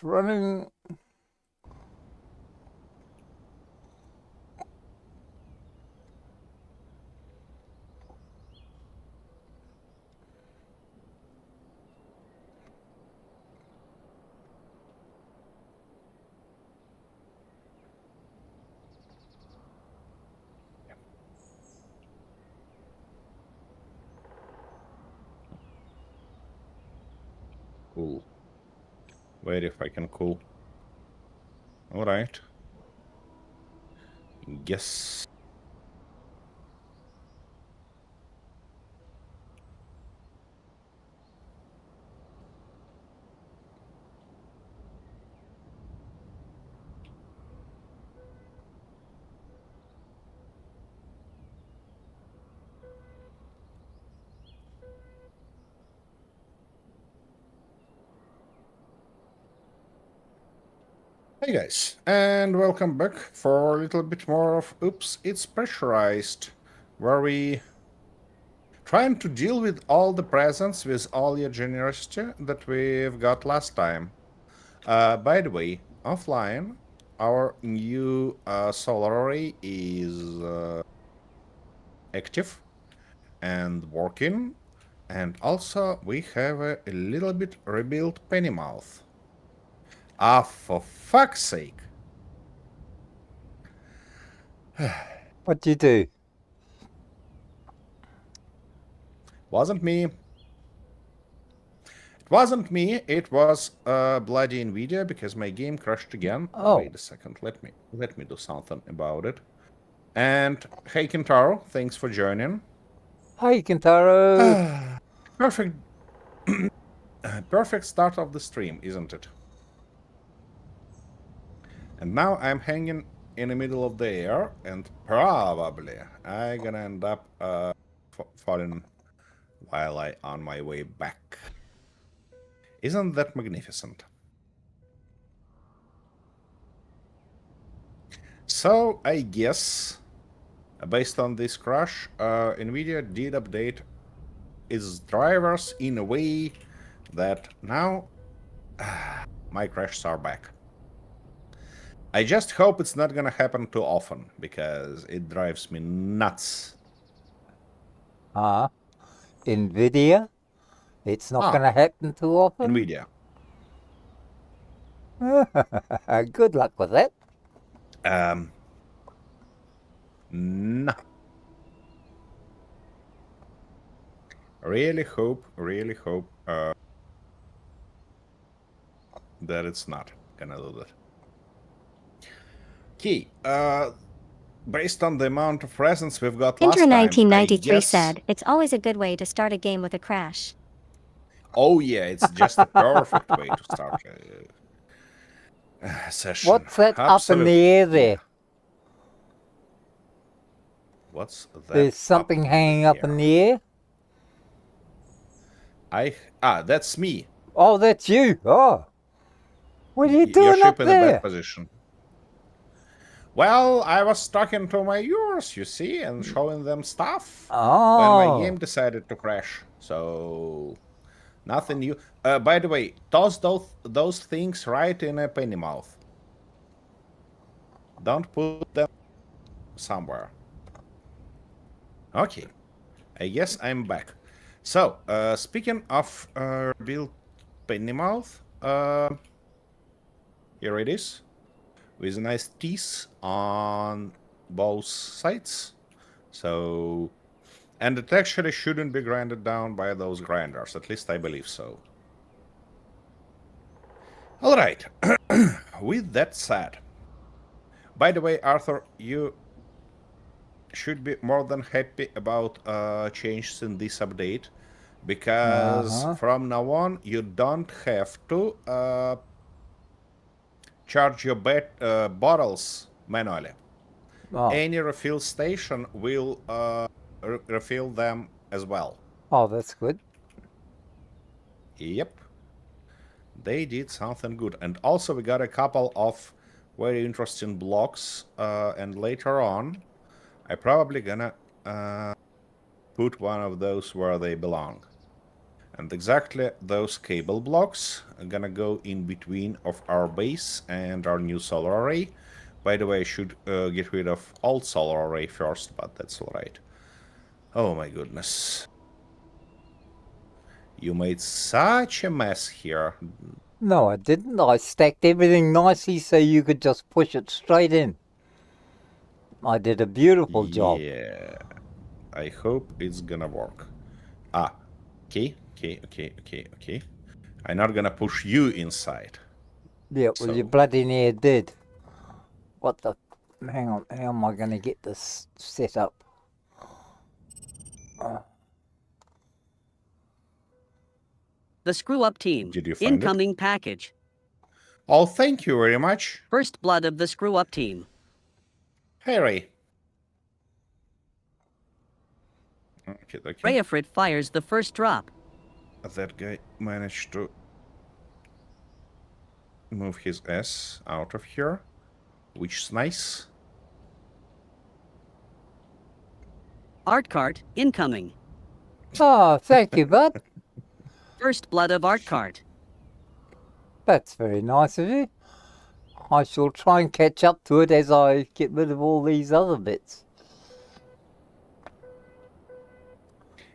running. Cool. Wait if I can cool. Alright. Yes. Hey guys, and welcome back for a little bit more of Oops, It's Pressurized, where we trying to deal with all the presents with all your generosity that we've got last time. By the way, offline, our new solar array is active and working, and also we have a little bit rebuilt Pennymouth. Ah, for fuck's sake! What do you do? Wasn't me. It wasn't me. It was bloody Nvidia because my game crashed again. Oh. Wait a second. Let me do something about it. And hey Kentaro, thanks for joining. Hi, Kentaro. Perfect. Perfect start of the stream, isn't it? And now I'm hanging in the middle of the air, and probably I'm gonna end up falling while I on my way back. Isn't that magnificent? So I guess, based on this crash, Nvidia did update its drivers in a way that now my crashes are back. I just hope it's not gonna happen too often, because it drives me nuts. Nvidia? It's not going to happen too often? Nvidia. Good luck with that. No. Really hope that it's not gonna do that. Okay, based on the amount of presents we've got last time, 1993 said, it's always a good way to start a game with a crash. Oh yeah, it's just a perfect way to start a session. What's that up in the air there? Yeah. What's that? There's something hanging up in the air? That's me. Oh, that's you. Oh. What are you doing up there? You're in a bad position. Well, I was talking to my viewers, you see, and showing them stuff when my game decided to crash. So, nothing new. By the way, toss those things right in a Pennymouth. Don't put them somewhere. Okay, I guess I'm back. So, speaking of built Pennymouth, here it is, with nice teeth on both sides. So, and it actually shouldn't be grinded down by those grinders, at least I believe so. Alright, with that said, by the way, Arthur, you should be more than happy about changes in this update, because from now on you don't have to charge your bottles manually. Any refill station will refill them as well. Oh, that's good. Yep. They did something good. And also we got a couple of very interesting blocks, and later on I probably gonna put one of those where they belong. And exactly those cable blocks are gonna go in between of our base and our new solar array. By the way, I should get rid of old solar array first, but that's alright. Oh my goodness. You made such a mess here. No, I didn't. I stacked everything nicely so you could just push it straight in. I did a beautiful job. Yeah. I hope it's gonna work. Okay. I'm not gonna push you inside. Yeah, well, you So- bloody near did. What the... Hang on, how am I going to get this set up? The Screw Up Team. Did you find it? Incoming package. Oh, thank you very much. First blood of the Screw Up Team. Hey, Ray. Okay. Rayafrit fires the first drop. That guy managed to move his ass out of here, which is nice. Art cart incoming. Oh, thank you, bud. First blood of Art cart. That's very nice of you. I shall try and catch up to it as I get rid of all these other bits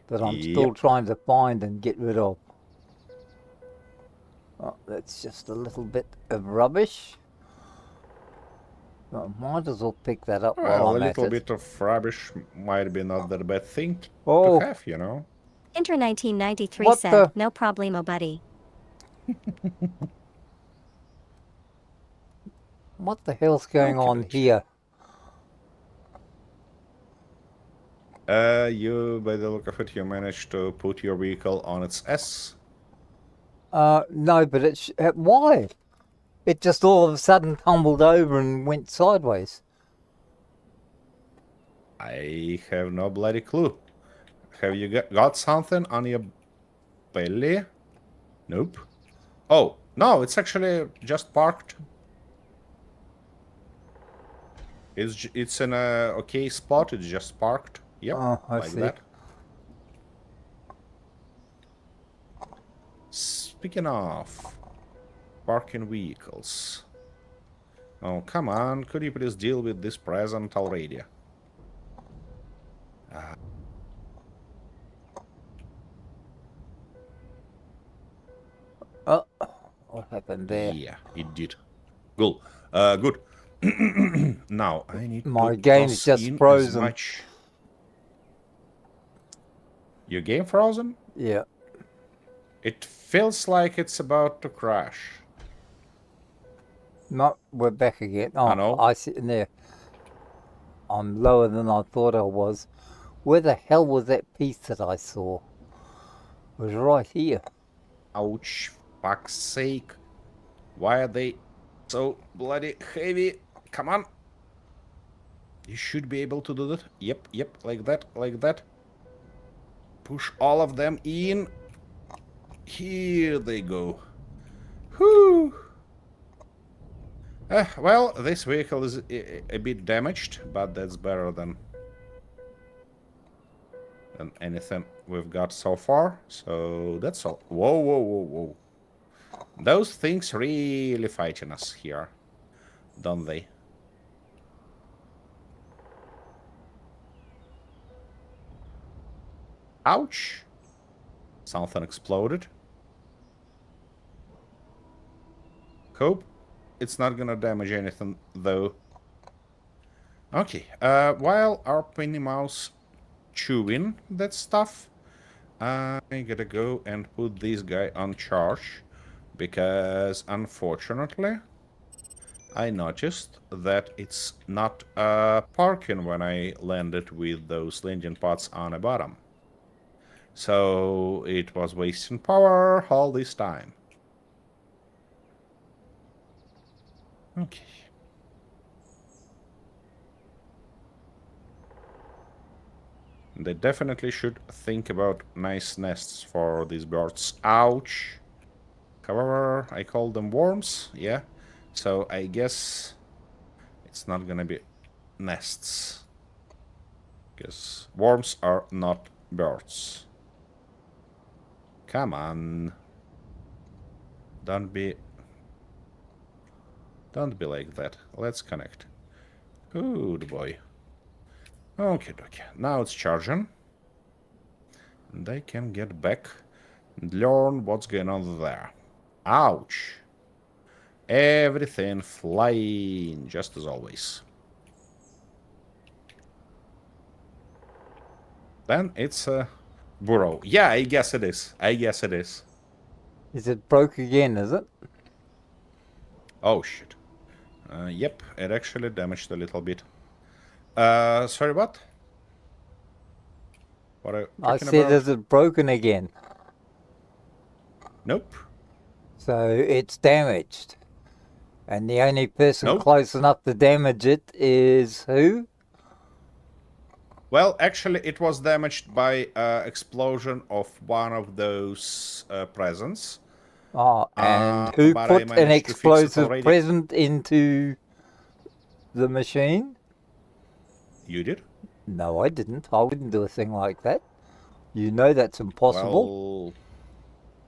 that I'm still Yep. trying to find and get rid of. Oh, that's just a little bit of rubbish. I might as well pick that up Well, while a I'm at little it. bit of rubbish might be not that bad thing Oh. to have, you know. Enter 1993 What said, the- no problemo, buddy. What the hell's going on Okey-dokey. here? You, by the look of it, you managed to put your vehicle on its S. No, but why? It just all of a sudden tumbled over and went sideways. I have no bloody clue. Have you got something on your belly? Nope. Oh, no, it's actually just parked. It's in a okay spot. It's just parked. Yep, Oh, I like see. that. Speaking of parking vehicles. Oh, come on. Could you please deal with this present already? Oh, what happened there? Yeah, it did. Good. Good. Now, I need My to game's toss just in frozen. as much... Your game frozen? Yeah. It feels like it's about to crash. No, we're back again. Oh, I know. I see in there. I'm lower than I thought I was. Where the hell was that piece that I saw? It was right here. Ouch, fuck's sake. Why are they so bloody heavy? Come on. You should be able to do that. Yep, like that. Push all of them in. Here they go. Whew. Well, this vehicle is a bit damaged, but that's better than anything we've got so far. So that's all. Whoa. Those things really fighting us here, don't they? Ouch! Something exploded. Hope it's not gonna damage anything, though. Okay, while our Penny Mouse chewing that stuff, I gotta go and put this guy on charge, because unfortunately I noticed that it's not parking when I landed with those landing pods on the bottom. So it was wasting power all this time. Okay. They definitely should think about nice nests for these birds. Ouch! However, I call them worms, yeah. So I guess it's not gonna be nests. Because worms are not birds. Come on. Don't be like that. Let's connect. Good boy. Okay, okay. Now it's charging. And I can get back and learn what's going on there. Ouch. Everything flying, just as always. Then it's a burrow. Yeah, I guess it is. I guess it is. Is it broke again, is it? Oh, shit. Yep, it actually damaged a little bit. Sorry, what? What are you I talking said, about? is it broken again? Nope. So it's damaged. And the only person Nope. close enough to damage it is who? Well, actually, it was damaged by explosion of one of those presents. Oh, and who But I put an managed to fix it explosive already. present into the machine? You did? No, I didn't. I wouldn't do a thing like that. You know that's impossible.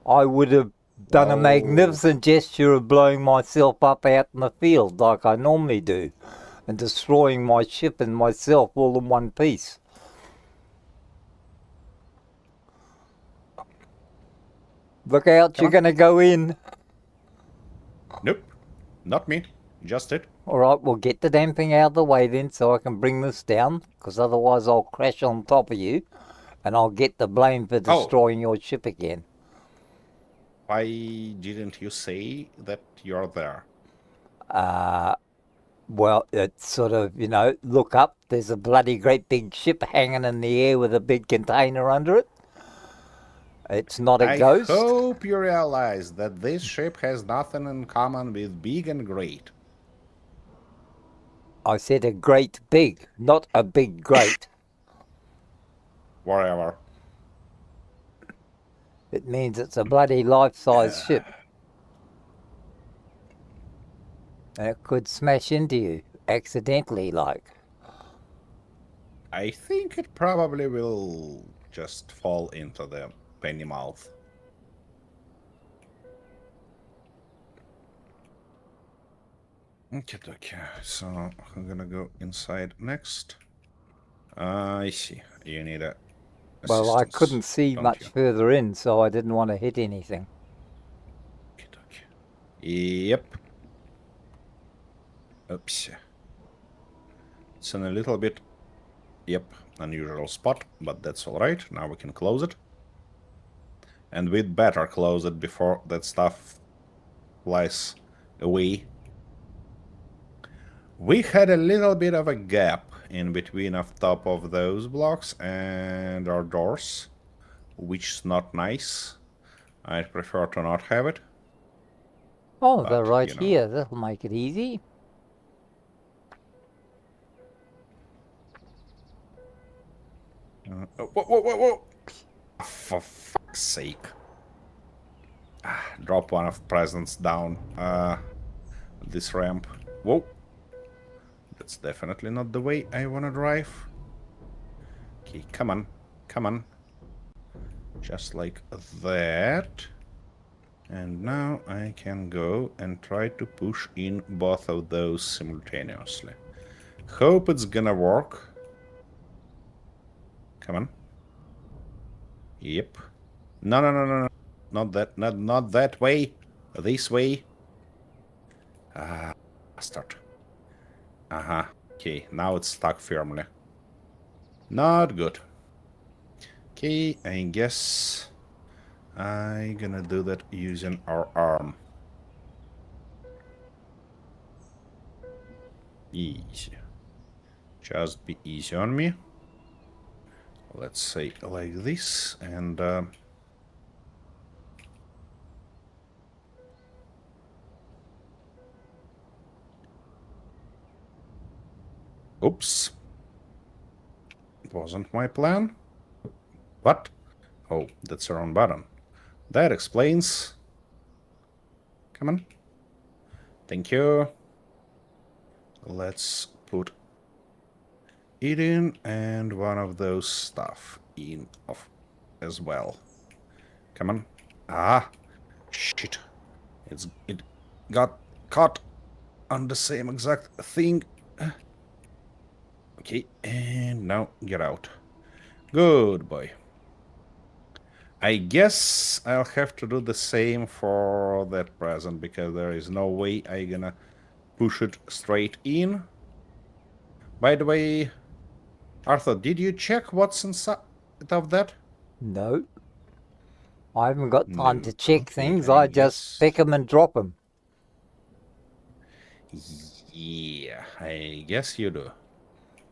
Well, I would have done a well, magnificent gesture of blowing myself up out in the field like I normally do, and destroying my ship and myself all in one piece. Look out, Come you're on. going to go in. Nope. Not me. Just it. Alright, well get the damn thing out of the way then so I can bring this down, because otherwise I'll crash on top of you, and I'll get the blame for destroying your ship again. Why didn't you say that you're there? Well, it's sort of, you know, look up, there's a bloody great big ship hanging in the air with a big container under it. It's not a ghost. I hope you realize that this ship has nothing in common with big and great. I said a great big, not a big great. Whatever. It means it's a bloody life-size ship. And it could smash into you, accidentally like. I think it probably will just fall into the penny mouth. Okay, so I'm gonna go inside next. I see. You need a Well, I assistance, couldn't see don't much you? further in, so I didn't want to hit anything. Okay. Yep. Oops. It's in a little bit, yep, unusual spot, but that's alright. Now we can close it. And we'd better close it before that stuff flies away. We had a little bit of a gap in between of top of those blocks and our doors, which is not nice. I'd prefer to not have it. Oh, But, they're right you know. here. That'll make it easy. Whoa. For fuck's sake. Drop one of presents down this ramp. Whoa. That's definitely not the way I want to drive. Okay, come on. Come on. Just like that. And now I can go and try to push in both of those simultaneously. Hope it's gonna work. Come on. Yep. No. Not that way. This way. Bastard. Uh-huh. Okay, now it's stuck firmly. Not good. Okay, I guess I'm gonna do that using our arm. Easy. Just be easy on me. Let's say like this, and oops. It wasn't my plan. What? Oh, that's the wrong button. That explains. Come on. Thank you. Let's put it in, and one of those stuff in as well. Come on. Ah, shit. It got caught on the same exact thing. Okay, and now get out. Good boy. I guess I'll have to do the same for that present because there is no way I gonna push it straight in. By the way, Arthur, did you check what's inside of that? No. I haven't got time No. to check Okay, things. I I just guess. pick 'em and drop 'em. Yeah, I guess you do.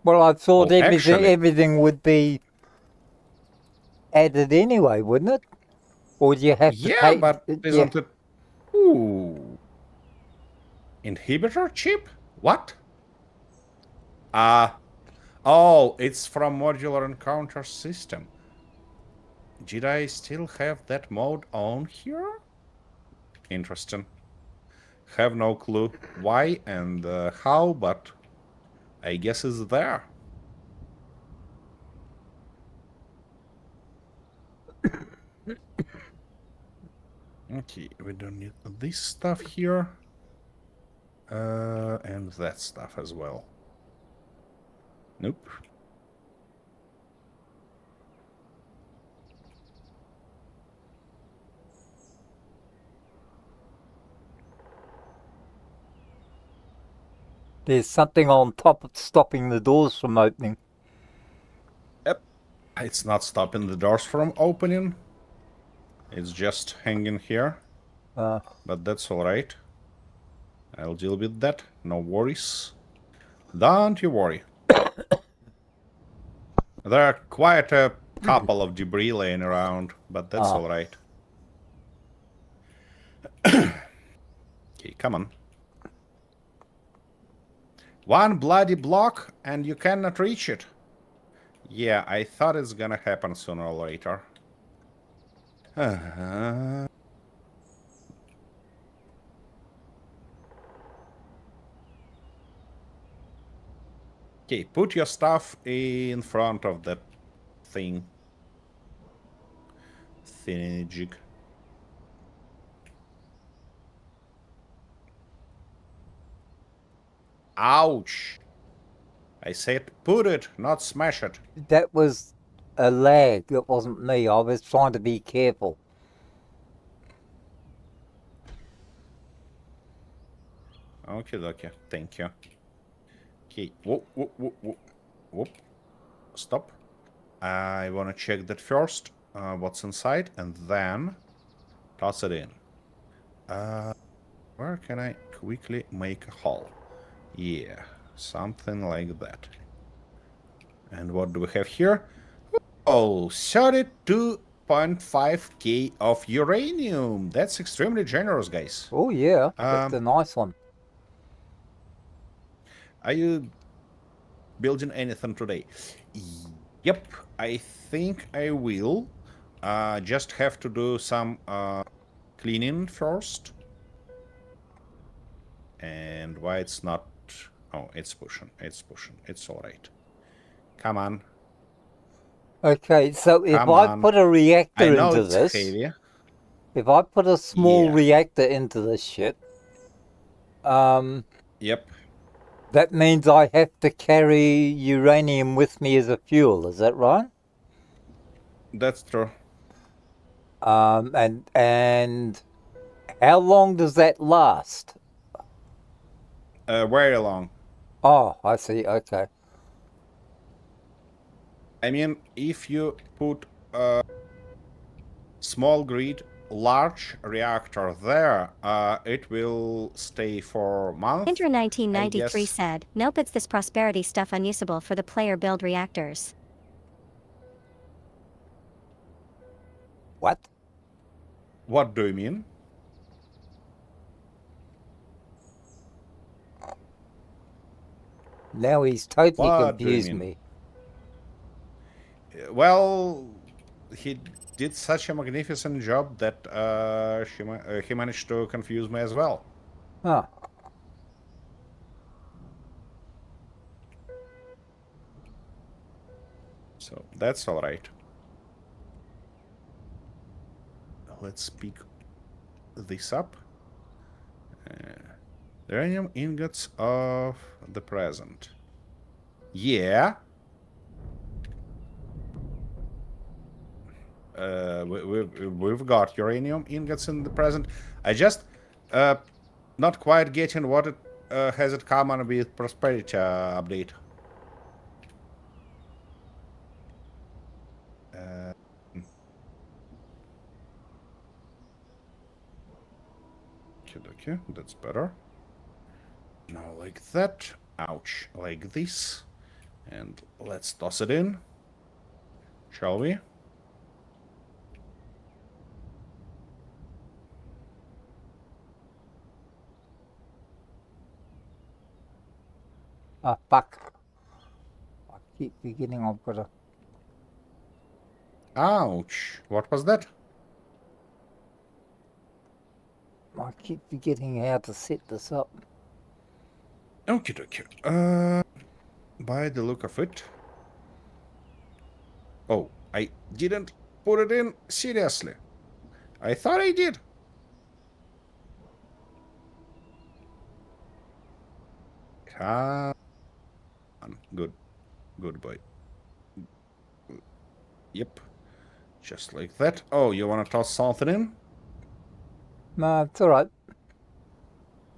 Well, I thought Oh, actually, everything would be added anyway, wouldn't it? Or do you have to yeah, pay? but Yeah. isn't it? Ooh, inhibitor chip? What? Oh, it's from modular encounter system. Did I still have that mode on here? Interesting. Have no clue why and how, but I guess it's there. Okay, we don't need this stuff here. And that stuff as well. Nope. There's something on top of stopping the doors from opening. Yep. It's not stopping the doors from opening. It's just hanging here. But that's alright. I'll deal with that. No worries. Don't you worry. There are quite a couple of debris laying around, but that's alright. Okay, come on. One bloody block and you cannot reach it. Yeah, I thought it's gonna happen sooner or later. Okay, put your stuff in front of that thing. Thingy-jig. Ouch! I said put it, not smash it. That was a lag. That wasn't me. I was trying to be careful. Okay, thank you. Okay, whoop, whoop, whoop, whoop, whoop. Stop. I want to check that first, what's inside, and then toss it in. Where can I quickly make a hole? Yeah, something like that. And what do we have here? Oh, 32.5k of uranium. That's extremely generous, guys. Oh, yeah. That's a nice one. Are you building anything today? Yep, I think I will. Just have to do some cleaning first. And why it's not... Oh, it's pushing. It's pushing. It's all right. Come on. Okay, so if Come I on. put a I reactor know into it's this, heavy. if I put a small Yeah. reactor into this shit, Yep. that means I have to carry uranium with me as a fuel. Is that right? That's true. And how long does that last? Very long. Oh, I see. Okay. I mean, if you put a small grid, large reactor there, it will stay for months. Inter 1993 I guess. said, nope, it's this prosperity stuff unusable for the player build reactors. What? What do you mean? Now he's totally What do you confused mean? me. Well, he did such a magnificent job that he managed to confuse me as well. Huh. So that's all right. let's pick this up. Uranium ingots of the present. Yeah. We've got uranium ingots in the present. I just not quite getting what it has it come on with prosperity update. Okay, that's better. Now like that. Ouch. Like this. And let's toss it in. Shall we? Ah, fuck. I keep forgetting I've got a... Ouch. What was that? I keep forgetting how to set this up. Okie dokie. By the look of it. Oh, I didn't put it in. Seriously. I thought I did. Come on. Good. Good boy. Yep. Just like that. Oh, you want to toss something in? No, it's alright.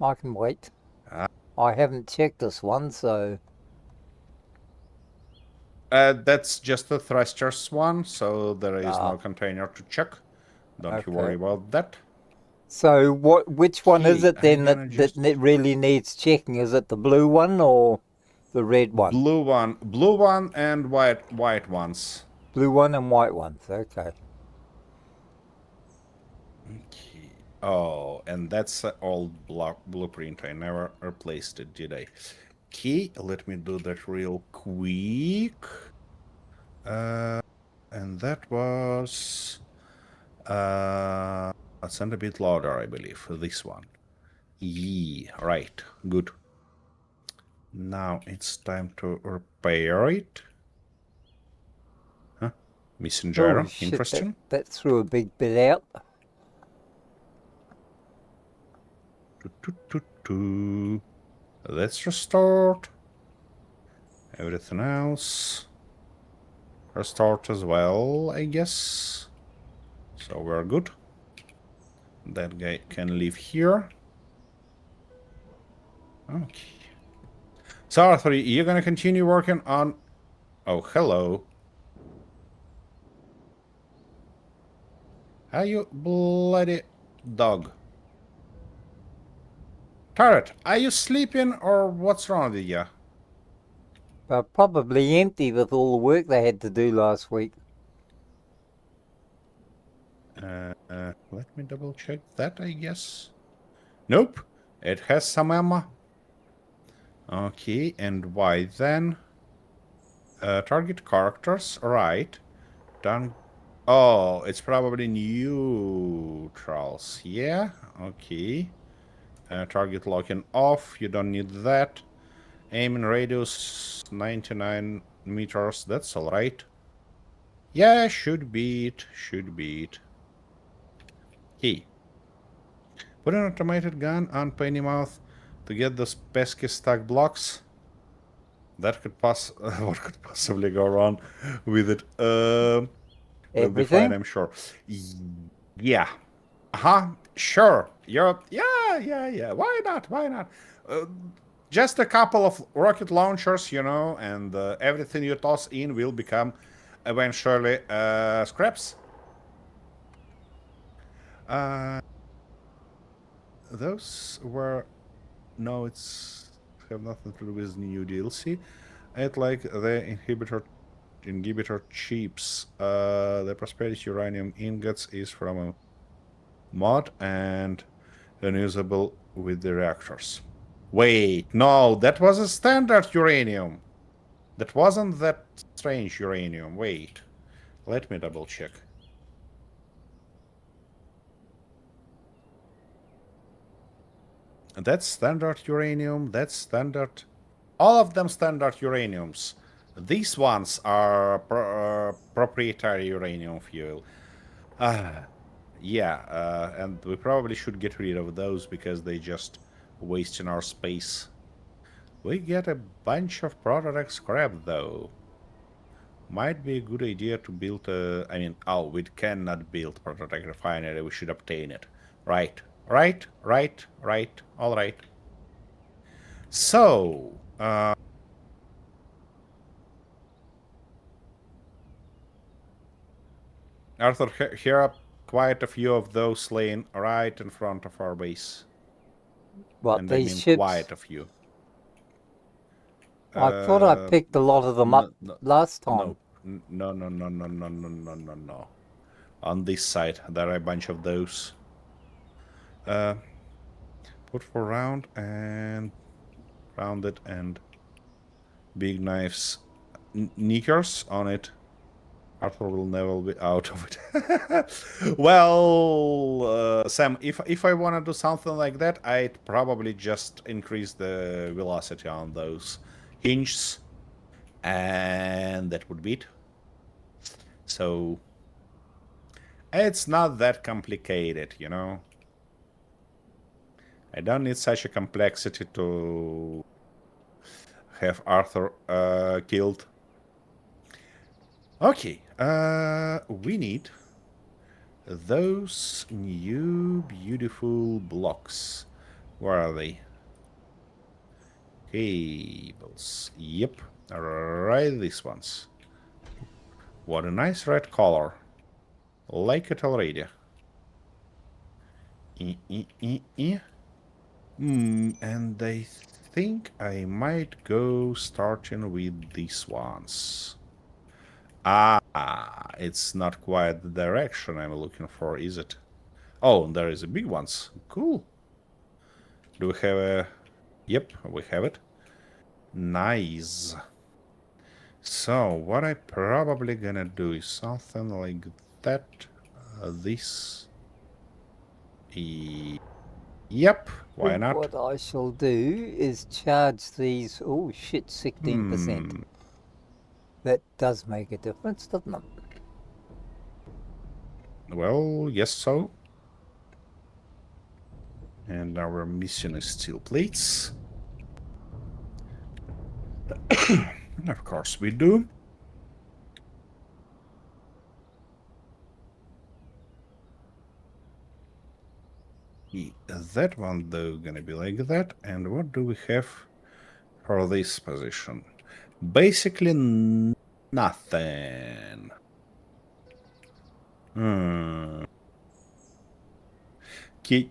I can wait. Ah. I haven't checked this one, so... That's just the thrusters one, so there is Ah. no container to check. Don't you Okay. worry about that. So which one is Okay, it then I'm that, gonna just- that really needs checking? Is it the blue one or the red one? Blue one and white ones. Blue one and white ones, okay. Okay. Oh, and that's an old blueprint. I never replaced it, did I? Okay, let me do that real quick. And that was send a bit louder, I believe. This one. Yeah, right. Good. Now it's time to repair it. Huh? Missing gyro. Oh, shit, Interesting. that threw a big bit out. Let's restart. Everything else. Restart as well, I guess. So we're good. That guy can live here. Okay. So Arthur, you're gonna continue working on... Oh, hello. Are you bloody dog? Turret, are you sleeping or what's wrong with you? Probably empty with all the work they had to do last week. Let me double check that, I guess. Nope, it has some ammo. Okay, and why then? Target characters, right. Done. Oh, it's probably neutrals. Yeah, okay. Target locking off, you don't need that. Aiming radius 99 meters, that's alright. Yeah, should be it. Hey. Put an automated gun on Pennymouth to get those pesky stack blocks. That could what could possibly go wrong with it? We'll be fine, Everything? I'm sure. Yeah. Sure. Europe. Yeah. Why not? Just a couple of rocket launchers, you know, and everything you toss in will become eventually scraps. Those were... No, it's have nothing to do with new DLC. It's like the inhibitor chips. The prosperity uranium ingots is from a mod and unusable with the reactors. Wait, no, that was a standard uranium. That wasn't that strange uranium. Wait, let me double check. That's standard uranium, that's standard... All of them standard uraniums. These ones are proprietary uranium fuel. Yeah, and we probably should get rid of those because they just wasting our space. We get a bunch of prototype scrap though. Might be a good idea to build a... I mean, oh, we cannot build prototype refinery. We should obtain it. Right. All right. So, Arthur, here are quite a few of those laying right in front of our base. What, And these I mean ships? quite a few. I thought I picked a lot of them up last time. No. On this side, there are a bunch of those. Put for round and rounded and big knives. Knickers on it. Arthur will never be out of it. Well, Sam, if I want to do something like that, I'd probably just increase the velocity on those hinges, and that would be it. So it's not that complicated, you know. I don't need such a complexity to have Arthur killed. Okay, we need those new beautiful blocks. Where are they? Cables. Yep, right, these ones. What a nice red color. Like it already. And I think I might go starting with these ones. Ah, it's not quite the direction I'm looking for, is it? Oh, there is a big ones. Cool. Do we have a... Yep, we have it. Nice. So, what I probably gonna do is something like that. This. Yep, why not? What I shall do is charge these... Oh, shit, 16%. That does make a difference, doesn't it? Well, yes, so. And our mission is steel plates. Of course we do. That one, though, gonna be like that. And what do we have for this position? Basically nothing. Okay,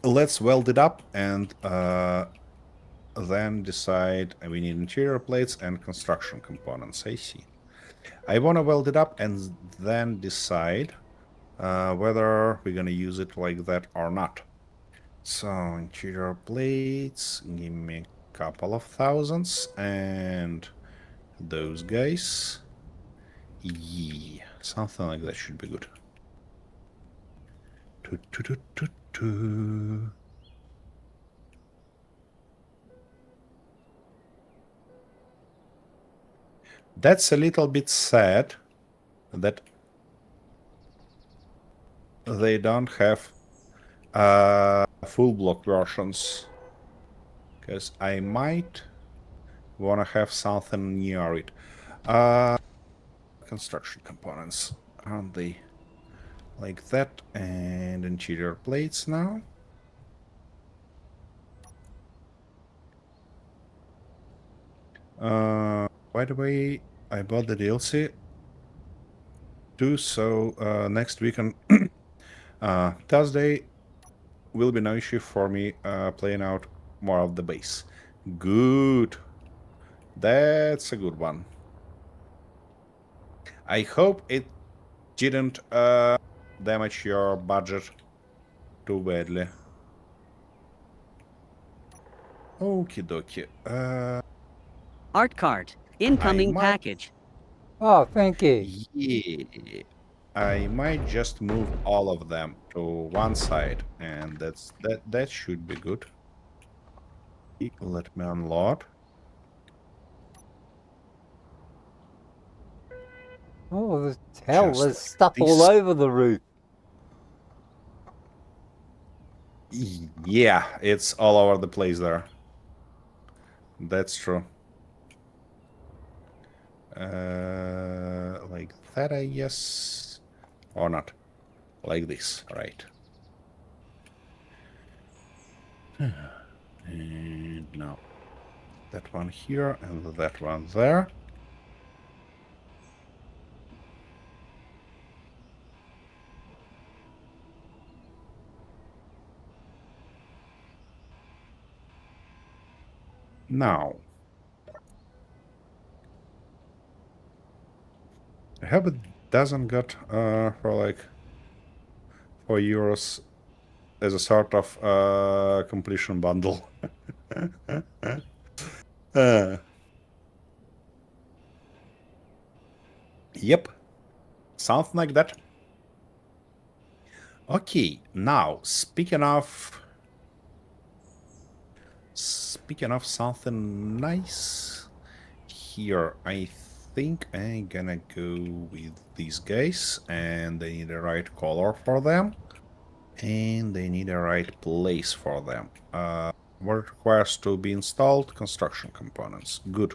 let's weld it up and then decide we need interior plates and construction components. I see. I want to weld it up and then decide whether we're gonna use it like that or not. So interior plates, give me a couple of thousands, and those guys, yeah, something like that should be good. That's a little bit sad that they don't have full block versions, because I might want to have something near it. Construction components, aren't they like that? And interior plates now. By the way, I bought the DLC too, so next weekend, Thursday, will be no issue for me playing out more of the base. Good. That's a good one. I hope it didn't damage your budget too badly. Okie dokie. Art cart. Incoming might- package. Oh, thank you. Yeah. I might just move all of them to one side, and that should be good. Let me unload. Oh, the hell, Just there's stuff all this. over the roof. Yeah, it's all over the place there. That's true. Like that, I guess. Or not. Like this, right. And now that one here and that one there. Now, I hope it doesn't get for like €4 as a sort of completion bundle. Yep, something like that. Okay, now speaking of something nice, here I think I'm gonna go with these guys, and they need the right color for them, and they need the right place for them. What requires to be installed? Construction components. Good.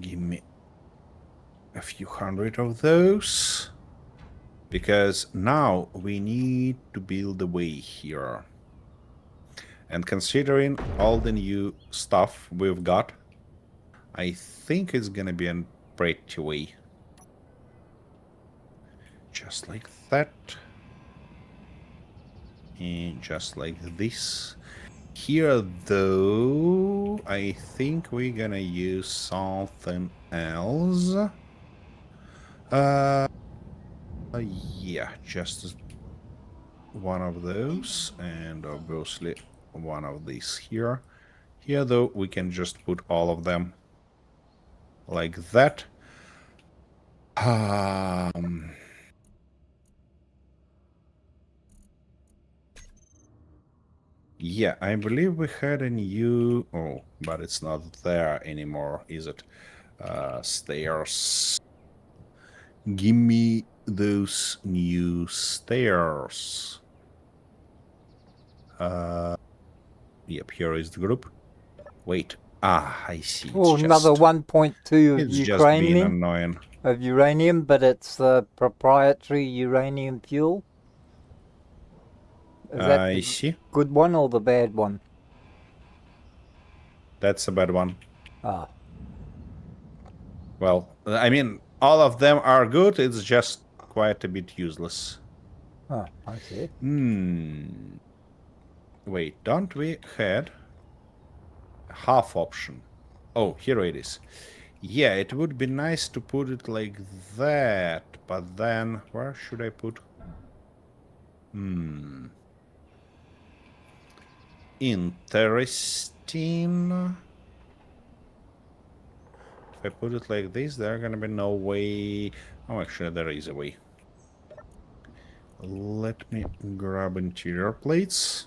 Give me a few hundred of those, because now we need to build a way here. And considering all the new stuff we've got, I think it's gonna be a pretty way. Just like that. And just like this. Here, though, I think we're gonna use something else. Yeah, just one of those, and obviously one of these here. Here, though, we can just put all of them like that. Yeah, I believe we had a new... Oh, but it's not there anymore, is it? Stairs. Give me those new stairs. Yep, here is the group. Wait. I see. Oh, another 1.2 of It's just being uranium, annoying. but it's the proprietary uranium fuel. Is that I the see. good one or the bad one? That's a bad one. Ah, Well, I mean, all of them are good. It's just quite a bit useless. oh, I see. Wait, don't we had half option? Oh, here it is. Yeah, it would be nice to put it like that, but then where should I put? Interesting. If I put it like this, there are gonna be no way. Oh, actually, there is a way. Let me grab interior plates.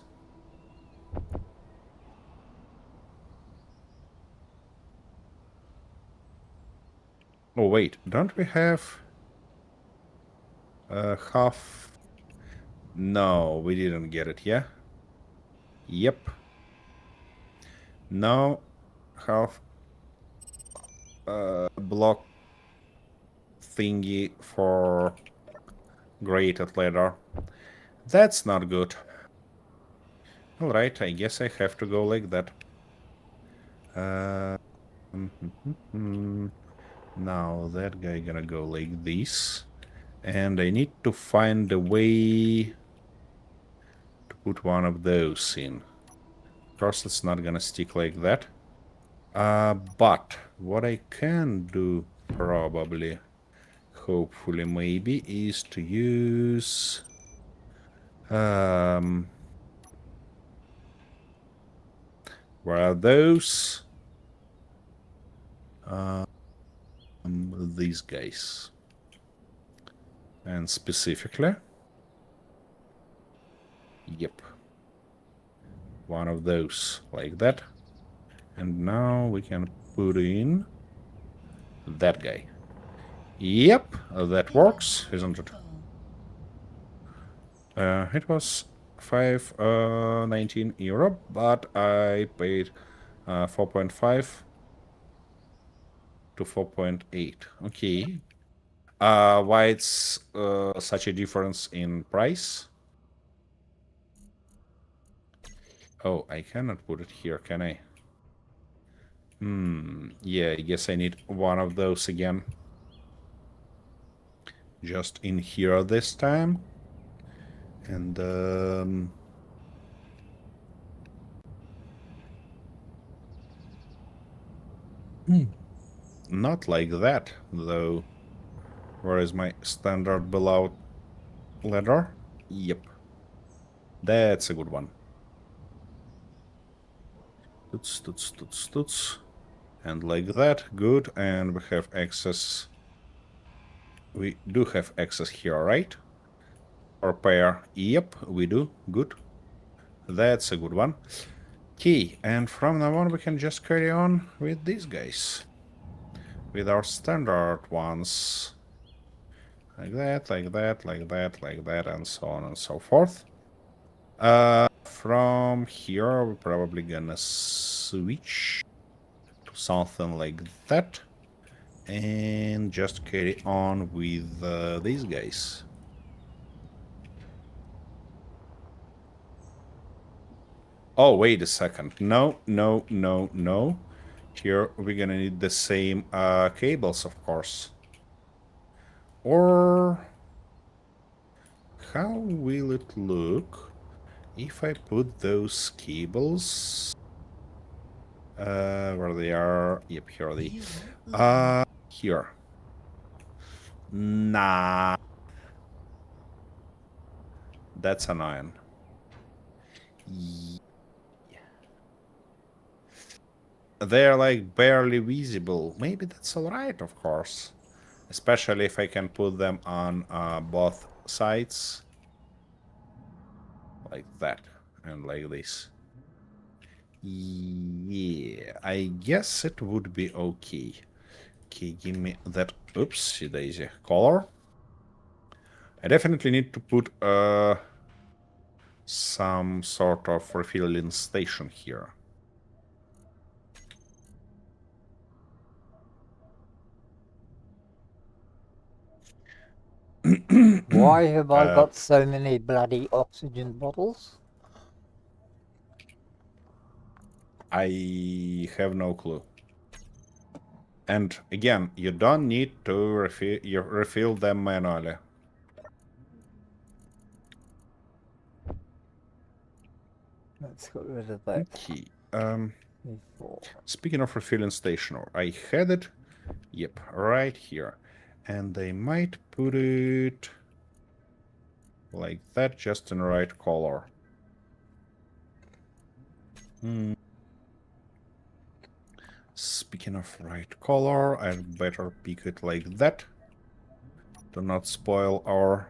Oh, wait, don't we have half? No, we didn't get it, yeah? Yep. No, half block thingy for grated leather. That's not good. Alright, I guess I have to go like that. Now that guy gonna go like this. And I need to find a way to put one of those in. Of course, it's not gonna stick like that. But what I can do, probably, hopefully, maybe, is to use... where are those? These guys. And specifically... Yep. One of those, like that. And now we can put in that guy. Yep, that works, isn't it? It was 519 euro, but I paid 4.5 to 4.8. Okay. Why it's such a difference in price? Oh, I cannot put it here, can I? Yeah, I guess I need one of those again. Just in here this time. And not like that, though. Where is my standard below ladder? Yep. That's a good one. Toots, toots, toots, toots. And like that, good. And we have access. We do have access here, right? Or pair. Yep, we do. Good. That's a good one. Key. And from now on, we can just carry on with these guys. With our standard ones. Like that, like that, like that, like that, and so on and so forth. From here, we're probably gonna switch to something like that. And just carry on with these guys. Oh, wait a second. No, no, no, no. Here we're gonna need the same cables, of course. Or how will it look if I put those cables where they are? Yep, here are they. Here. Nah. That's annoying. They're like barely visible. Maybe that's alright, of course. Especially if I can put them on both sides. Like that. And like this. Yeah, I guess it would be okay. Okay, give me that oopsie daisy color. I definitely need to put some sort of refilling station here. Why have I got so many bloody oxygen bottles? I have no clue. And again, you don't need to refill them manually. Let's get rid of that. Okay. Before. Speaking of refilling station, I had it. Yep, right here. And I might put it like that, just in the right color. Speaking of right color, I'd better pick it like that. Do not spoil our...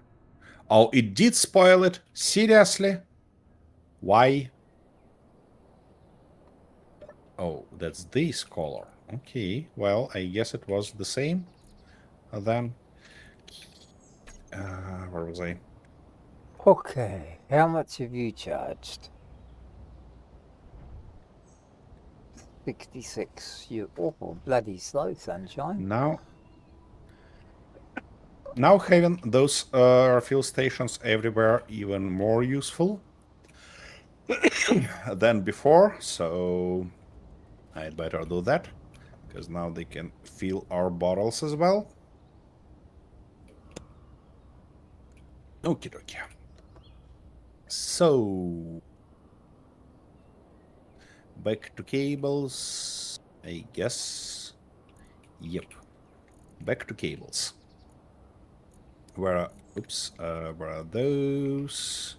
Oh, it did spoil it? Seriously? Why? Oh, that's this color. Okay, well, I guess it was the same then. Where was I? Okay, how much have you charged? 66. You're awful bloody slow, sunshine. Now having those refill stations everywhere even more useful than before, so I'd better do that, because now they can fill our bottles as well. Okie dokie. So, back to cables, I guess. Yep. Back to cables. Where are those?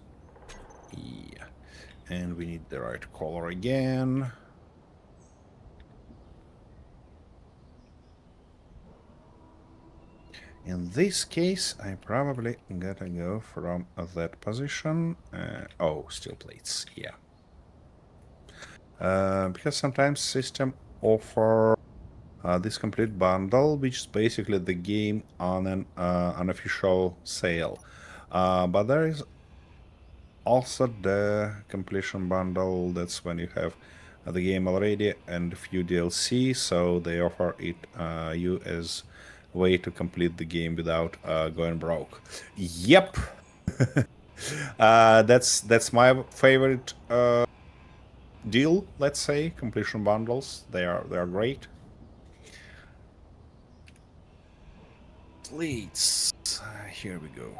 Yeah. And we need the right color again. In this case, I probably gotta go from that position. Oh, steel plates, yeah. Because sometimes system offer this complete bundle, which is basically the game on an unofficial sale. But there is Also the completion bundle, that's when you have the game already and a few DLC, so they offer it you as a way to complete the game without going broke. Yep. That's my favorite deal, let's say, completion bundles. They are great. Leads. Here we go.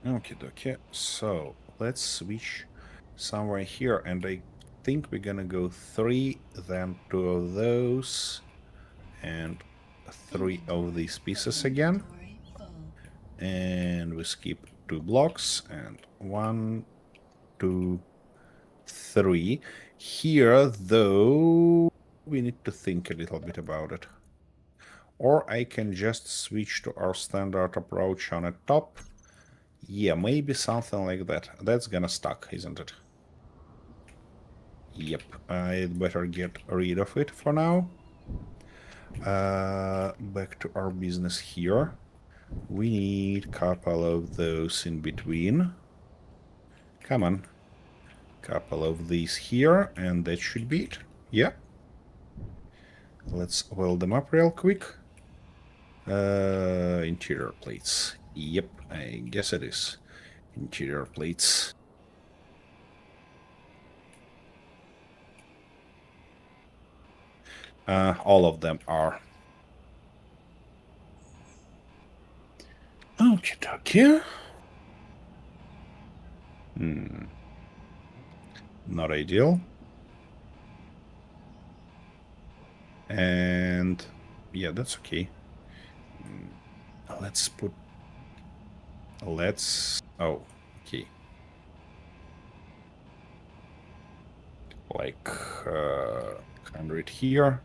Okay, so let's switch somewhere here, and I think we're gonna go 3, then 2 of those, and 3 of these pieces again. And we skip 2 blocks, and 1, 2, 3. Here, though, we need to think a little bit about it. Or I can just switch to our standard approach on a top. Yeah, maybe something like that. That's gonna stuck, isn't it? Yep, I'd better get rid of it for now. Back to our business here. We need a couple of those in between. Come on. Couple of these here, and that should be it. Yeah. Let's weld them up real quick. Interior plates. Yep, I guess it is. Interior plates. All of them are. Okay. Not ideal. And yeah, that's okay. Let's put... Oh, okay. Like 100 here.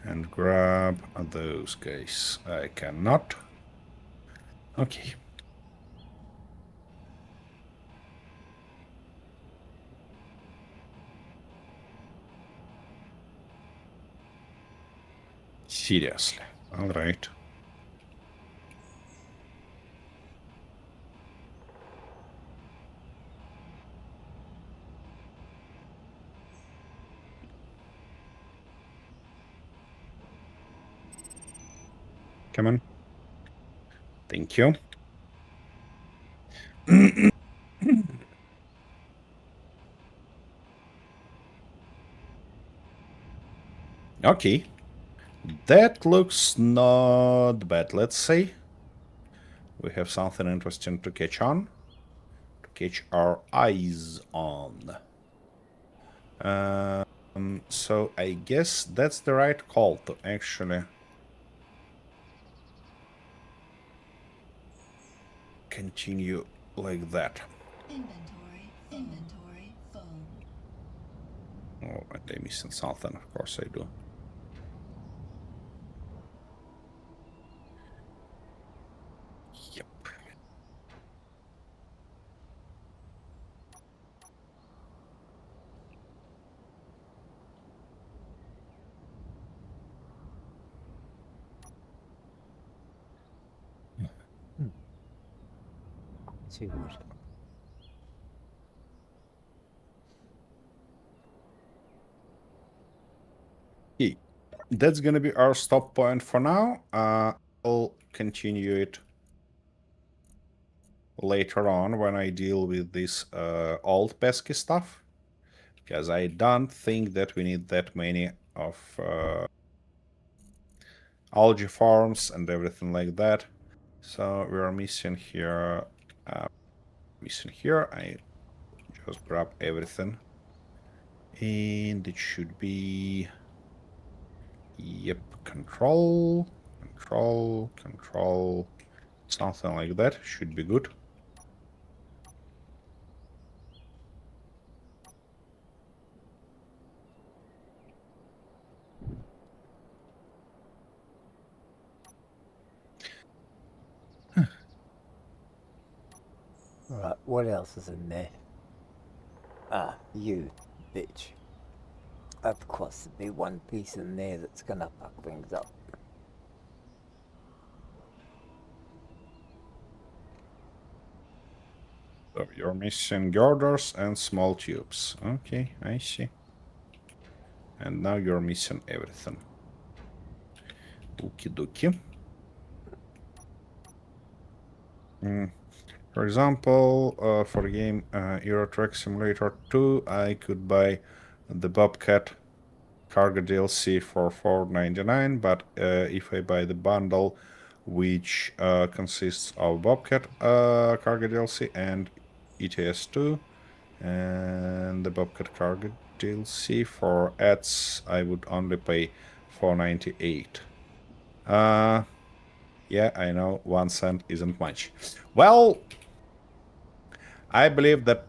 And grab those guys. I cannot. Okay. Seriously. All right. Come on. Thank you. Okay. That looks not bad, let's say. We have something interesting to catch on. To catch our eyes on. So I guess that's the right call to actually continue like that. Inventory, phone. Oh, I'm missing something. Of course I do. Yep. See what? Okay. That's gonna be our stop point for now. I'll continue it later on when I deal with this old pesky stuff, because I don't think that we need that many of algae farms and everything like that. So we are missing here. I just grab everything, and it should be, yep, control, something like that should be good. Right, what else is in there? Ah, you bitch. Of course, there'll be one piece in there that's gonna fuck things up. So you're missing girders and small tubes. Okay, I see. And now you're missing everything. Okie dokie. For example, for the game Euro Truck Simulator 2, I could buy the Bobcat Cargo DLC for $4.99, but if I buy the bundle, which consists of Bobcat Cargo DLC and ETS2, and the Bobcat Cargo DLC for ads, I would only pay $4.98. Yeah, I know 1 cent isn't much. Well, I believe that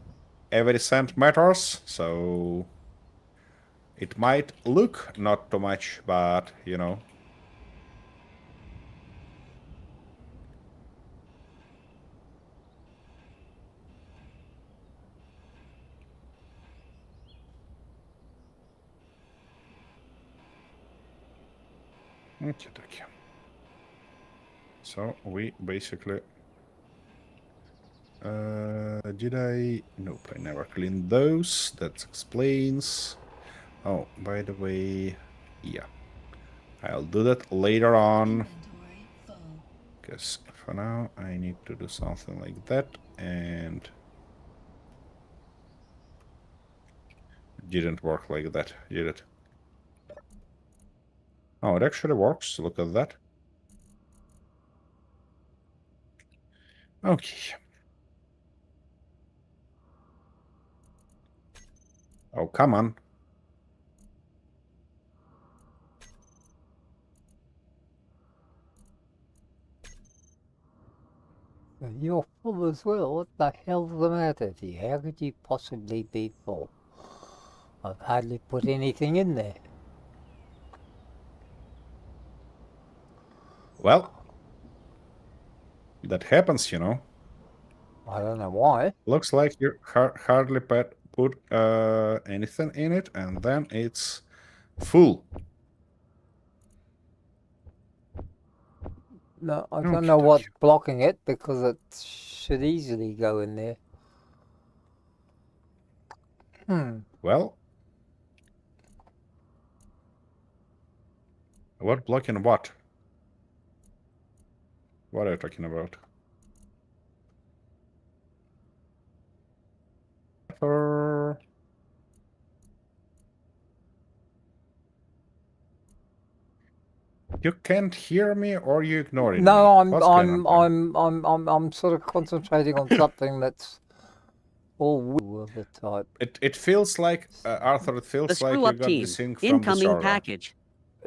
every cent matters, so it might look not too much, but you know. Okay. So we basically did I? Nope, I never cleaned those. That explains. Oh, by the way, yeah, I'll do that later on. Because for now I need to do something like that, and it didn't work like that, did it? Oh, it actually works. Look at that. Okay. Oh, come on. You're full as well. What the hell's the matter with you? How could you possibly be full? I've hardly put anything in there. Well, that happens, you know. I don't know why. Looks like you hardly put anything in it, and then it's full. No, I don't Okie know what's dokie. blocking it because it should easily go in there. Well, what blocking what? What are you talking about? You can't hear me, or you ignoring me? No, What's going on? I'm sort of concentrating on something that's all of the type. It feels like Arthur. It The feels like screw you up got the team. sync from the Incoming server. package.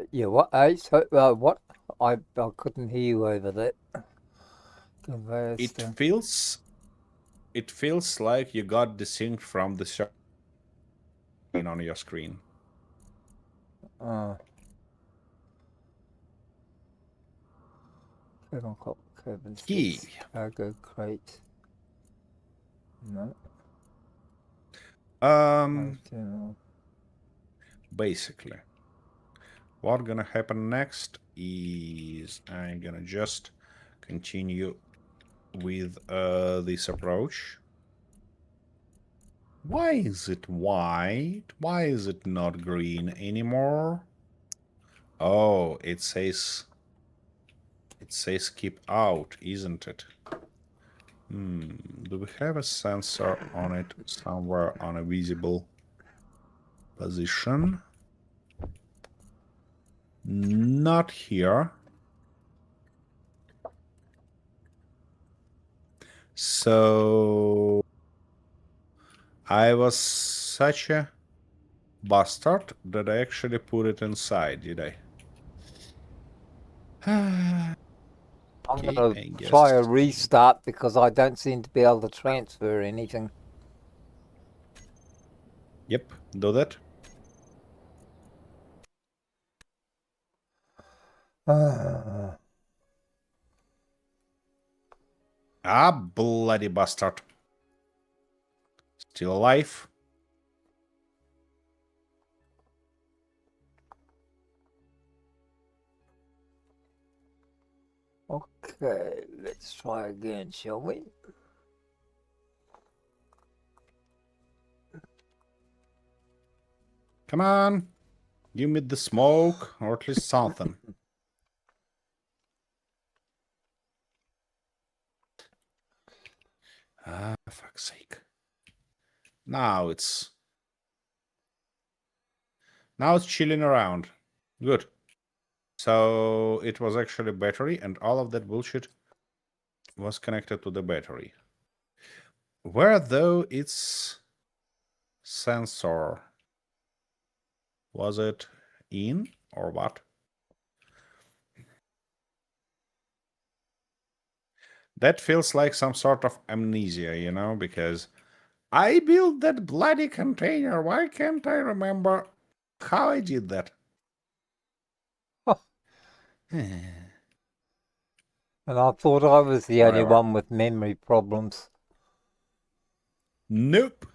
Yeah, what? So, what? I couldn't hear you over that. Conveyor system. It feels like you got the sync from the server on your screen. Key. Cargo crate. No. Basically, what's gonna happen next is I'm gonna just continue with this approach. Why is it white? Why is it not green anymore? Oh, it says keep out, isn't it? Do we have a sensor on it somewhere on a visible position? Not here. So I was such a bastard that I actually put it inside, did I? I'm Okay, gonna I guess. try a restart because I don't seem to be able to transfer anything. Yep, do that. Ah, bloody bastard. Still alive? Okay, let's try again, shall we? Come on. Give me the smoke, or at least something. Ah, fuck's sake. Now it's chilling around. Good. So it was actually battery, and all of that bullshit was connected to the battery. Where though its sensor? Was it in or what? That feels like some sort of amnesia, you know, because I built that bloody container. Why can't I remember how I did that? And I thought I was the only Whatever. one with memory problems. Nope.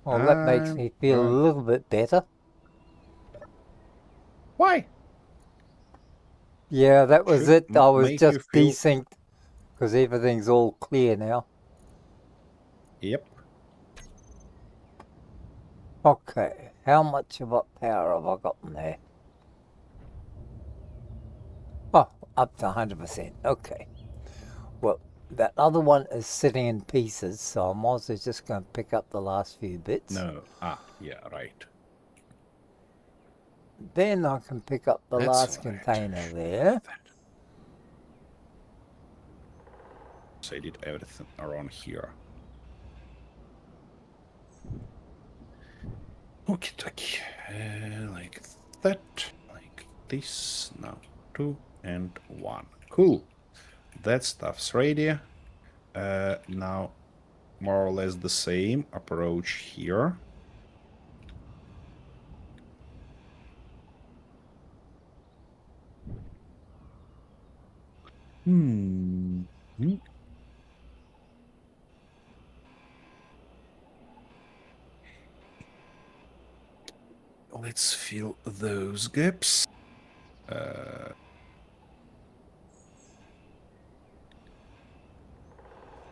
Well, that makes me feel a little bit better. Why? Yeah, that was Should it. I was make you just feel- desynced because everything's all clear now. Yep. Okay, how much of what power have I got in there? Oh, up to 100%. Okay. Well, that other one is sitting in pieces, so I might as well just going to pick up the last few bits. No. Ah, yeah, right. Then I can pick up the That's last all right. container there. So I did everything around here. Okie dokie. Like that. Like this. Now 2 and 1. Cool. That stuff's ready. Now more or less the same approach here. Let's fill those gaps.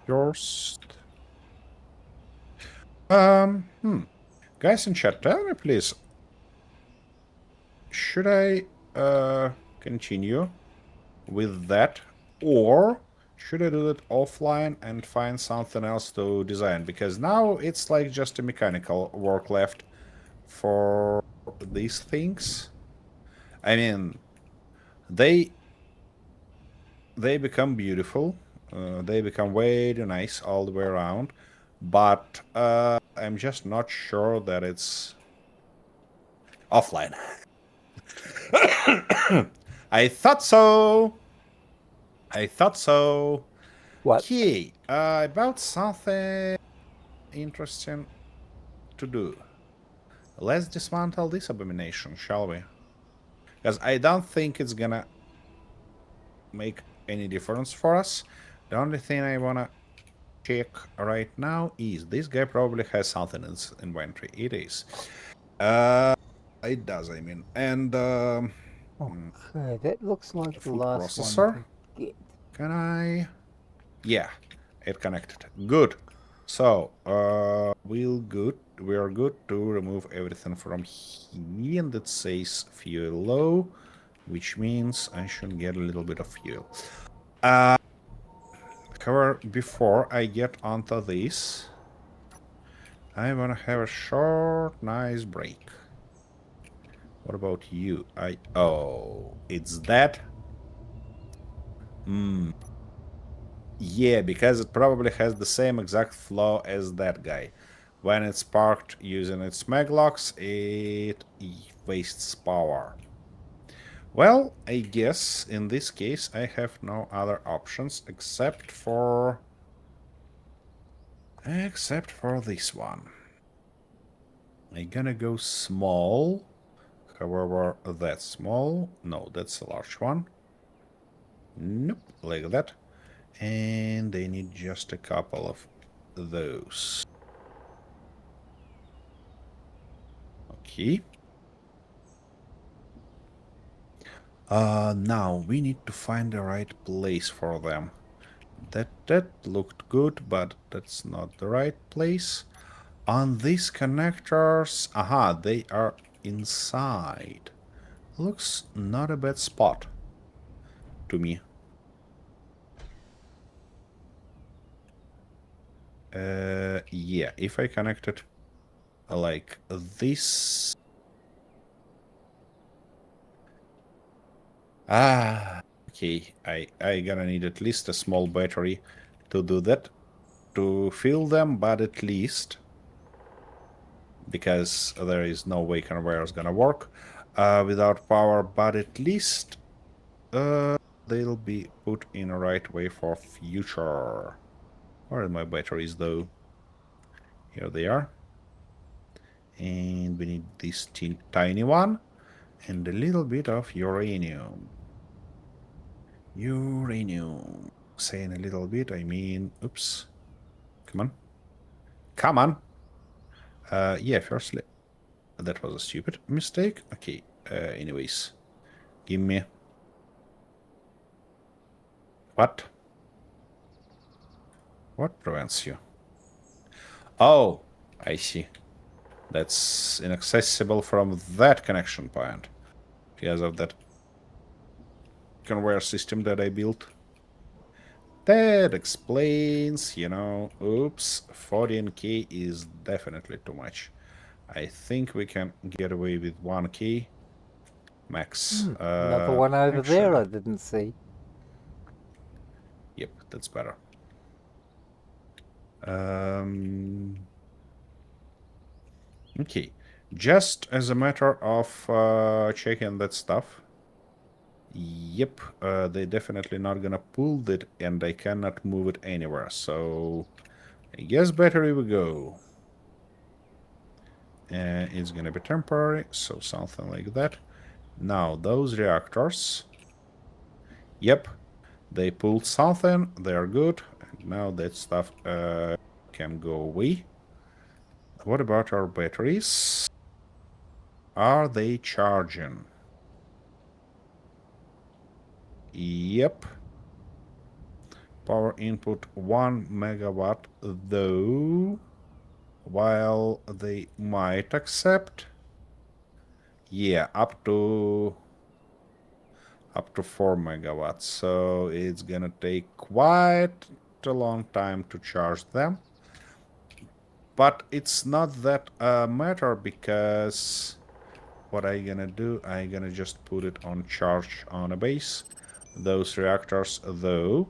First. Guys in chat, tell me please. Should I continue with that, or should I do that offline and find something else to design? Because now it's like just a mechanical work left for these things. I mean, they become beautiful. They become way too nice all the way around. But I'm just not sure that it's offline. I thought so. What? Okay, about something interesting to do. Let's dismantle this abomination, shall we? Because I don't think it's gonna make any difference for us. The only thing I wanna check right now is this guy probably has something in his inventory. It is. It does, I mean. And Okay, that looks like the food last processor. one to get. Can I? Yeah, it connected. Good. So, we are good to remove everything from here, and that says fuel low, which means I should get a little bit of fuel. However, before I get onto this, I want to have a short, nice break. What about you? Oh, it's that? Yeah, because it probably has the same exact flaw as that guy. When it's parked using its maglocks, it wastes power. Well, I guess in this case I have no other options except for this one. I'm gonna go small. However, that's small. No, that's a large one. Nope, like that. And they need just a couple of those. Okay. Now we need to find the right place for them. That looked good, but that's not the right place. On these connectors, aha, they are inside. Looks not a bad spot to me. Yeah, if I connect it like this. Okay, I gonna need at least a small battery to do that, to fill them, but at least, because there is no way conveyor is gonna work without power, but at least they'll be put in the right way for future. Where are my batteries though? Here they are. And we need this tiny one and a little bit of uranium. Uranium. Saying a little bit, I mean, oops. Come on. Come on. Yeah, firstly, that was a stupid mistake. Okay, anyways. Give me... What? What prevents you? Oh, I see. That's inaccessible from that connection point. Because of that conveyor system that I built. That explains, you know, oops, 14k is definitely too much. I think we can get away with 1k max. Another one over there I didn't see. Yep, that's better. Okay, just as a matter of checking that stuff. Yep, they're definitely not gonna pull that, and I cannot move it anywhere. So I guess battery we go. It's gonna be temporary, so something like that. Now those reactors. Yep, they pulled something. They are good. And now that stuff can go away. What about our batteries? Are they charging? Yep. Power input 1 megawatt though. While they might accept. Yeah, up to 4 megawatts. So it's gonna take quite a long time to charge them. But it's not that matter, because what I gonna do, I gonna just put it on charge on a base. Those reactors though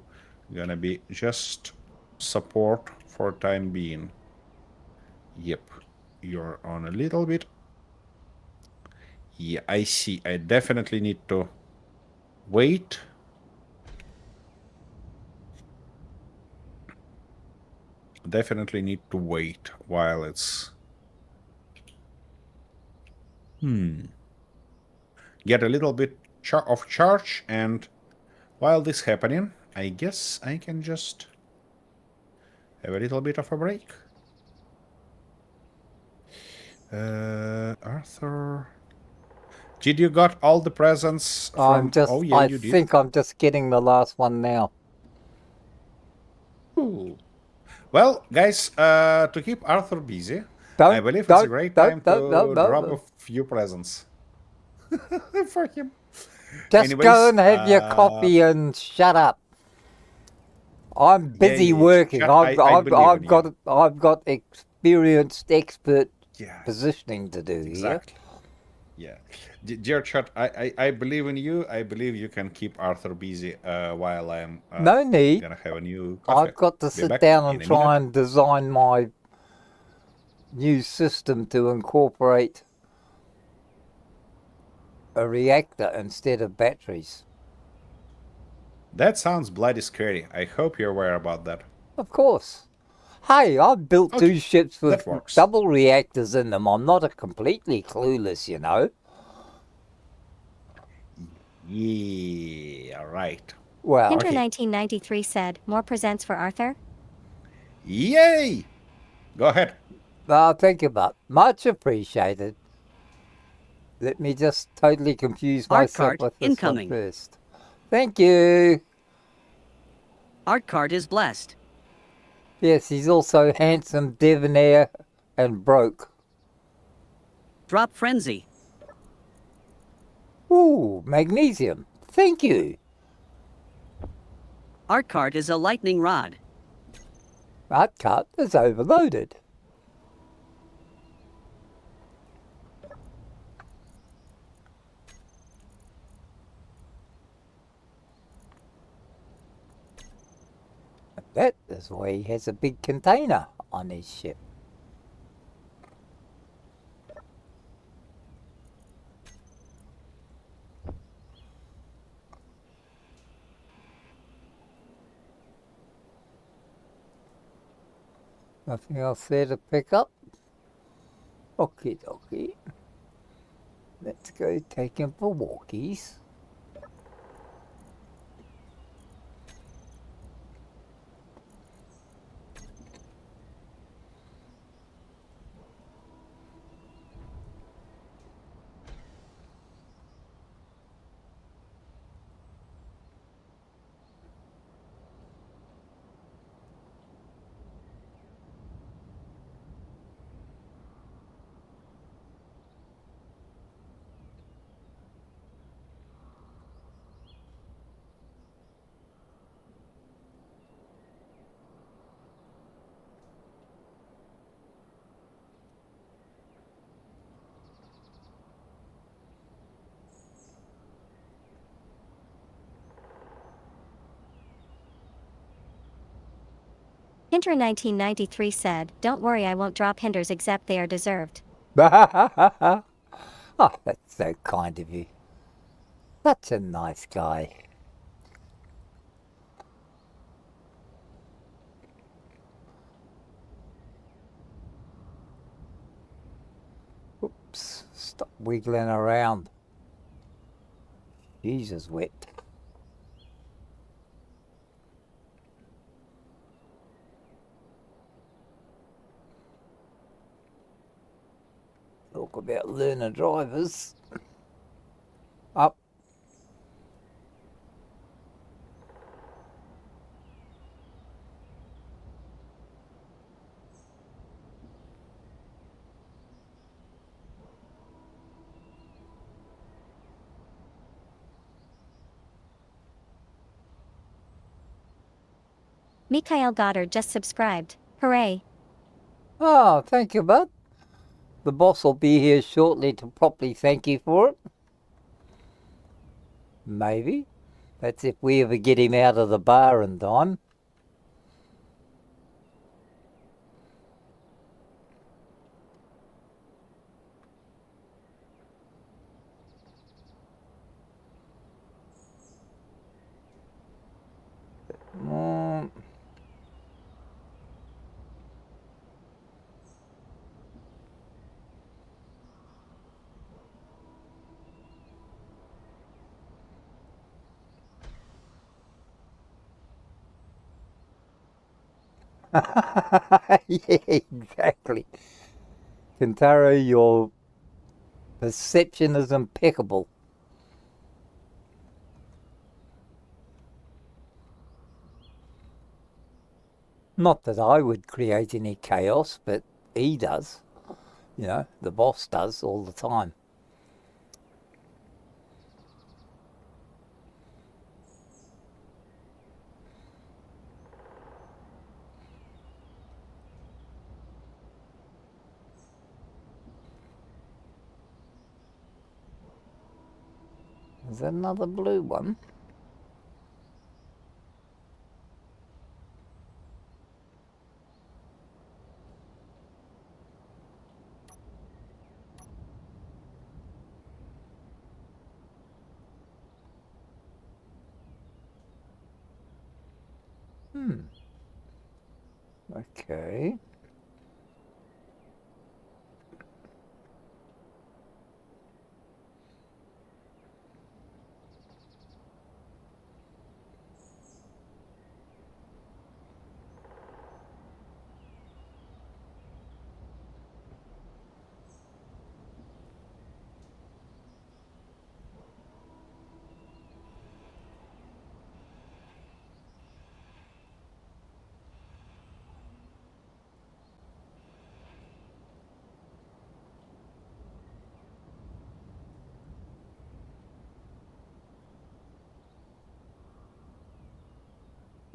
gonna be just support for time being. Yep, you're on a little bit. Yeah, I see. I definitely need to wait. Definitely need to wait while it's... Get a little bit of charge, and while this happening, I guess I can just have a little bit of a break. Arthur... Did you got all the presents from... Oh, yeah, you did. I think I'm just getting the last one now. Ooh. Well, guys, to keep Arthur busy, I believe it's a great time to drop a few presents for him. Just Anyways, go and have your coffee and shut up. I'm busy working. I've got experienced expert positioning to do. Exactly. Yeah. Dear chat, I believe in you. I believe you can keep Arthur busy while I'm no need. gonna have a new coffee. I've got to sit down and try and design my new system to incorporate a reactor instead of batteries. That sounds bloody scary. I hope you're aware about that. Of course. Hey, I've built 2 ships with double reactors in them. I'm not a completely clueless, you know. Yeah, right. Well, Hinter 1993 said, more presents for Arthur? Yay! Go ahead. Thank you, but much appreciated. Let me just totally confuse myself with this one first. Thank you. Art card is blessed. Yes, he's also handsome, debonair, and broke. Drop frenzy. Ooh, magnesium. Thank you. Art card is a lightning rod. Art cart is overloaded. That is why he has a big container on his ship. Nothing else there to pick up? Okie dokie. Let's go take him for walkies. Hinter 1993 said, "Don't worry, I won't drop hinders except they are deserved." Oh, that's so kind of you. Such a nice guy. Oops, stop wiggling around. Jesus, wet. Talk about learner drivers. Up. Mikhail Goddard just subscribed. Hooray. Oh, thank you, bud. The boss will be here shortly to properly thank you for it. Maybe. That's if we ever get him out of the bar in time. Mm. Yeah, exactly. Kintaro, your perception is impeccable. Not that I would create any chaos, but he does. You know, the boss does all the time. There's another blue one. Okay.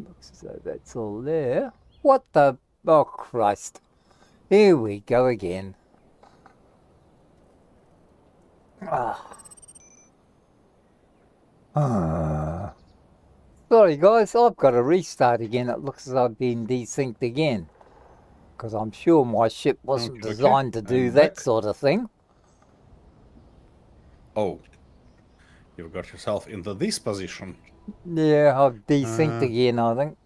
Looks as though that's all there. What the... Oh, Christ. Here we go again. Sorry, guys. I've got to restart again. It looks as though I've been desynced again. Because I'm sure my ship wasn't designed to do that sort of thing. Oh. You've got yourself into this position. Yeah, I've desynced again, I think.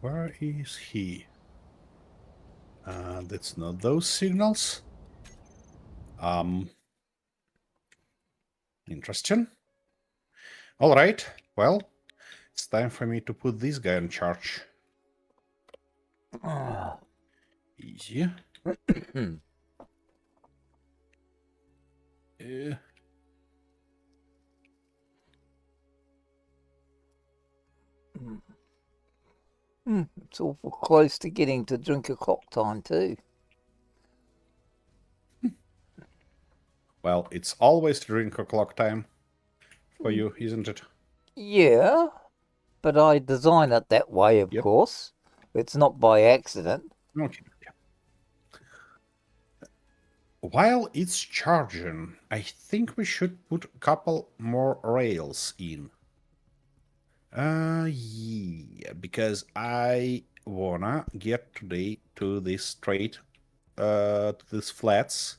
Where is he? That's not those signals. Interesting. All right. Well, it's time for me to put this guy in charge. Easy. It's awful close to getting to drink o'clock time too. Well, it's always drink o'clock time for you, isn't it? Yeah, but I design it that way, of course. It's not by accident. Okay. While it's charging, I think we should put a couple more rails in. Yeah, because I wanna get today to this straight, to this flats,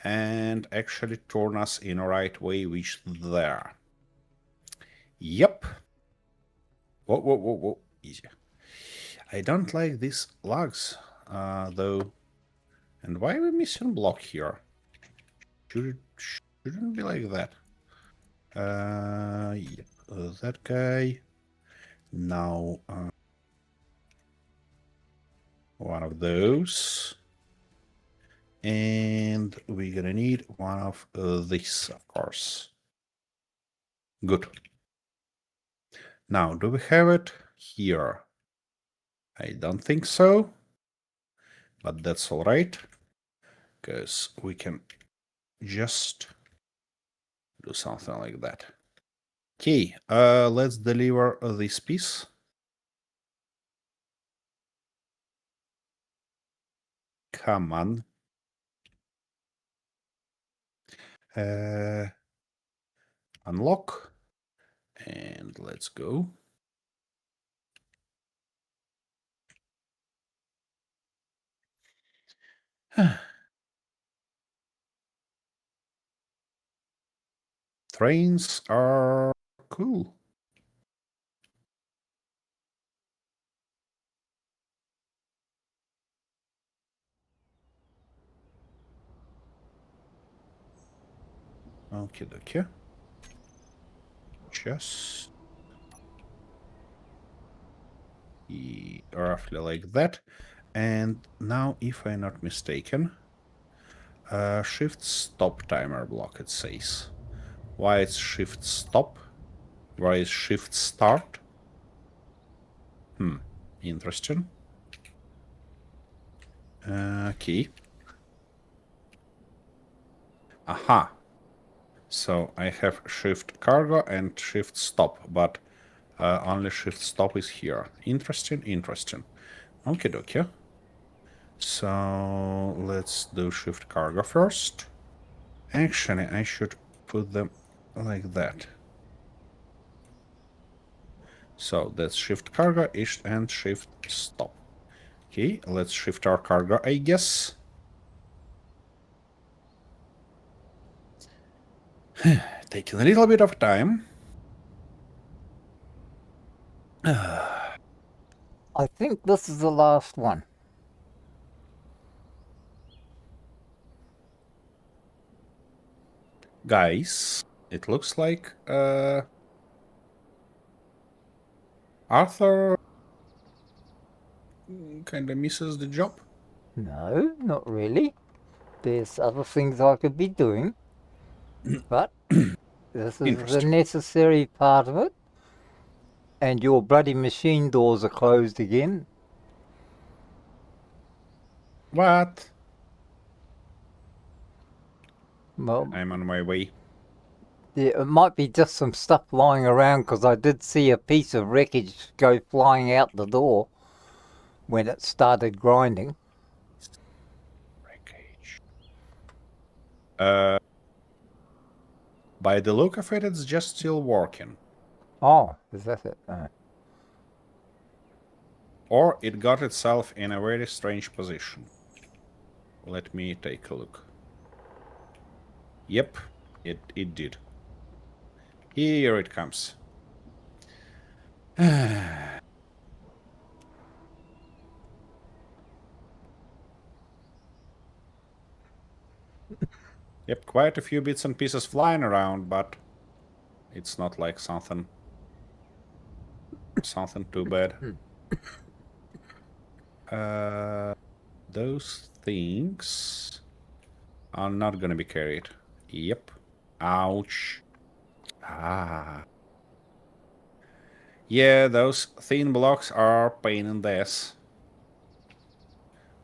and actually turn us in a right way, which there. Yep. Whoa. Easy. I don't like these lugs, though. And why are we missing block here? Shouldn't be like that. Yep. That guy. Now, one of those. And we're gonna need one of these, of course. Good. Now, do we have it here? I don't think so. But that's all right. Because we can just do something like that. Okay, let's deliver this piece. Come on. Unlock. And let's go. Trains are cool. Okay. Just roughly like that. And now, if I'm not mistaken, shift stop timer block, it says. Why it's shift stop? Why is shift start? Interesting. Okay. Aha. So I have shift cargo and shift stop, but only shift stop is here. Interesting. Okay. So let's do shift cargo first. Actually, I should put them like that. So that's shift cargo and shift stop. Okay, let's shift our cargo, I guess. Taking a little bit of time. I think this is the last one. Guys, it looks like Arthur kind of misses the job. No, not really. There's other things I could be doing. But this is the necessary part of it. And your bloody machine doors are closed again. What? Well, I'm on my way. Yeah, it might be just some stuff lying around because I did see a piece of wreckage go flying out the door when it started grinding. Wreckage. By the look of it, it's just still working. Oh, is that it? Or it got itself in a very strange position. Let me take a look. Yep, it did. Here it comes. Yep, quite a few bits and pieces flying around, but it's not like something too bad. Those things are not gonna be carried. Yep. Ouch. Ah. Yeah, those thin blocks are pain in the ass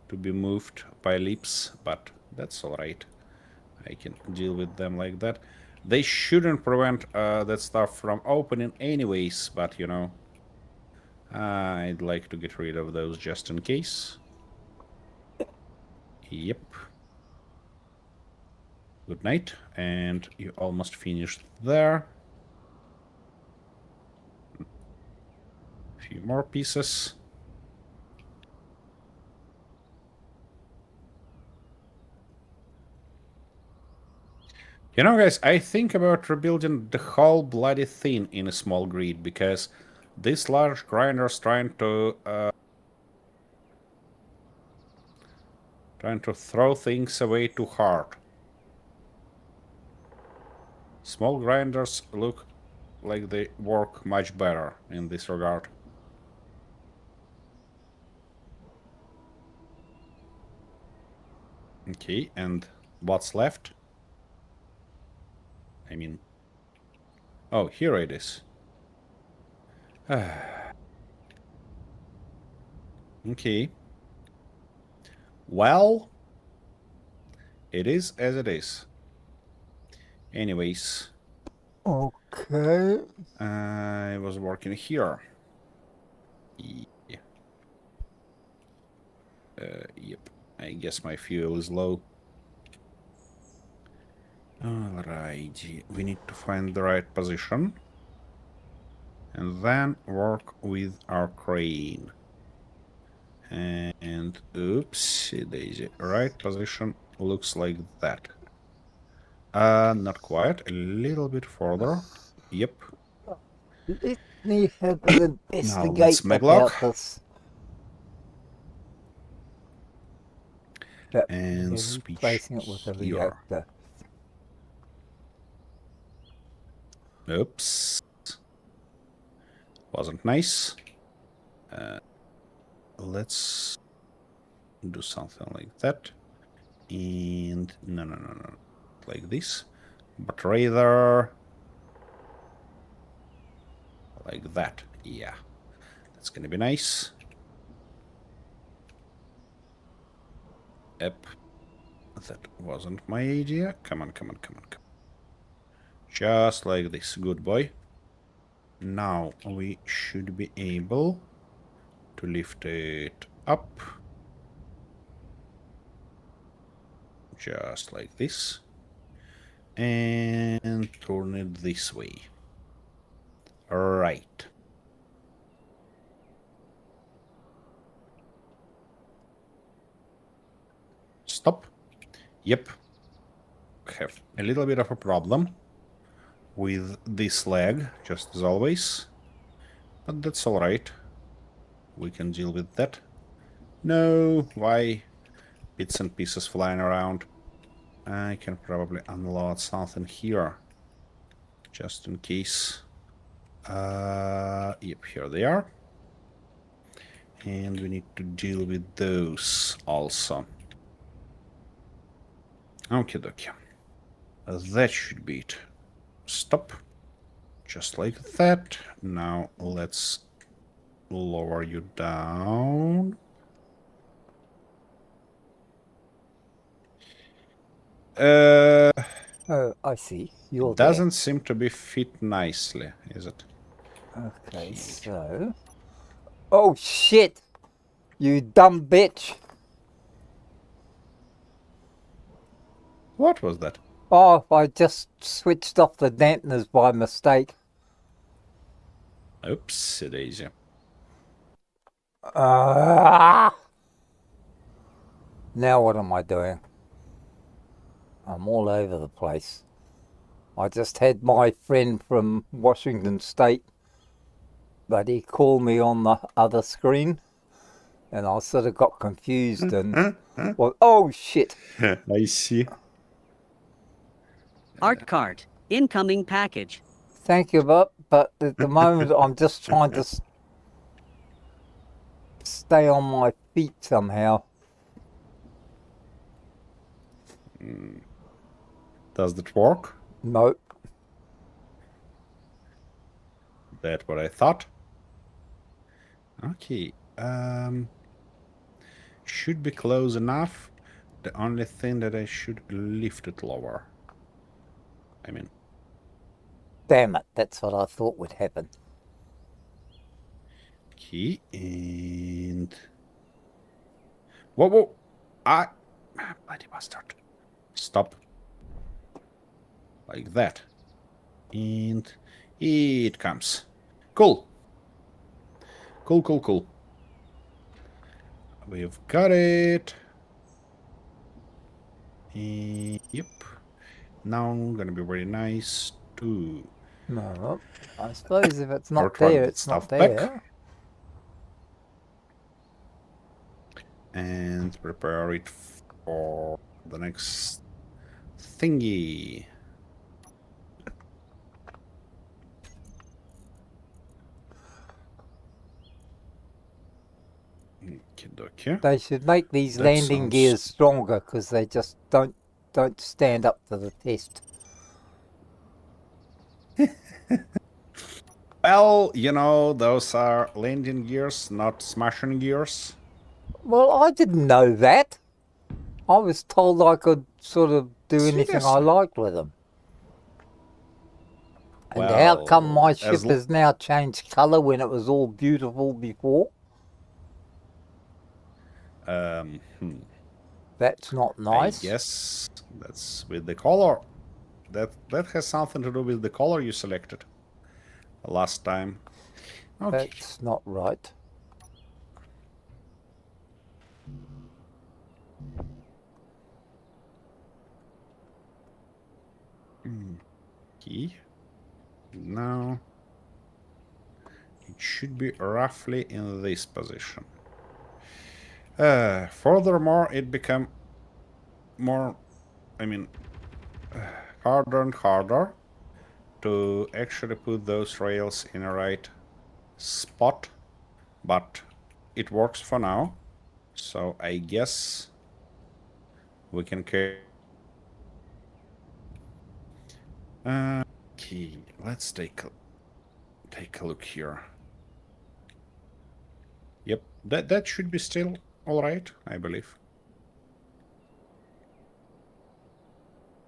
to be moved by leaps, but that's alright. I can deal with them like that. They shouldn't prevent that stuff from opening anyways, but you know, I'd like to get rid of those just in case. Yep. Good night. And you almost finished there. A few more pieces. You know, guys, I think about rebuilding the whole bloody thing in a small grid, because this large grinder's trying to throw things away too hard. Small grinders look like they work much better in this regard. Okay, and what's left? I mean... Oh, here it is. Okay. Well, it is as it is. Anyways. Okay. I was working here. Yeah. Yep. I guess my fuel is low. Alrighty. We need to find the right position. And then work with our crane. And oopsie daisy. Right position looks like that. Not quite. A little bit further. Yep. Let me have an investigate Maglock. about this. But And we're switch replacing it with a here. reactor. Oops. Wasn't nice. Let's do something like that. And no. Like this. But rather like that. Yeah. That's gonna be nice. Yep. That wasn't my idea. Come on. Just like this. Good boy. Now we should be able to lift it up. Just like this. And turn it this way. Right. Stop. Yep. Have a little bit of a problem with this leg, just as always. But that's alright. We can deal with that. No, why? Bits and pieces flying around. I can probably unload something here. Just in case. Yep, here they are. And we need to deal with those also. Okie dokie. That should be it. Stop. Just like that. Now let's lower you down. Oh, I see. You're Doesn't seem to be fit nicely, is it? there. Okay, so... Oh, shit! You dumb bitch! What was that? Oh, I just switched off the dampeners by mistake. Oops, daisy. Ah! Now what am I doing? I'm all over the place. I just had my friend from Washington State, but he called me on the other screen, and I sort of got confused and... Well, oh, shit! I see. Art cart. Incoming package. Thank you, but at the moment I'm just trying to stay on my feet somehow. Does that work? Nope. That's what I thought. Okay. Should be close enough. The only thing that I should lift it lower. I mean, Damn it, that's what I thought would happen. okay, and whoa! Bloody bastard! Stop. Like that, and it comes. Cool. Cool. We've got it. Yep. Now gonna be very nice to No, I suppose if it's not return there, that it's not stuff back. there. And prepare it for the next thingy. Okay. They should make these That landing sounds- gears stronger because they just don't stand up to the test. Well, you know, those are landing gears, not smashing gears. Well, I didn't know that. I was told I could sort of do anything I Seriously? liked with them. And how come my Well, ship as has now changed colour when it was all beautiful before? That's not nice. I guess that's with the color. That has something to do with the color you selected last time. Okay. That's not right. Okay. Now it should be roughly in this position. Furthermore, it become more, harder and harder to actually put those rails in a right spot, but it works for now. So I guess we can carry. Okay, let's take a look here. Yep, that should be still all right, I believe.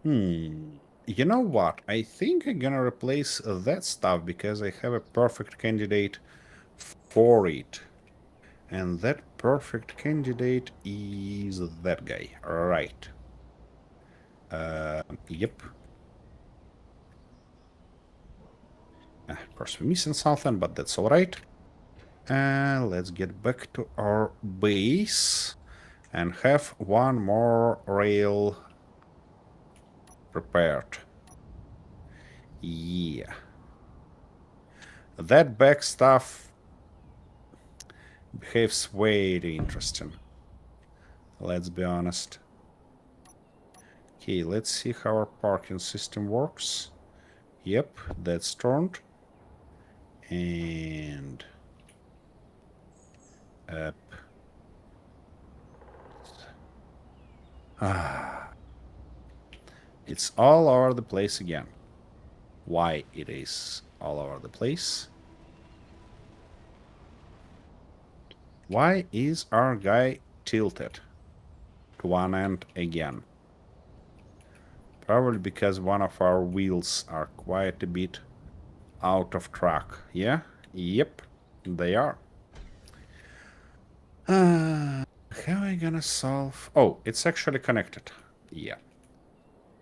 You know what? I think I'm gonna replace that stuff because I have a perfect candidate for it. And that perfect candidate is that guy. Right. Yep. Of course, we're missing something, but that's alright. Let's get back to our base and have one more rail prepared. Yeah. That back stuff behaves very interesting. Let's be honest. Okay, let's see how our parking system works. Yep, that's turned. And up. It's all over the place again. Why it is all over the place? Why is our guy tilted to one end again? Probably because one of our wheels are quite a bit out of track. Yeah? Yep, they are. How am I gonna solve? Oh, it's actually connected. Yeah.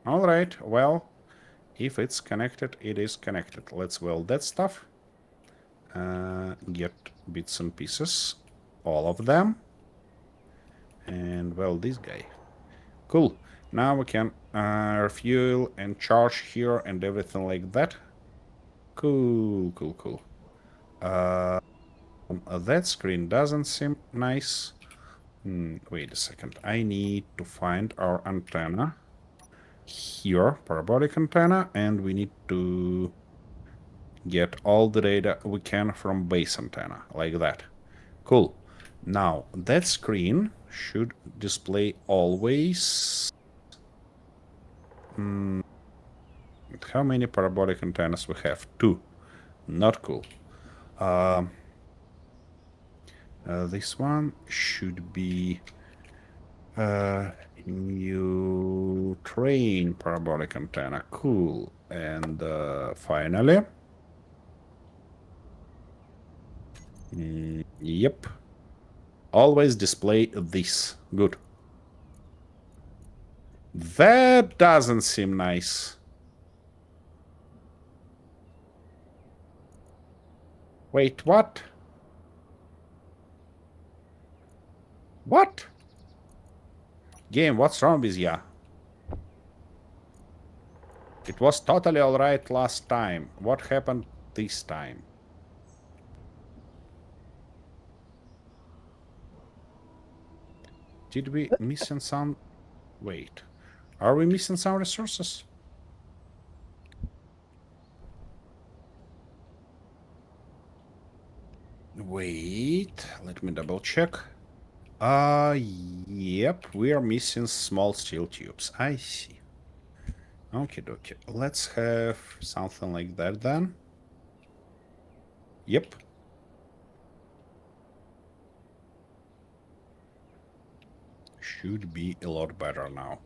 Alright, well, if it's connected, it is connected. Let's weld that stuff. Get bits and pieces. All of them. And, well, this guy. Cool. Now we can refuel and charge here and everything like that. Cool, cool, cool. That screen doesn't seem nice. Wait a second. I need to find our antenna. Here, parabolic antenna, and we need to get all the data we can from base antenna, like that. Cool. Now, that screen should display always... How many parabolic antennas we have? 2. Not cool. This one should be new train parabolic antenna. Cool. And finally... yep. Always display this. Good. That doesn't seem nice. Wait, what? What? Game, what's wrong with ya? It was totally alright last time. What happened this time? Did we missing some... Wait. Are we missing some resources? Wait. Let me double check. Yep. We are missing small steel tubes. I see. Okay, dokie. Let's have something like that then. Yep. Should be a lot better now.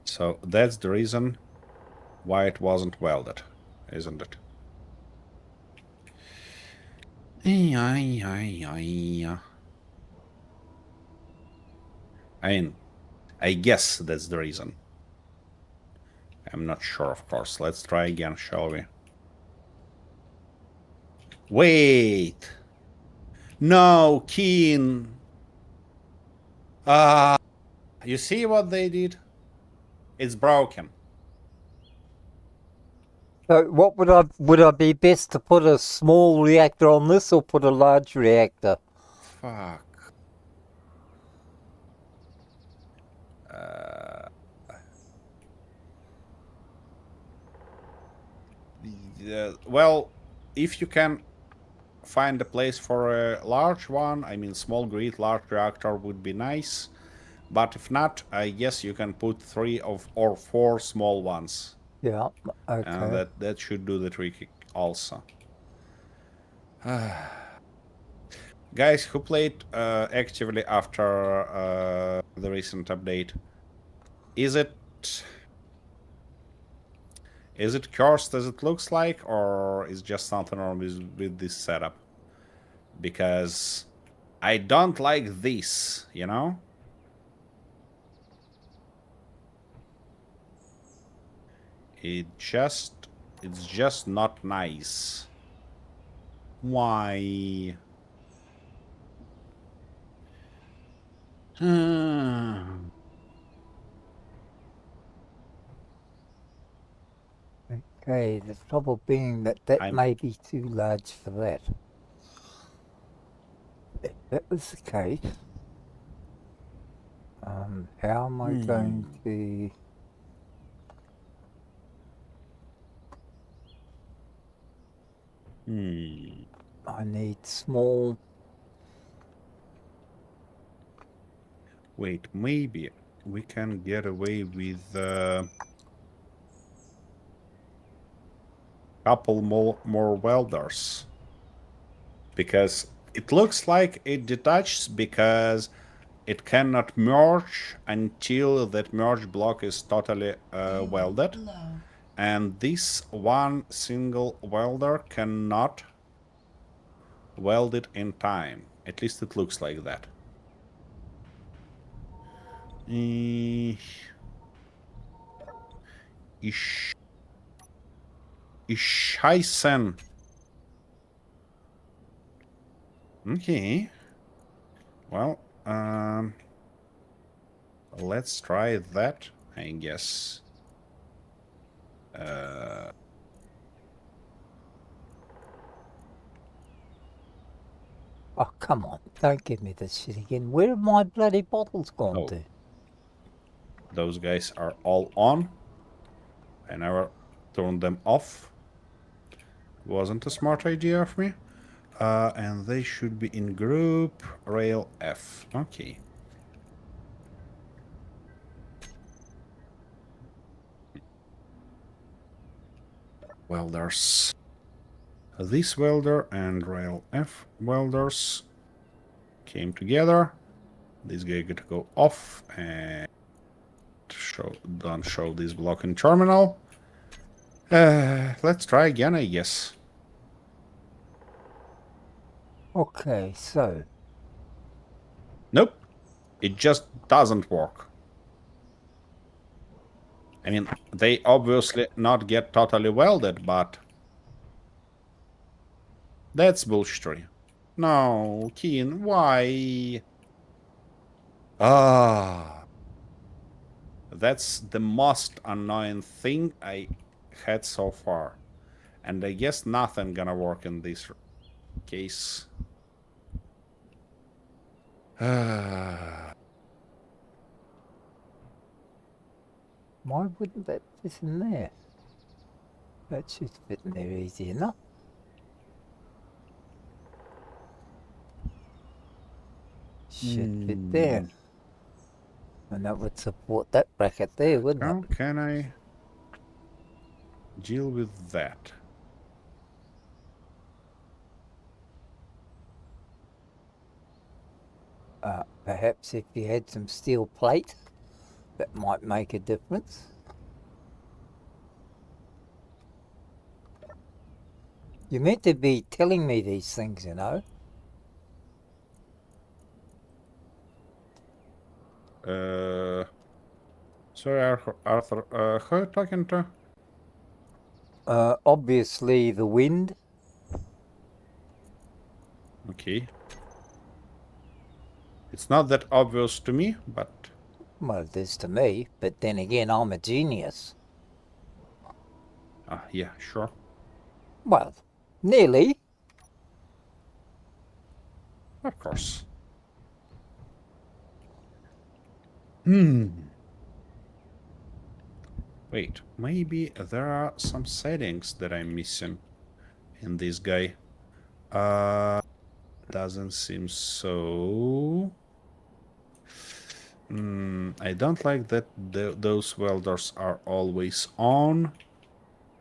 So that's the reason why it wasn't welded, isn't it? I mean, I guess that's the reason. I'm not sure, of course. Let's try again, shall we? Wait! No, Keen! You see what they did? It's broken. So what would I be best to put a small reactor on this or put a large reactor? Fuck. Well, if you can find a place for a large one, I mean small grid, large reactor would be nice. But if not, I guess you can put 3 or 4 small ones. Yeah, okay. And that should do the trick also. Guys who played actively after the recent update, is it cursed as it looks like, or is just something wrong with this setup? Because I don't like this, you know? It's just not nice. Why? Okay, the trouble being that may be too large for that. If that was the case, how am I going to... I need small... Wait, maybe we can get away with couple more welders, because it looks like it detaches because it cannot merge until that merge block is totally welded. And this one single welder cannot weld it in time. At least it looks like that. Scheißen. Okay. Well, let's try that, I guess. Oh, come on. Don't give me this shit again. Where have my bloody bottles gone to? Those guys are all on. I never turned them off. Wasn't a smart idea of me. And they should be in group rail F. Okay. Welders. This welder and rail F welders came together. This guy got to go off and don't show this block in terminal. Let's try again, I guess. Okay, so. Nope. It just doesn't work. I mean, they obviously not get totally welded, but that's bullshittery. No, Keen, why? That's the most annoying thing I had so far. And I guess nothing gonna work in this case. Why wouldn't that fit in there? That should fit in there easy enough. Should fit there. And that would support that bracket there, wouldn't How it? can I deal with that? Perhaps if you had some steel plate, that might make a difference. You're meant to be telling me these things, you know. Sorry, Arthur. Who are you talking to? Obviously the wind. Okay. It's not that obvious to me, but... Well, it is to me, but then again, I'm a genius. Yeah, sure. Well, nearly. Of course. Wait, maybe there are some settings that I'm missing in this guy. Doesn't seem so. I don't like that those welders are always on.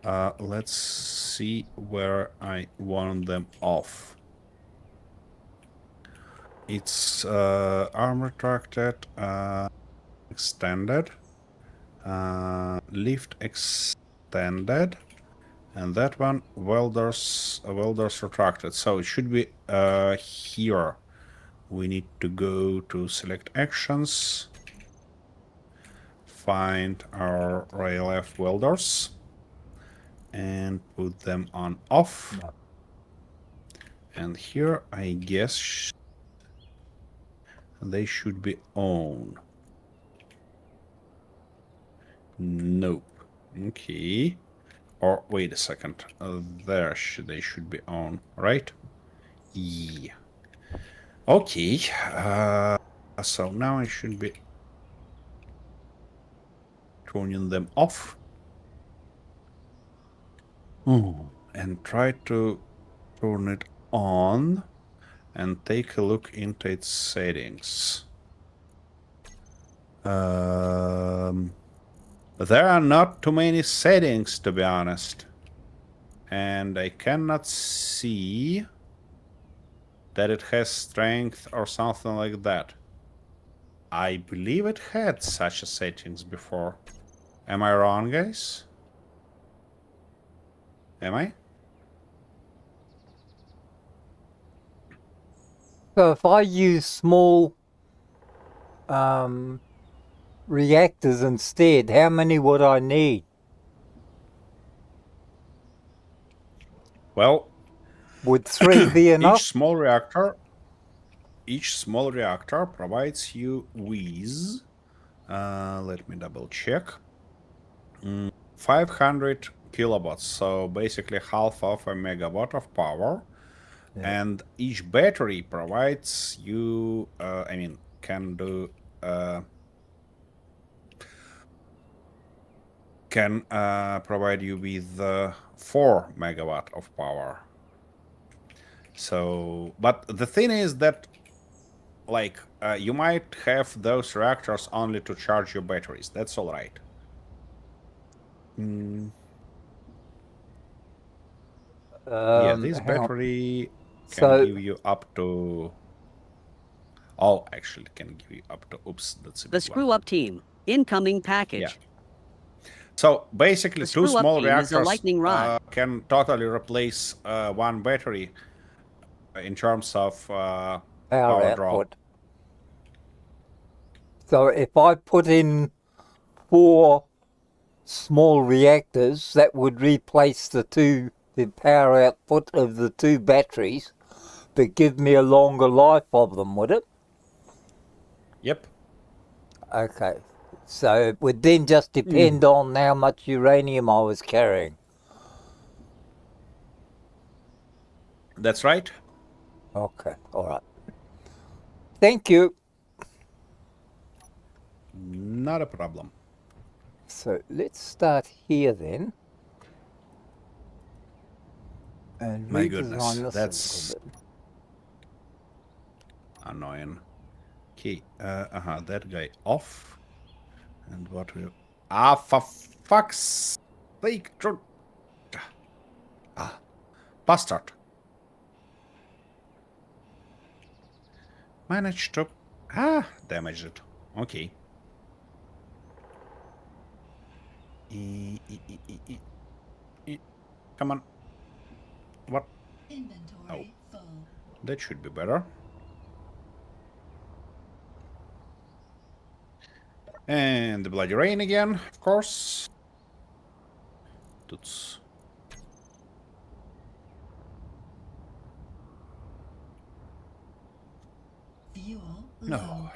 Let's see where I want them off. It's arm retracted, extended, lift extended, and that one welders retracted. So it should be here. We need to go to select actions, find our rail F welders, and put them on off. No. And here, I guess they should be on. Nope. Okay. Or wait a second. There they should be on, right? Yeah. Okay. So now I should be turning them off. And try to turn it on and take a look into its settings. There are not too many settings, to be honest. And I cannot see that it has strength or something like that. I believe it had such a settings before. Am I wrong, guys? Am I? So if I use small reactors instead, how many would I need? Well, Would 3 be enough? each small reactor provides you with, let me double check, 500 kilowatts, so basically half of a megawatt of power. Yeah. And each battery provides you, can do, can provide you with 4 megawatt of power. So, but the thing is that, like, you might have those reactors only to charge your batteries. That's all right. Yeah, this Hang on. battery can So, give you up to. Oh, actually, can give you up to. Oops, that's a The big Screw one. Up Team. Incoming package. Yeah. So basically, The 2 Screw Up small Team is a reactors lightning rod. can totally replace 1 battery in terms of power power draw. output. So if I put in 4 small reactors, that would replace the power output of the 2 batteries, but give me a longer life of them, would it? Yep. Okay. So it would then just depend on how much uranium I was carrying. That's right. Okay, all right. Thank you. Not a problem. So let's start here then. And My redesign goodness, this that's a little bit. annoying. Okay, that guy off. And what will... Ah, for fuck's sake, bastard. Managed to... damage it. Okay. Come on. What? Inventory full. That should be better. And the bloody rain again, of course. Toots. Fuel low. No.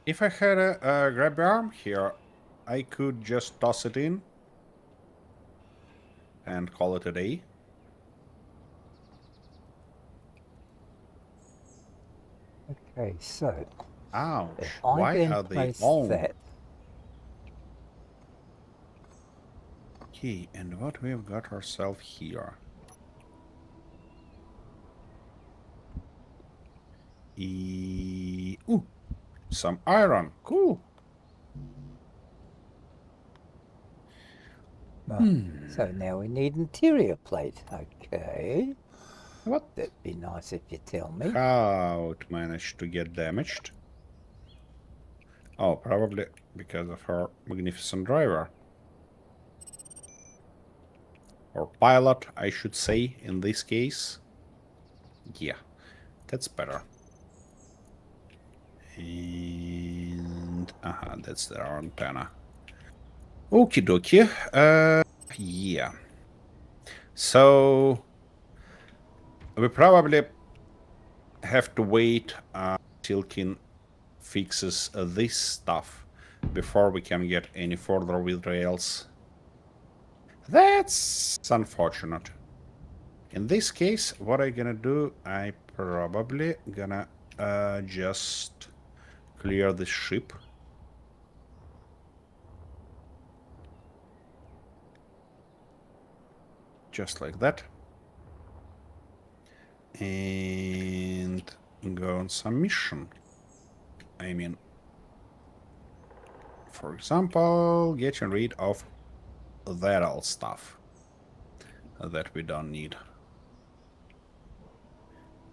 If I had a grab arm here, I could just toss it in and call it a day. Okay, so Ouch. if I Why then are they place on? that, Okay, and what we've got ourselves here? Ooh, some iron. Cool. so now we need interior plate. Okay, What? that'd be nice if you tell me. How it managed to get damaged? Oh, probably because of her magnificent driver. Or pilot, I should say, in this case. Yeah, that's better. And... that's their antenna. Okie dokie. Yeah. So... we probably have to wait till Kin fixes this stuff before we can get any further with rails. That's unfortunate. In this case, what I'm gonna do, I probably gonna just clear the ship. Just like that. And go on some mission. I mean, for example, getting rid of that old stuff that we don't need.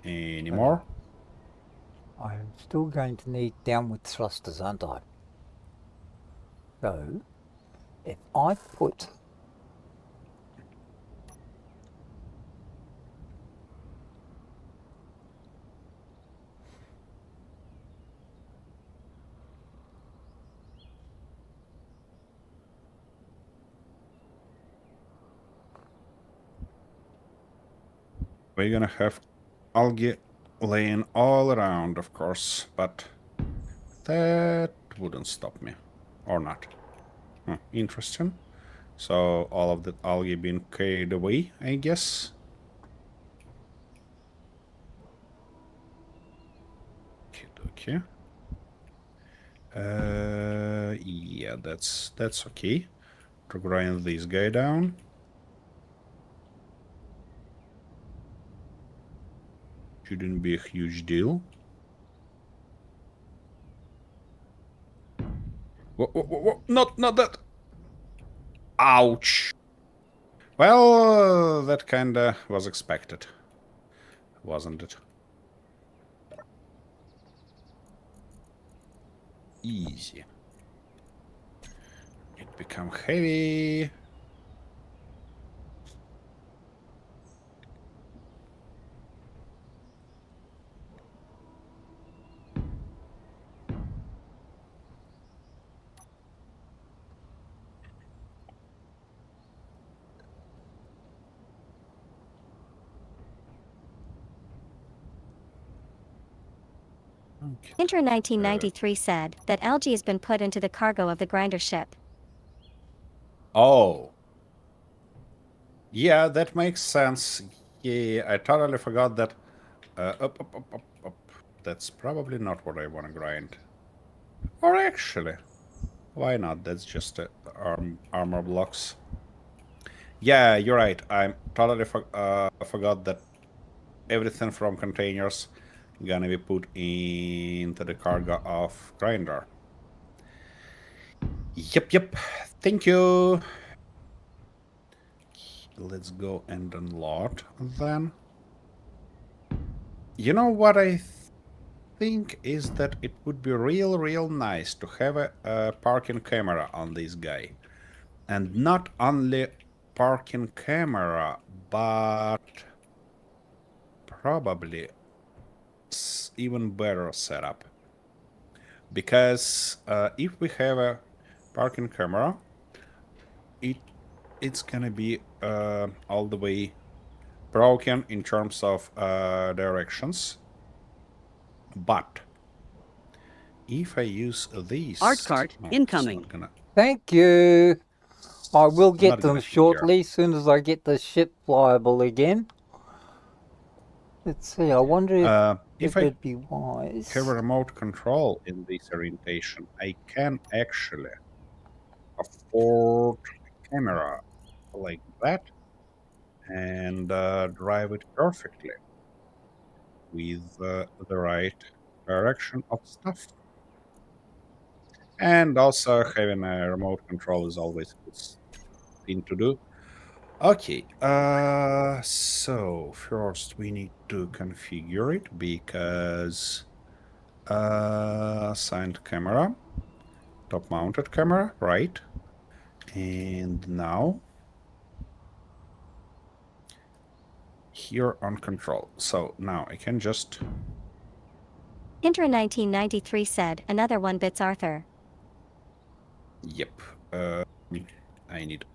anymore. I'm still going to need downward thrusters, aren't I? So, if I put we're gonna have algae laying all around, of course, but that wouldn't stop me. Or not. Interesting. So all of the algae being carried away, I guess. Okay. Yeah, that's okay. To grind this guy down. Shouldn't be a huge deal. Whoa. Not that. Ouch. Well, that kinda was expected, wasn't it? Easy. It become heavy. Okay. Inter 1993 said that algae has been put into the cargo of the grinder ship. Oh. Yeah, that makes sense. Yeah, I totally forgot that. Up. That's probably not what I want to grind. Or actually, why not? That's just armor blocks. Yeah, you're right. I totally forgot that everything from containers gonna be put into the cargo of grinder. Yep. Thank you. Let's go and unload then. You know what I think is that it would be real nice to have a parking camera on this guy. And not only parking camera, but probably even better setup. Because if we have a parking camera, it's gonna be all the way broken in terms of directions. But if I use these... Art cart no, incoming. It's not gonna, thank you. I will not get them gonna shortly, as soon as I get the ship flyable again. Let's see, I wonder if if I it'd be wise. have a remote control in this orientation, I can actually afford a camera like that and drive it perfectly with the right direction of stuff. And also having a remote control is always a good thing to do. Okay, so first we need to configure it because assigned camera, top mounted camera, right? And now here on control. So now I can just... Inter 1993 said another one bits Arthur. Yep. I need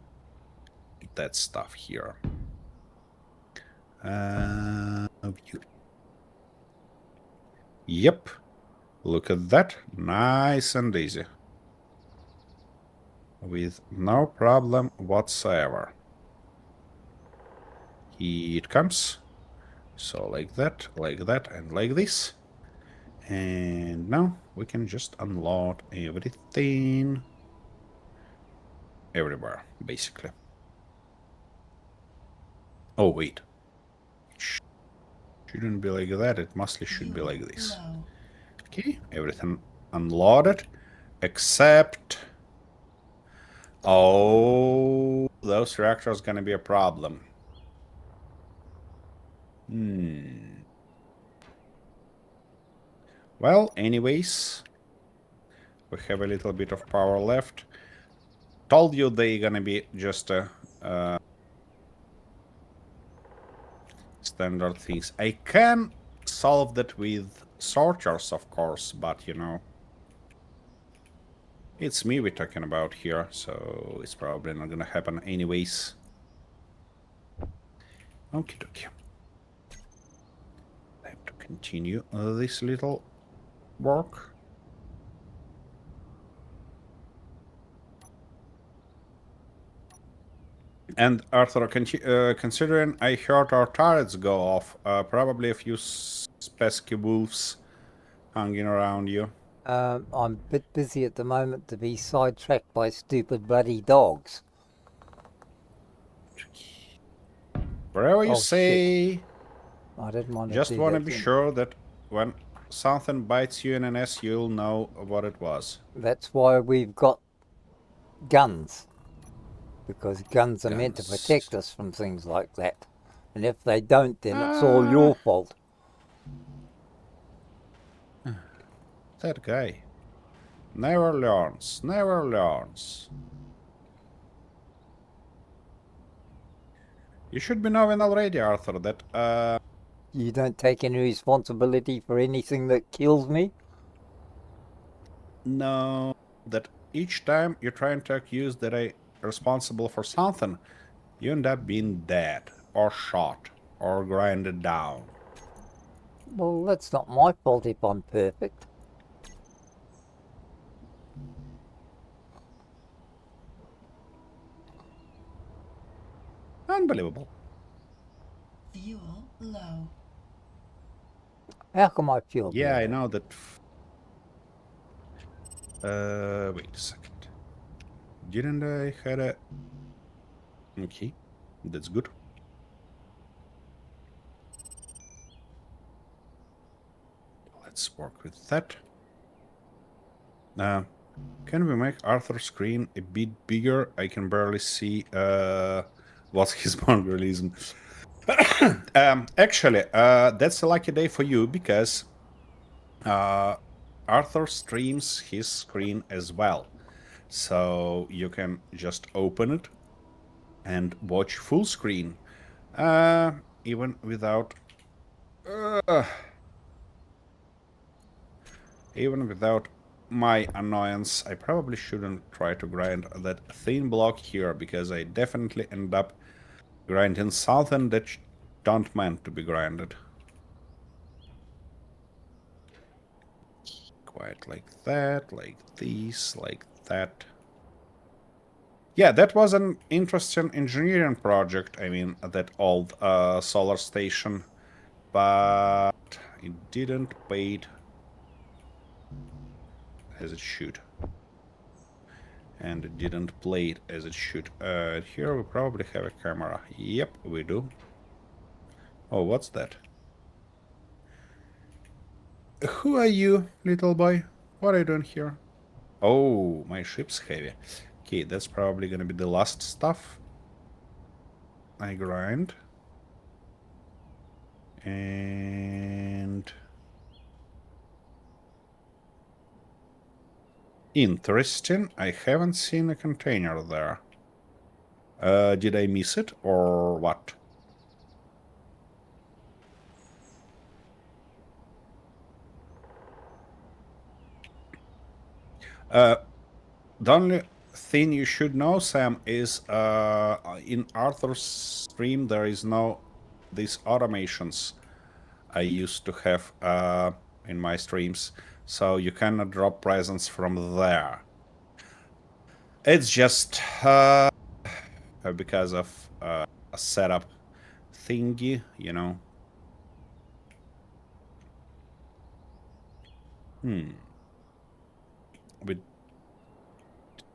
that stuff here. View. Yep. Look at that. Nice and easy. With no problem whatsoever. Here it comes. So like that, and like this. And now we can just unload everything. Everywhere, basically. Oh, wait. Shouldn't be like that. It mostly should be like this. Low. Okay, everything unloaded. Except... oh, those reactors gonna be a problem. Well, anyways, we have a little bit of power left. Told you they gonna be just standard things. I can solve that with sorters, of course, but you know, it's me we're talking about here, so it's probably not gonna happen anyways. Okie dokie. I have to continue this little work. And Arthur, considering I heard our turrets go off, probably a few pesky wolves hanging around you. I'm a bit busy at the moment to be sidetracked by stupid bloody dogs. Wherever you Oh, say, I didn't want to just do want to that be then. sure that when something bites you in an S, you'll know what it was. That's why we've got guns. Because guns are meant to Guns. protect us from things like that. And if they don't, then it's all your fault. That guy. Never learns, never learns. You should be knowing already, Arthur, that You don't take any responsibility for anything that kills me? no, that each time you're trying to accuse that I'm responsible for something, you end up being dead, or shot, or grinded down. Well, that's not my fault if I'm perfect. Unbelievable. Fuel low. How come I feel Yeah, I better? know that. Wait a second. Didn't I had a? Okay, that's good. Let's work with that. Can we make Arthur's screen a bit bigger? I can barely see what's his mongralism. Actually, that's a lucky day for you because Arthur streams his screen as well. So you can just open it and watch full screen, even without my annoyance. I probably shouldn't try to grind that thin block here because I definitely end up grinding something that don't meant to be grinded. Quite like that, like this, like that. Yeah, that was an interesting engineering project. I mean, that old solar station, but it didn't pay it as it should. And it didn't play it as it should. Here we probably have a camera. Yep, we do. Oh, what's that? Who are you, little boy? What are you doing here? Oh, my ship's heavy. Okay, that's probably gonna be the last stuff I grind. And interesting. I haven't seen a container there. Did I miss it or what? The only thing you should know, Sam, is in Arthur's stream there is no these automations I used to have in my streams, so you cannot drop presents from there. It's just because of a setup thingy, you know. It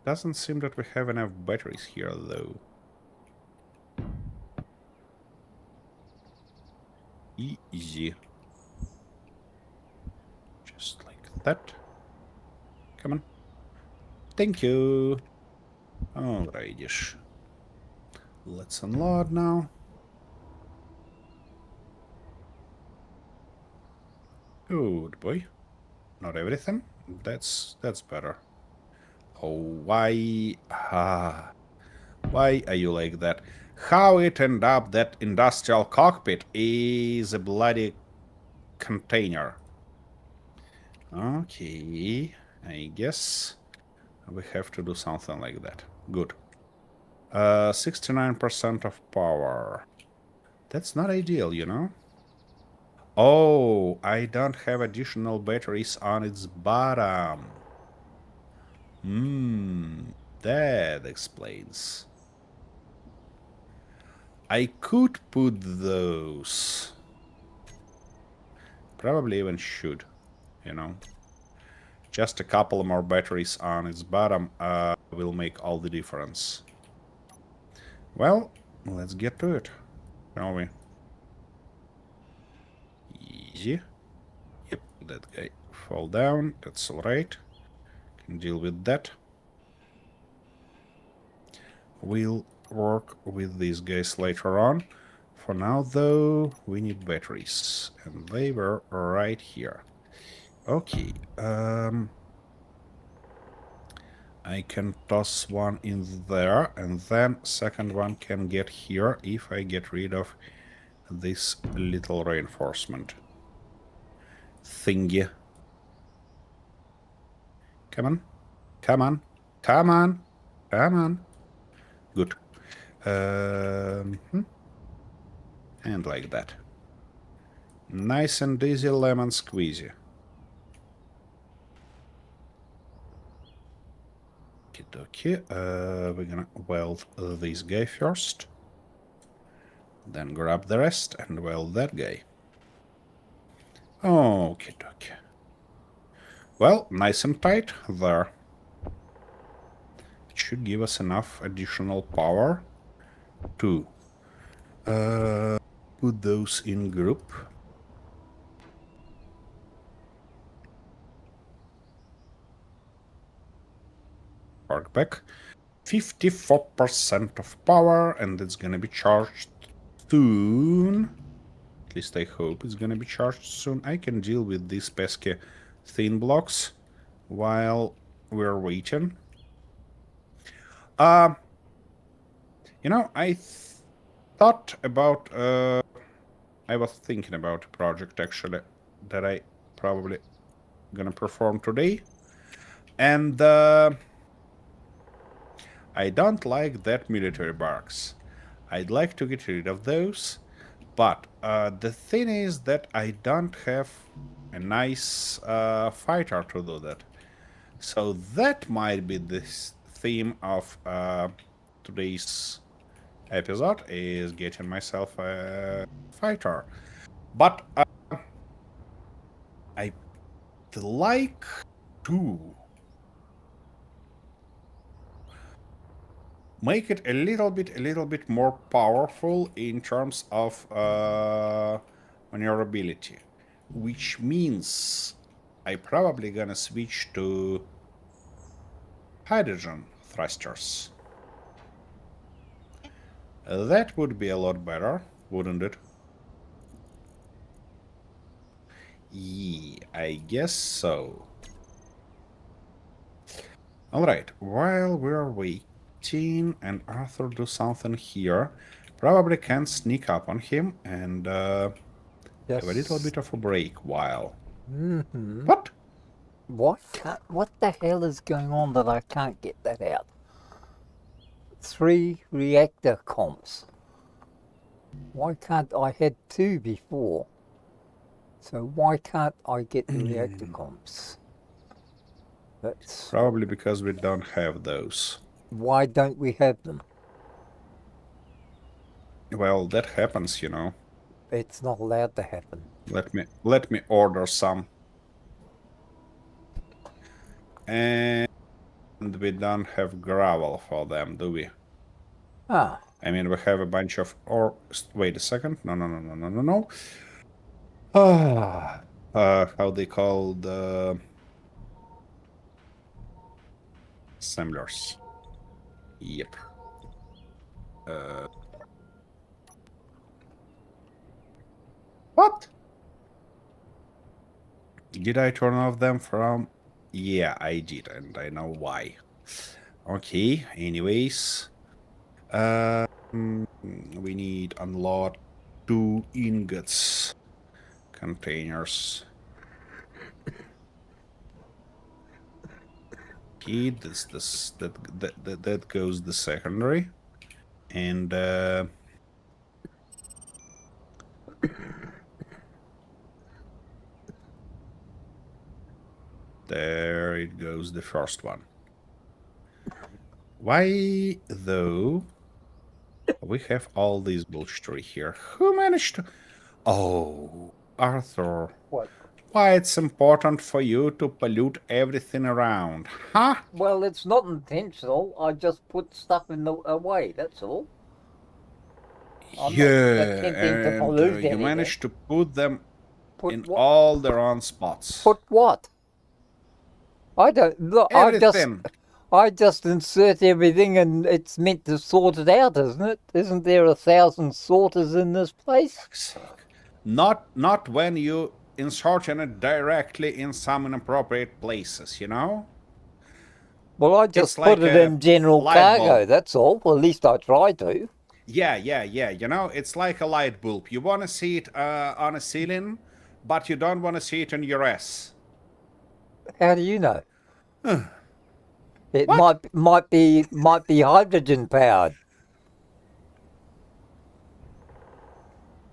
doesn't seem that we have enough batteries here, though. Easy. Just like that. Come on. Thank you. Alrighty. Let's unload now. Good boy. not everything. That's better. Oh, why? Why are you like that? How it end up that industrial cockpit is a bloody container? Okay, I guess we have to do something like that. Good. 69% of power. That's not ideal, you know? Oh, I don't have additional batteries on its bottom. That explains. I could put those. Probably even should, you know. Just a couple more batteries on its bottom will make all the difference. Well, let's get to it, shall we? Easy. Yep, that guy fall down. That's alright. Can deal with that. We'll work with these guys later on. For now, though, we need batteries. And they were right here. Okay, I can toss one in there, and then second one can get here if I get rid of this little reinforcement thingy. Come on, come on, come on, come on. Good. And like that. Nice and easy lemon squeezy. Okay, we're gonna weld this guy first. Then grab the rest and weld that guy. Okay, okay. Well, nice and tight there. It should give us enough additional power to put those in group. Park back. 54% of power, and it's gonna be charged soon. At least I hope it's gonna be charged soon. I can deal with these pesky thin blocks while we're waiting. You know, I thought about, I was thinking about a project actually that I probably gonna perform today. And I don't like that military barracks. I'd like to get rid of those. But the thing is that I don't have a nice fighter to do that. So that might be the theme of today's episode, is getting myself a fighter. But I'd like to make it a little bit more powerful in terms of maneuverability, which means I probably gonna switch to hydrogen thrusters. That would be a lot better, wouldn't it? Yeah, I guess so. Alright, while we're waiting and Arthur do something here, probably can sneak up on him and have a little bit of a break while... What? What the hell is going on that I can't get that out? 3 reactor comps. Why can't I had 2 before? So why can't I get the reactor comps? That's Probably because we don't have those. why don't we have them? Well, that happens, you know. It's not allowed to happen. Let me order some. And we don't have gravel for them, do we? Ah, I mean, we have a bunch of... Or wait a second. No. How they call the assemblers? Yep. What? Did I turn off them from? Yeah, I did, and I know why. Okay, anyways. We need unload 2 ingots containers. Okay, that goes the secondary. And there it goes, the first one. Why, though, we have all these bullshit here? Who managed to... Oh, Arthur. What? Why it's important for you to pollute everything around, huh? Well, it's not intentional. I just put stuff in the away, that's all. I'm not attempting to and pollute you anything. managed to put them Put in what? all the wrong spots. Put what? I don't look. Everything. I just insert everything, and it's meant to sort it out, isn't it? Isn't there 1,000 sorters in this place? Not when you insert it directly in some inappropriate places, you know? Well, I just It's like put it a in general light cargo. bulb. That's all. Well, at least I try to. Yeah. You know, it's like a light bulb. You want to see it on a ceiling, but you don't want to see it on your ass. How do you know? It What? might be hydrogen powered.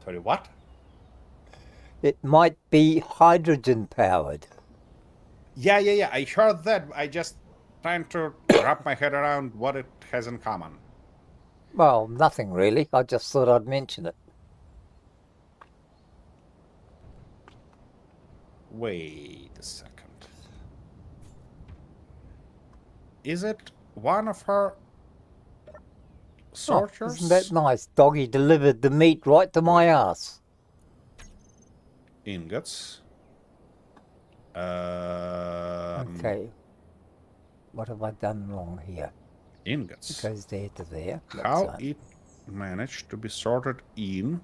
Sorry, what? It might be hydrogen powered. Yeah. I heard that. I just trying to wrap my head around what it has in common. Well, nothing really. I just thought I'd mention it. Wait a second. Is it one of her sorters? Isn't that nice? Doggy delivered the meat right to my ass. Ingots. Okay. What have I done wrong here? Ingots. It goes there to there. How That's it managed to be sorted in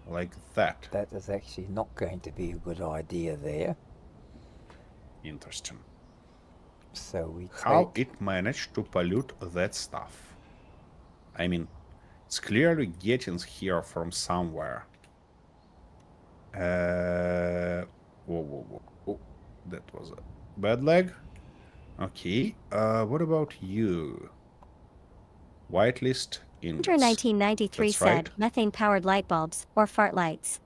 like that? That is actually not going to be a good idea there. Interesting. So we take... How it managed to pollute that stuff? I mean, it's clearly getting here from somewhere. Whoa. Oh, that was a bad leg. Okay. What about you? Whitelist ingots. Hunter 1993 That's said right. methane-powered light bulbs or fart lights.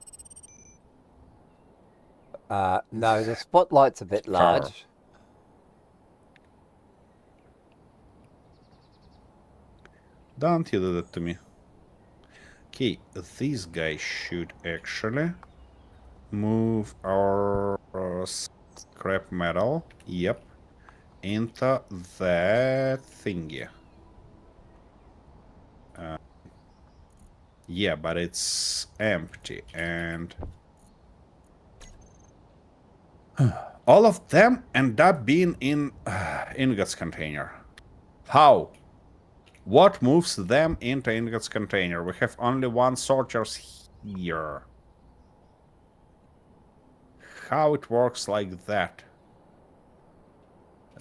no, the spotlight's a bit large. Don't you do that to me. Okay, these guys should actually move our scrap metal, yep, into that thingy. Yeah, but it's empty, and all of them end up being in ingots container. How? What moves them into ingots container? We have only one sorters here. How it works like that?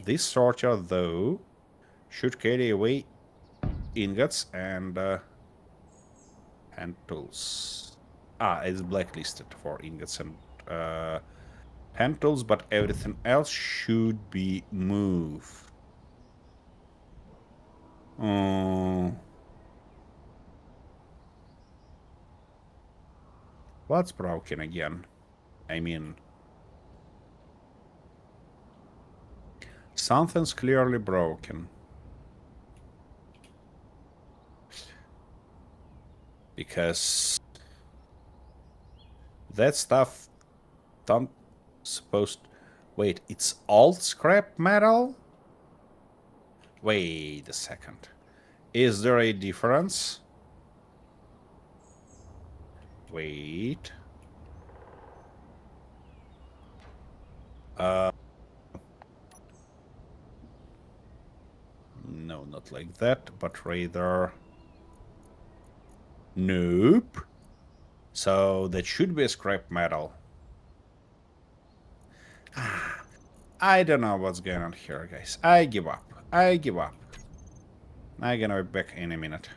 This sorter, though, should carry away ingots and hand tools. It's blacklisted for ingots and hand tools, but everything else should be moved. What's broken again? I mean, something's clearly broken. Because that stuff don't supposed... Wait, it's all scrap metal? Wait a second. Is there a difference? Wait. No, not like that, but rather... Nope. So that should be a scrap metal. I don't know what's going on here, guys. I give up. I give up. I'm gonna be back in a minute.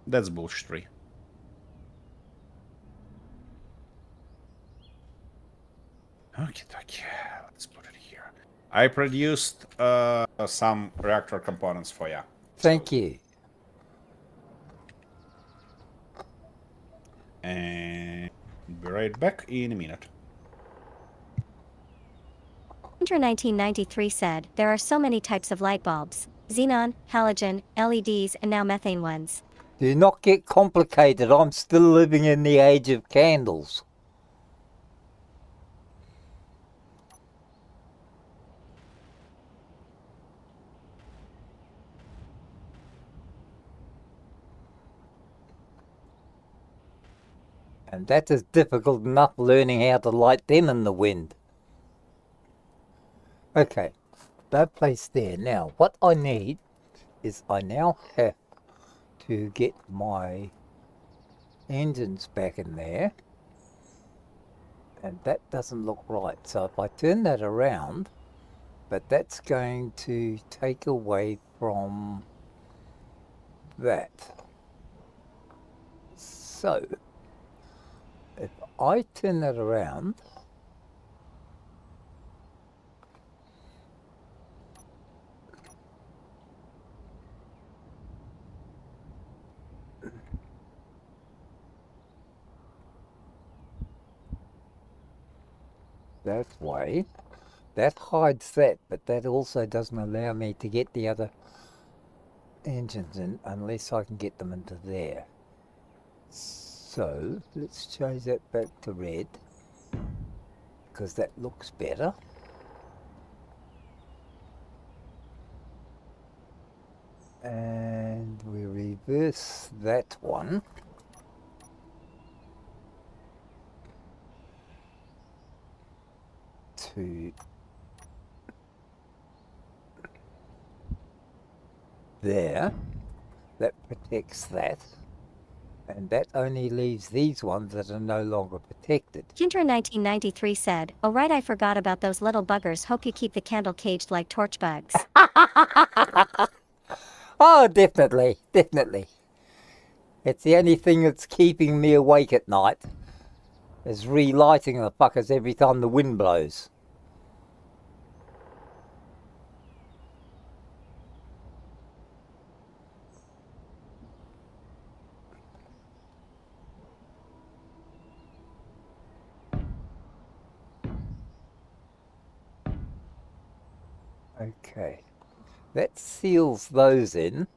That's bullshit. Okay, let's put it here. I produced some reactor components for you. Thank you. And be right back in a minute. Winter 1993 said, there are so many types of light bulbs. Xenon, halogen, LEDs, and now methane ones. Do not get complicated. I'm still living in the age of candles. And that is difficult enough learning how to light them in the wind. Okay, that place there. Now, what I need is I now have to get my engines back in there. And that doesn't look right. So if I turn that around, but that's going to take away from that. So, if I turn that around, that way, that hides that, but that also doesn't allow me to get the other engines in unless I can get them into there. So let's change that back to red because that looks better. And we reverse that one. To there. That protects that. And that only leaves these ones that are no longer protected. Kinter 1993 said, oh right, I forgot about those little buggers. Hope you keep the candle caged like torch bugs. Oh, definitely, definitely. It's the only thing that's keeping me awake at night, is relighting the fuckers every time the wind blows. Okay, that seals those in.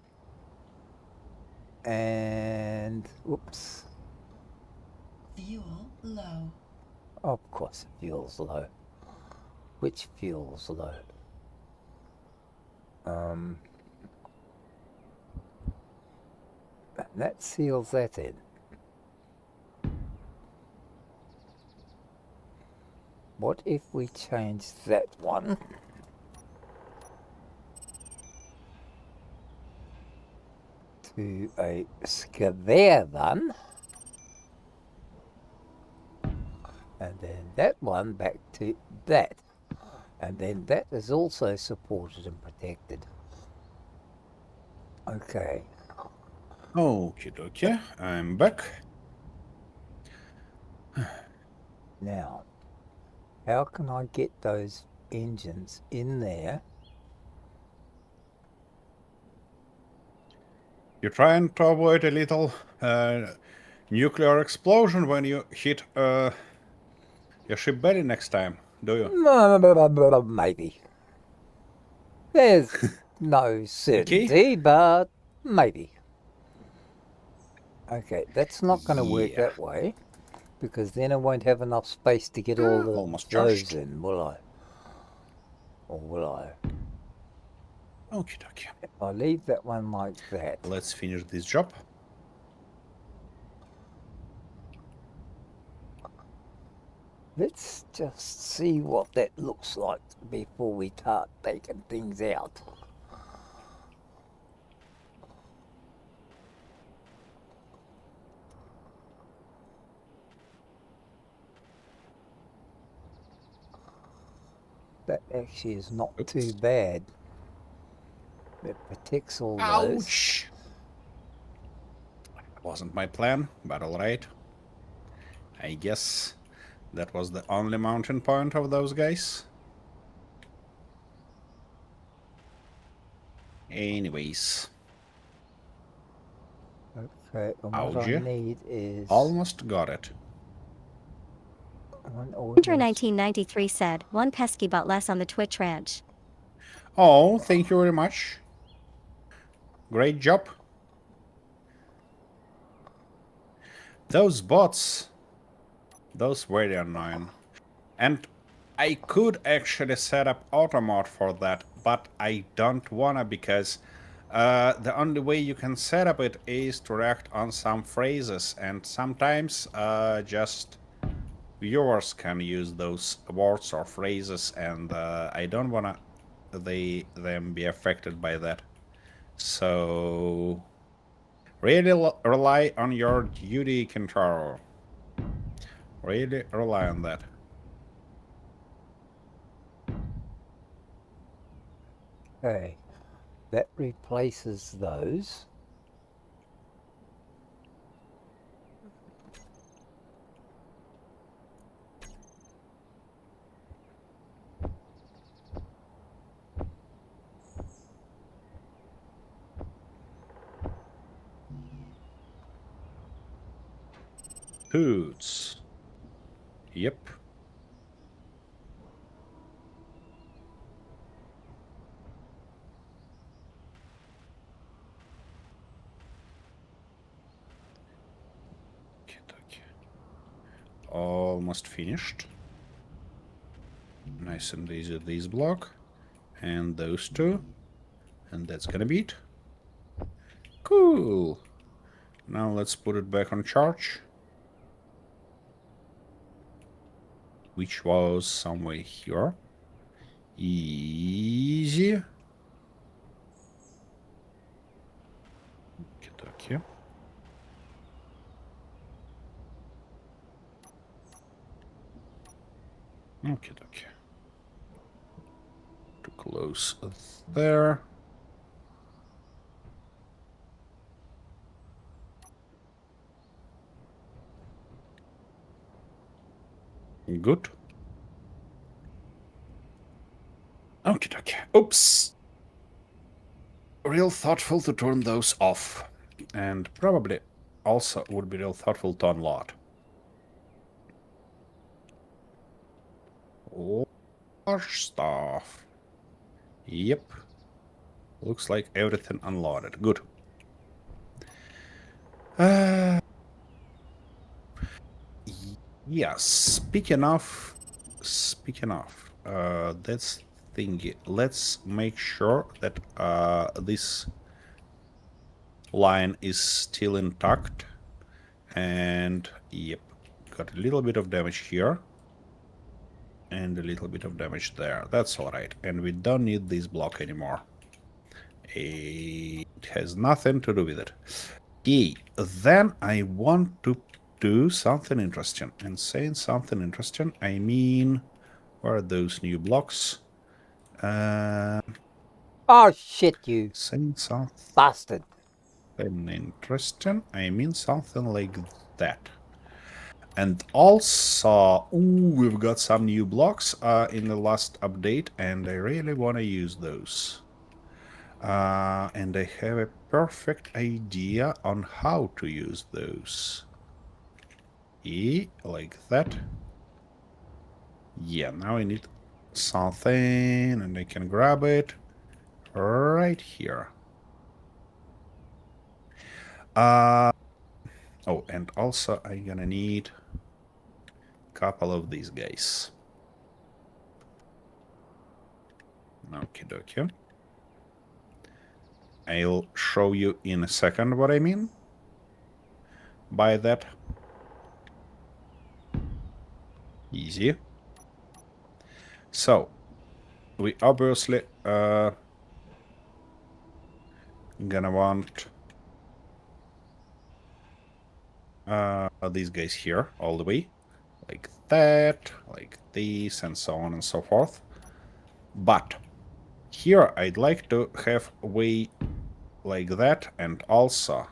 And, whoops, Fuel low. of course fuel's low. Which fuel's low? And that seals that in. What if we change that one to a Skaveran, and then that one back to that, and then that is also supported and protected. Okay. Okie dokie, I'm back. Now, how can I get those engines in there? You're trying to avoid a little nuclear explosion when you hit your ship belly next time, do you? Maybe. There's no certainty, but maybe. Okay, that's not going to work that way, because then I won't have enough space to get all Almost those charged. in, will I? Or will I? Okie dokie. If I leave that one like that, Let's finish this job. let's just see what that looks like before we start taking things out. That actually is not Oops. too bad. It protects all those. Ouch! Wasn't my plan, but alright. I guess that was the only mountain point of those guys. Anyways. Okay, and what I Augie. need is Almost got it. one Winter ordnance. 1993 said, one pesky bot less on the Twitch ranch. Oh, thank you very much. Great job. Those bots, those very annoying. And I could actually set up automod for that, but I don't wanna because the only way you can set up it is to react on some phrases, and sometimes just viewers can use those words or phrases, and I don't wanna them be affected by that. So really rely on your duty, Kentaro. Really rely on that. Okay, that replaces those. Hoots. Yep. Almost finished. Nice and easy this block. And those two. And that's gonna be it. Cool. Now let's put it back on charge. Which was somewhere here. Easy. Okay. Okay. Too close there. Good. Okay. Oops. Real thoughtful to turn those off. And probably also would be real thoughtful to unload. Large stuff. Yep. Looks like everything unloaded. Good. Yeah, speaking of, that's thingy. Let's make sure that this line is still intact. And yep, got a little bit of damage here. And a little bit of damage there. That's alright. And we don't need this block anymore. It has nothing to do with it. Okay, then I want to do something interesting. And saying something interesting, I mean, where are those new blocks? Oh shit, you Saying something bastard. interesting, I mean something like that. And also, we've got some new blocks in the last update, and I really want to use those. And I have a perfect idea on how to use those. Like that. Yeah, now I need something, and I can grab it right here. Oh, and also I'm gonna need a couple of these guys. Okie dokie. I'll show you in a second what I mean by that. Easy. So, we obviously gonna want these guys here all the way, like that, like this, and so on and so forth. But here I'd like to have a way like that, and also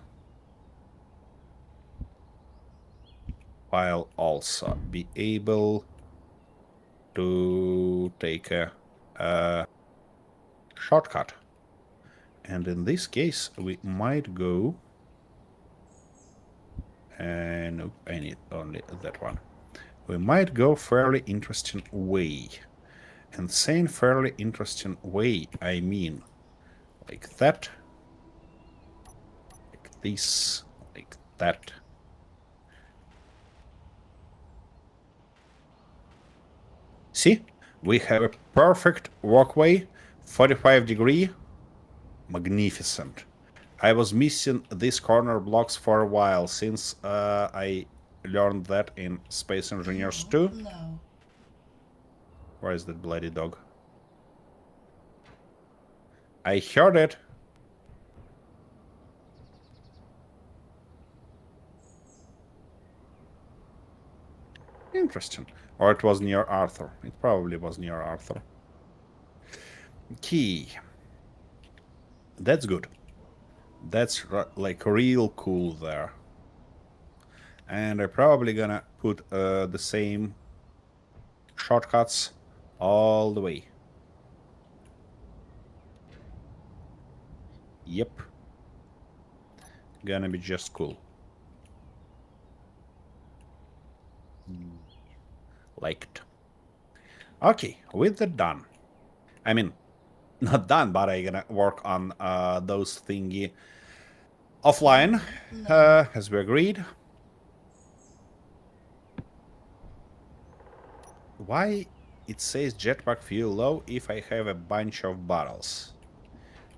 I'll also be able to take a shortcut. And in this case, we might go... nope, I need only that one. We might go fairly interesting way. And saying fairly interesting way, I mean like that, like this, like that. See? We have a perfect walkway, 45-degree, magnificent. I was missing these corner blocks for a while since I learned that in Space Engineers 2. Low. Where is that bloody dog? I heard it. Interesting. Or it was near Arthur. It probably was near Arthur. Key. That's good. That's like real cool there. And I'm probably gonna put the same shortcuts all the way. Yep. Gonna be just cool. Liked. Okay, with that done. I mean, not done, but I'm gonna work on those thingy offline, as we agreed. Why it says jetpack fuel low if I have a bunch of bottles?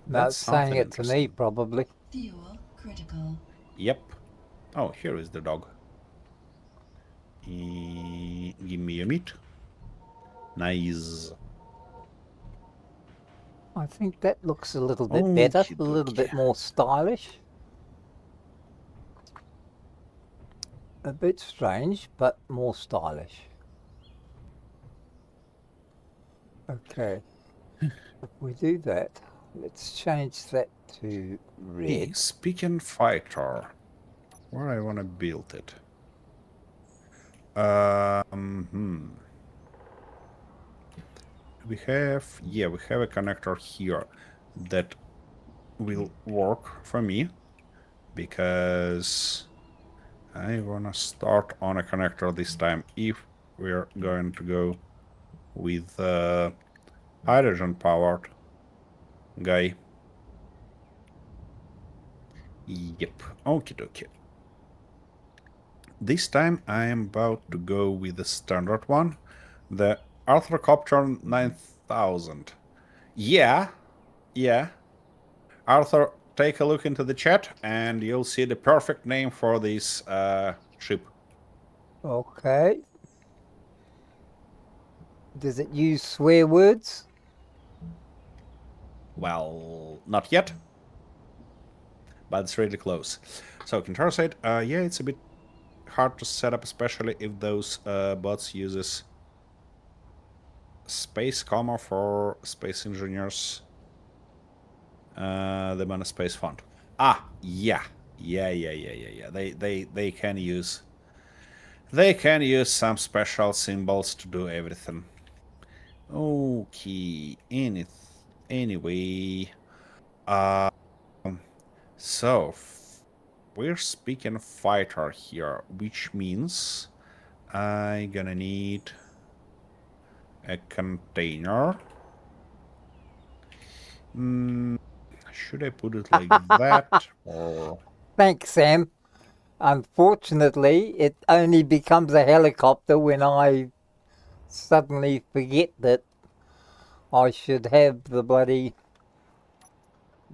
That's saying it to me, probably. Fuel critical. Yep. Oh, here is the dog. Give me your meat. Nice. I think that looks a little bit better, a little bit more stylish. A bit strange, but more stylish. Okay. If we do that, let's change that to red. Hey, speaking fighter, where I want to build it? We have a connector here that will work for me because I wanna start on a connector this time if we're going to go with hydrogen powered guy. Yep, okie dokie. This time I am about to go with the standard one, the Arthurcopter 9000. Yeah. Arthur, take a look into the chat and you'll see the perfect name for this ship. Okay. Does it use swear words? Well, not yet, but it's really close. So control side, yeah, it's a bit hard to set up, especially if those bots uses space comma for space engineers. The mana space font. Yeah. They can use some special symbols to do everything. Okay. Anyway, so we're speaking fighter here, which means I'm gonna need a container. Should I put it like that or? Thanks, Sam. Unfortunately, it only becomes a helicopter when I suddenly forget that I should have the bloody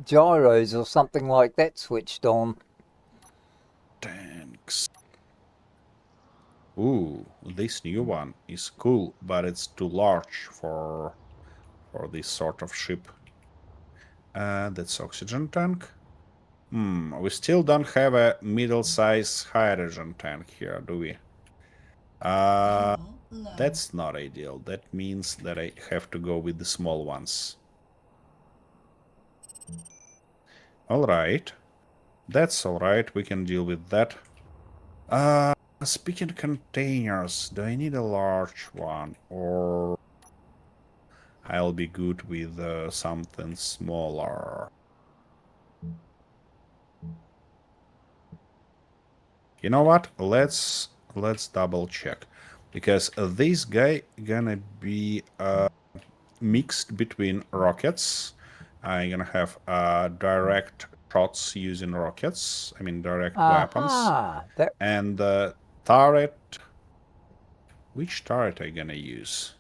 gyros or something like that switched on. Thanks. Ooh, this new one is cool, but it's too large for this sort of ship. That's oxygen tank. We still don't have a middle-size hydrogen tank here, do we? Fuel low. That's not ideal. That means that I have to go with the small ones. Alright. That's alright. We can deal with that. Speaking containers, do I need a large one? Or I'll be good with something smaller? You know what? Let's double check. Because this guy gonna be mixed between rockets. I'm gonna have direct shots using rockets. I mean direct weapons. That And turret. Which turret I gonna use?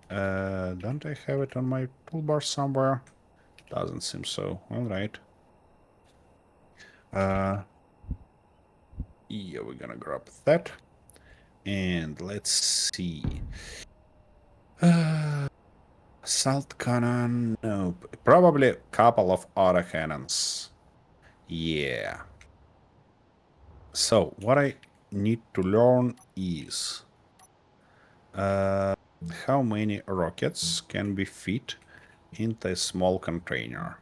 Don't I have it on my toolbar somewhere? Doesn't seem so. Alright. Yeah, we're gonna grab that. And let's see. Assault cannon, no. Probably a couple of auto cannons. Yeah. So, what I need to learn is how many rockets can be fit into a small container.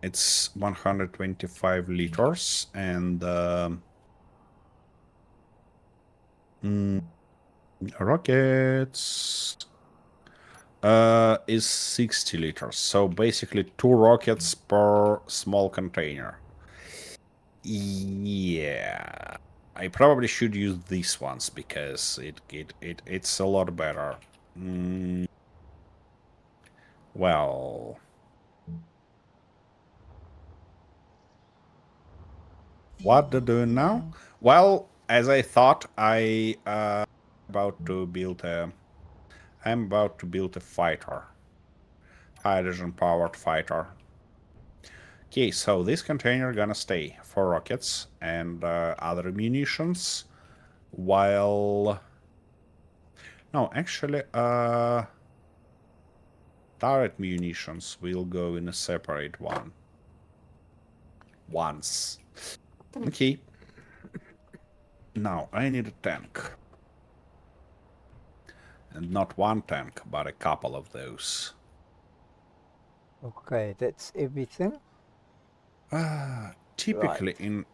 It's 125 liters and rockets is 60 liters. So basically 2 rockets per small container. Yeah. I probably should use these ones because it's a lot better. Well, what to do now? Well, as I thought, I'm about to build a fighter, hydrogen-powered fighter. Okay, so this container gonna stay for rockets and other munitions, while no, actually, turret munitions will go in a separate one. Once. Okay. Now, I need a tank. And not one tank, but a couple of those. okay, that's everything. Typically in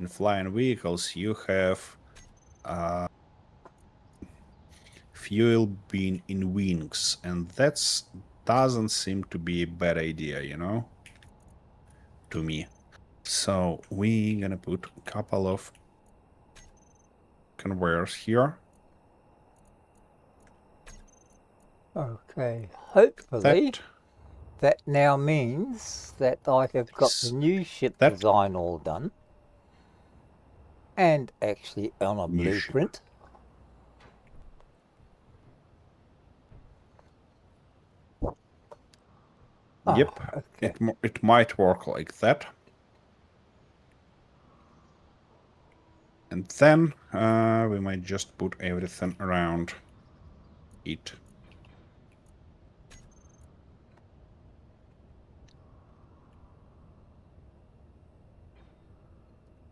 flying vehicles, you have fuel being in wings, and that's doesn't seem to be a bad idea, you know, to me. So we're gonna put a couple of conveyors here. Okay, hopefully that now means that I have got the new ship design all done. And actually on a blueprint. Yep, okay. it might work like that. And then we might just put everything around it.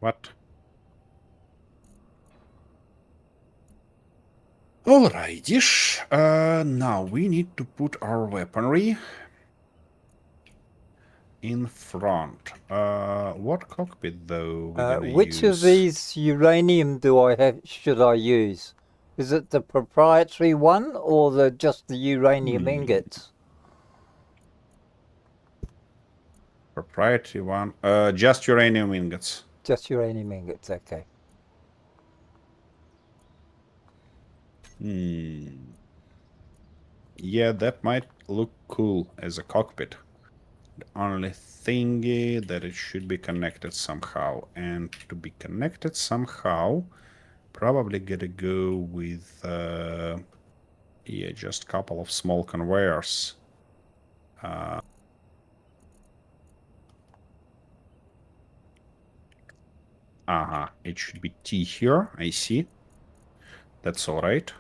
What? Alrighty-ish. Now we need to put our weaponry in front. What cockpit though we're gonna Which use? of these uranium should I use? Is it the proprietary one or just the uranium ingots? Proprietary one. Just uranium ingots. Just uranium ingots, okay. Yeah, that might look cool as a cockpit. The only thingy that it should be connected somehow. And to be connected somehow, probably gotta go with yeah, just a couple of small conveyors. It should be T here, I see. That's alright.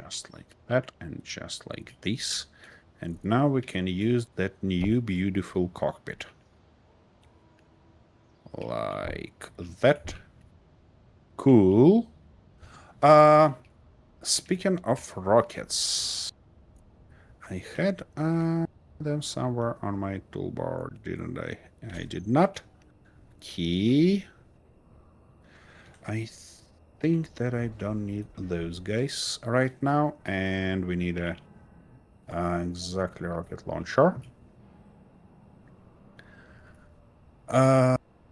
just like that, and just like this. And now we can use that new beautiful cockpit. Like that. Cool. Speaking of rockets, I had them somewhere on my toolbar, didn't I? I did not. Key. I think that I don't need those guys right now, and we need a exactly rocket launcher.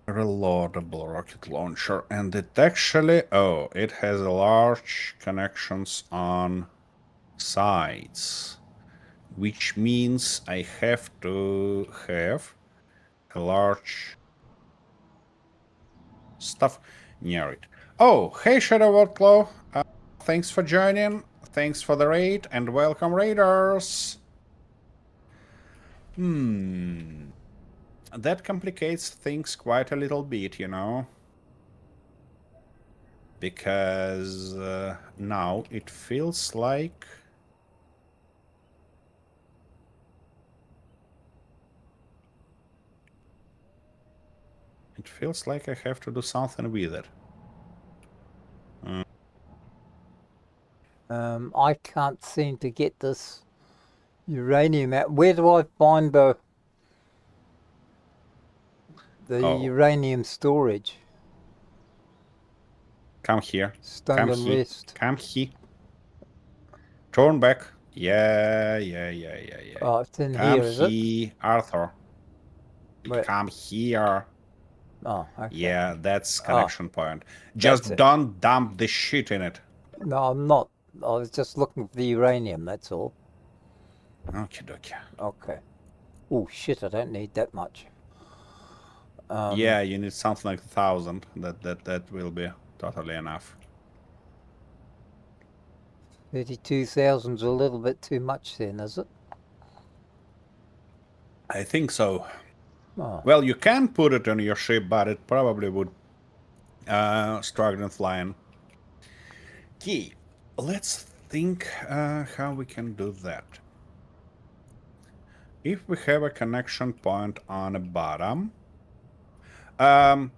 Reloadable rocket launcher, and it actually, oh, it has a large connections on sides, which means I have to have a large stuff near it. Oh, hey Shadow Outlaw, thanks for joining, thanks for the raid, and welcome raiders. That complicates things quite a little bit, you know. Because now it feels like I have to do something with it. I can't seem to get this uranium out. Where do I find the uranium storage? Come here. Stungan West. Come here. Turn back. Yeah. Oh, it's in Come here, is it? Arthur. Wait. Come here. Oh, okay. Yeah, that's connection point. That's Just it. don't dump the shit in it. No, I'm not. I was just looking for the uranium, that's all. Okie dokie. Okay. Oh, shit, I don't need that much. Yeah, you need something like 1,000. That will be totally enough. 32,000's a little bit too much then, is it? I think so. Oh. Well, you can put it on your ship, but it probably would struggle flying. Key. Let's think how we can do that. If we have a connection point on the bottom, how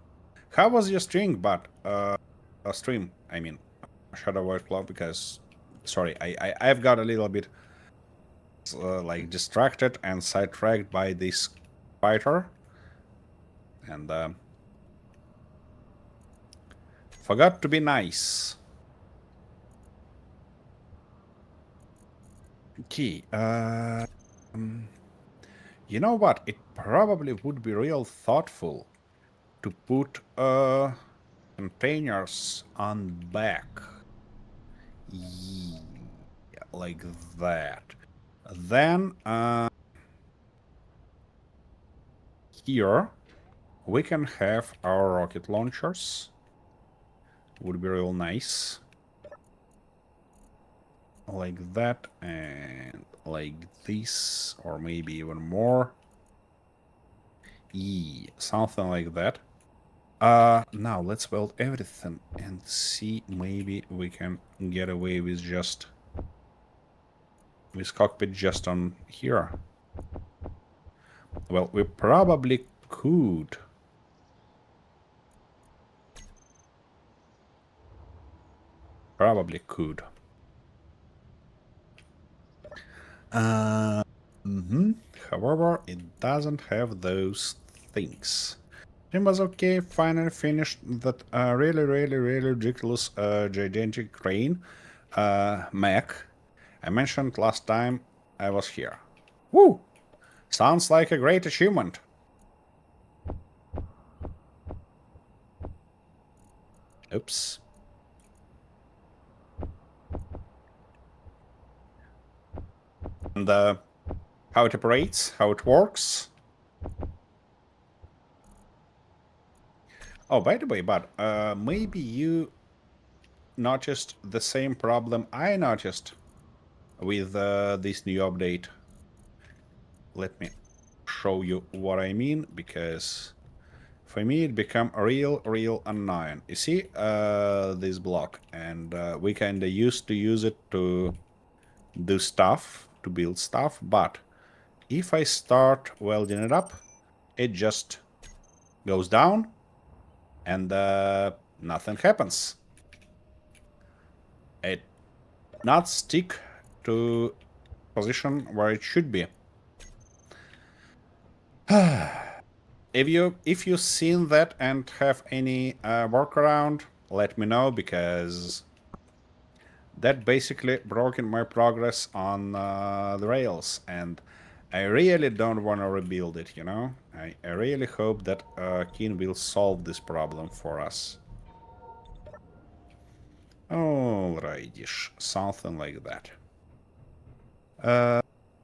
was your stream? Stream. I mean, Shadow Workflow. Because, sorry, I've got a little bit like distracted and sidetracked by this fighter, and forgot to be nice. Key. You know what? It probably would be real thoughtful to put containers on back. Yeah, like that. Then here we can have our rocket launchers. Would be real nice. Like that, and like this, or maybe even more. Yeah, something like that. Now let's build everything and see, maybe we can get away with just with cockpit just on here. Well, we probably could. However, it doesn't have those things. It was okay, finally finished that really ridiculous gigantic crane mech I mentioned last time I was here. Woo! Sounds like a great achievement. Oops. And how it operates, how it works. Oh, by the way, but maybe you noticed the same problem I noticed with this new update. Let me show you what I mean, because For me, it become a real unknown. You see this block, and we kind of used to use it to do stuff, to build stuff, but if I start welding it up, it just goes down, and nothing happens. It not stick to position where it should be. If you've seen that and have any workaround, let me know, because that basically broken my progress on the rails, and I really don't want to rebuild it, you know? I really hope that Keen will solve this problem for us. Alrighty, something like that.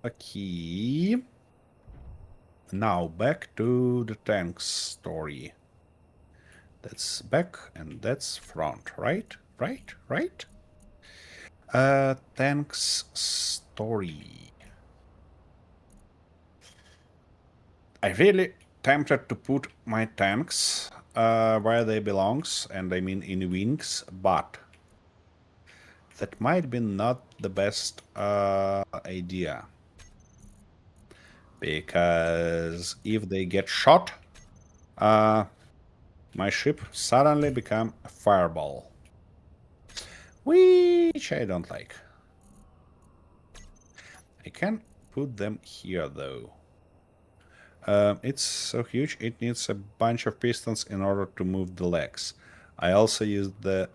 Okay. Now back to the tanks story. That's back and that's front, right? Right? Tanks story. I really tempted to put my tanks where they belongs, and I mean in wings, but that might be not the best idea. Because if they get shot, my ship suddenly become a fireball. Which I don't like. I can put them here though. It's so huge, it needs a bunch of pistons in order to move the legs. I also used the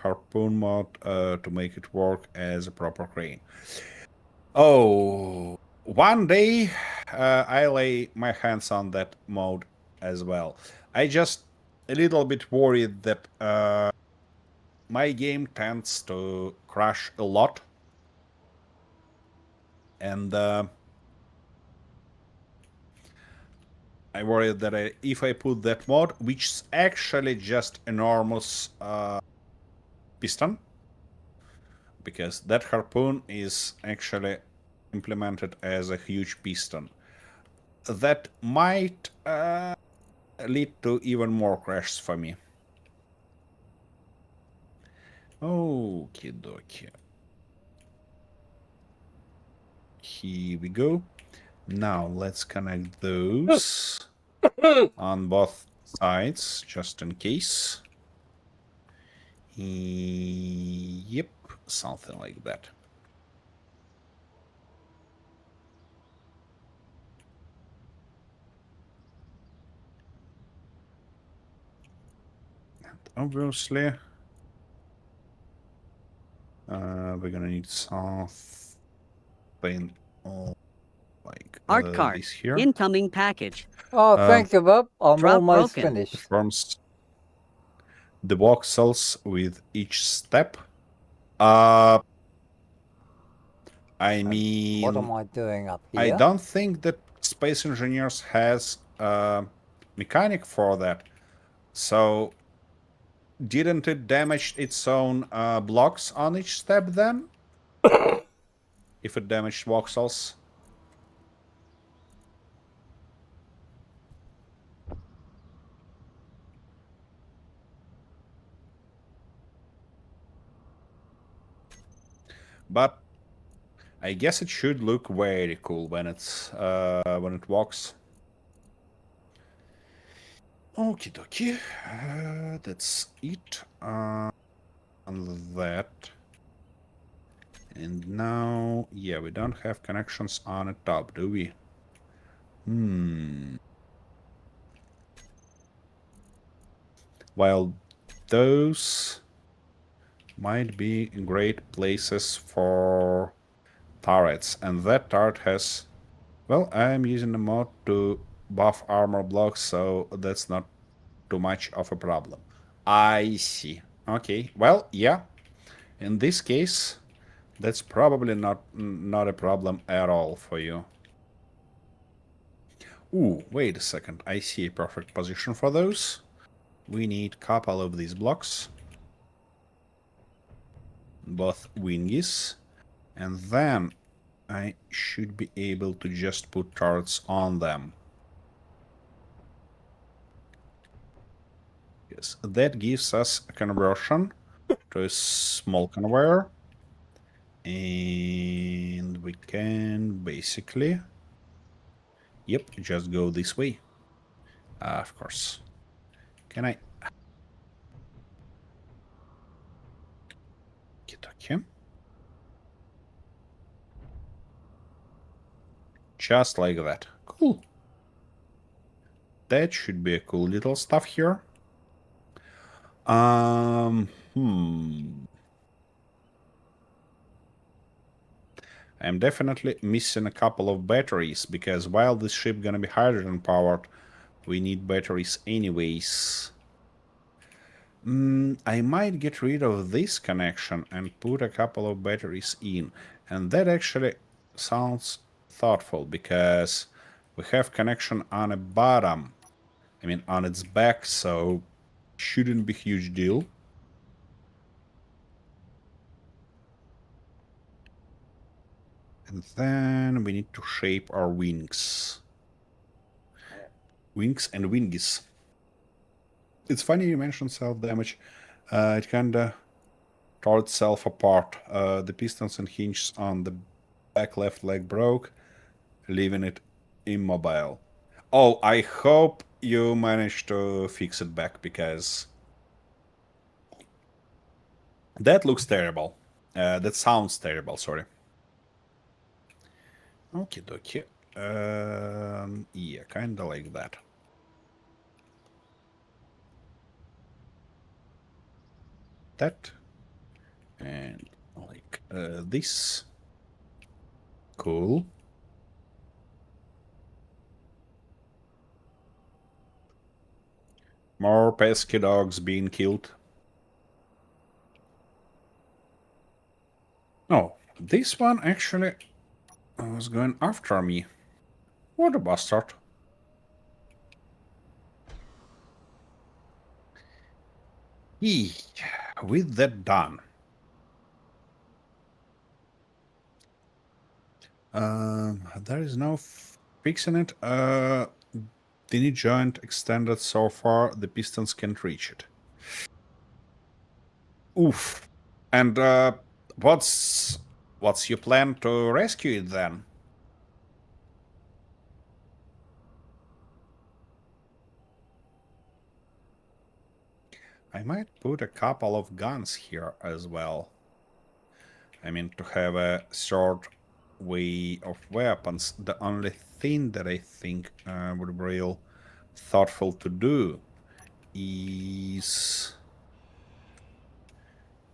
harpoon mode to make it work as a proper crane. Oh, one day I lay my hands on that mode as well. I just a little bit worried that my game tends to crash a lot, and I worried that if I put that mod, which is actually just enormous piston, because that harpoon is actually implemented as a huge piston, that might lead to even more crashes for me. Okie dokie. Here we go. Now let's connect those on both sides, just in case. Yep, something like that. And obviously, we're gonna need something like Art card. this here. Incoming package. Oh, thank you, Bob. I'm drop almost broken. finished. Performs the voxels with each step. I mean, What am I doing up here? I don't think that Space Engineers has a mechanic for that. So, didn't it damage its own blocks on each step then? If it damaged voxels? But I guess it should look very cool when it's when it walks. Okie dokie. That's it on that. And now, yeah, we don't have connections on the top, do we? While those might be great places for turrets, and that turret has, well, I'm using the mod to buff armor blocks, so that's not too much of a problem. I see. Okay, well, yeah, in this case, that's probably not a problem at all for you. Ooh, wait a second, I see a perfect position for those. We need a couple of these blocks, both wingies, and then I should be able to just put turrets on them. Yes, that gives us a conversion to a small conveyor. And we can basically, yep, just go this way. Of course. Can I? Okay. Just like that. Cool. That should be a cool little stuff here. I'm definitely missing a couple of batteries, because while this ship gonna be hydrogen powered, we need batteries anyways. I might get rid of this connection and put a couple of batteries in. And that actually sounds thoughtful, because we have connection on the bottom. I mean, on its back, so shouldn't be a huge deal. And then we need to shape our wings. Wings and wingies. It's funny you mentioned self-damage. It kinda tore itself apart. The pistons and hinges on the back left leg broke, leaving it immobile. Oh, I hope you managed to fix it back, because that looks terrible. That sounds terrible, sorry. Okie dokie. Yeah, kinda like that. That. And like this. Cool. More pesky dogs being killed. Oh, this one actually was going after me. What a bastard. Eee, with that done. There is no fixing it. The knee joint extended so far, the pistons can't reach it. Oof. And what's your plan to rescue it then? I might put a couple of guns here as well. I mean, to have a short way of weapons. The only thing that I think would be real thoughtful to do is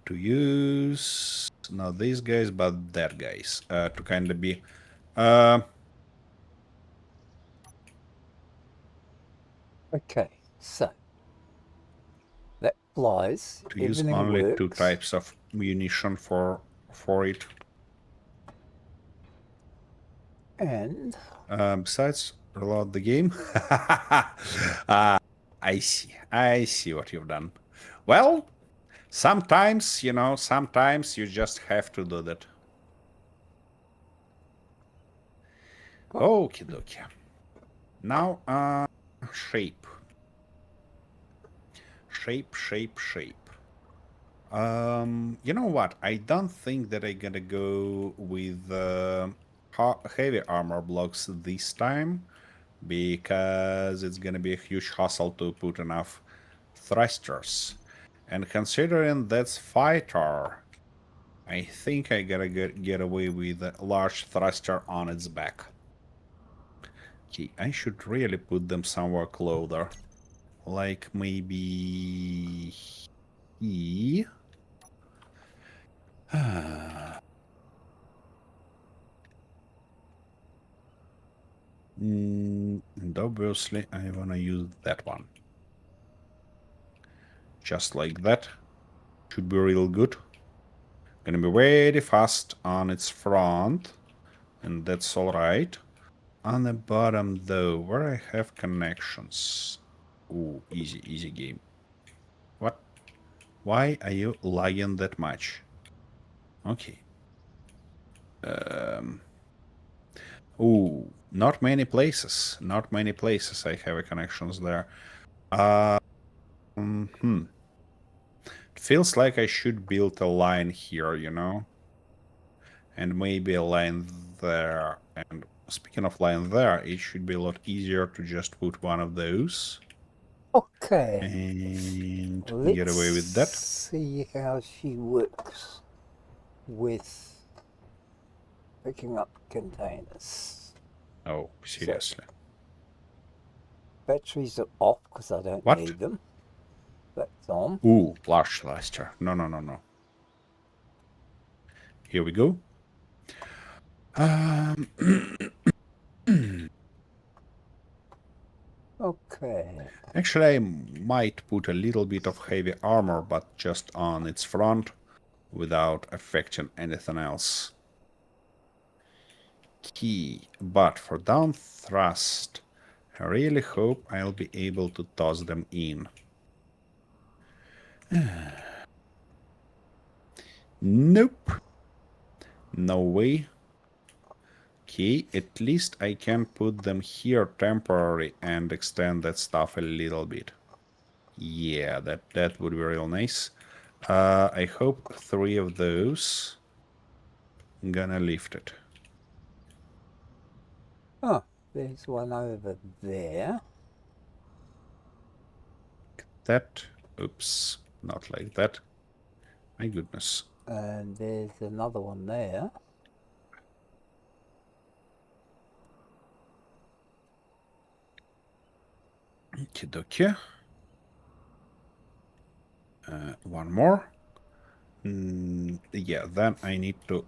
to use not these guys, but that guys to kind of be Okay, so that flies. to use Everything only works. two types of munition for it. And Besides, reload the game. I see what you've done. Well, sometimes, sometimes you just have to do that. Okie dokie. Now, shape. Shape. You know what? I don't think that I'm gonna go with heavy armor blocks this time, because it's gonna be a huge hassle to put enough thrusters. And considering that's fighter, I think I gotta get away with a large thruster on its back. Okay, I should really put them somewhere closer. Like maybe here. And obviously I wanna use that one. Just like that. Should be real good. Gonna be very fast on its front, and that's alright. On the bottom though, where I have connections. Ooh, easy game. What? Why are you lagging that much? Okay. Ooh, not many places. Not many places I have connections there. It feels like I should build a line here, you know? And maybe a line there. And speaking of line there, it should be a lot easier to just put one of those. Okay. And Let's get away with that. see how she works with picking up containers. Oh, seriously. Batteries are off because I don't What? need them. That's on. Ooh, large blaster. No. Here we go. Okay. Actually, I might put a little bit of heavy armor, but just on its front, without affecting anything else. Key. But for down thrust, I really hope I'll be able to toss them in. Nope. No way. Okay, at least I can put them here temporarily and extend that stuff a little bit. Yeah, that would be real nice. I hope 3 of those gonna lift it. Oh, there's one over there. That. Oops, not like that. My goodness. And there's another one there. Okie-dokie. One more. Yeah, then I need to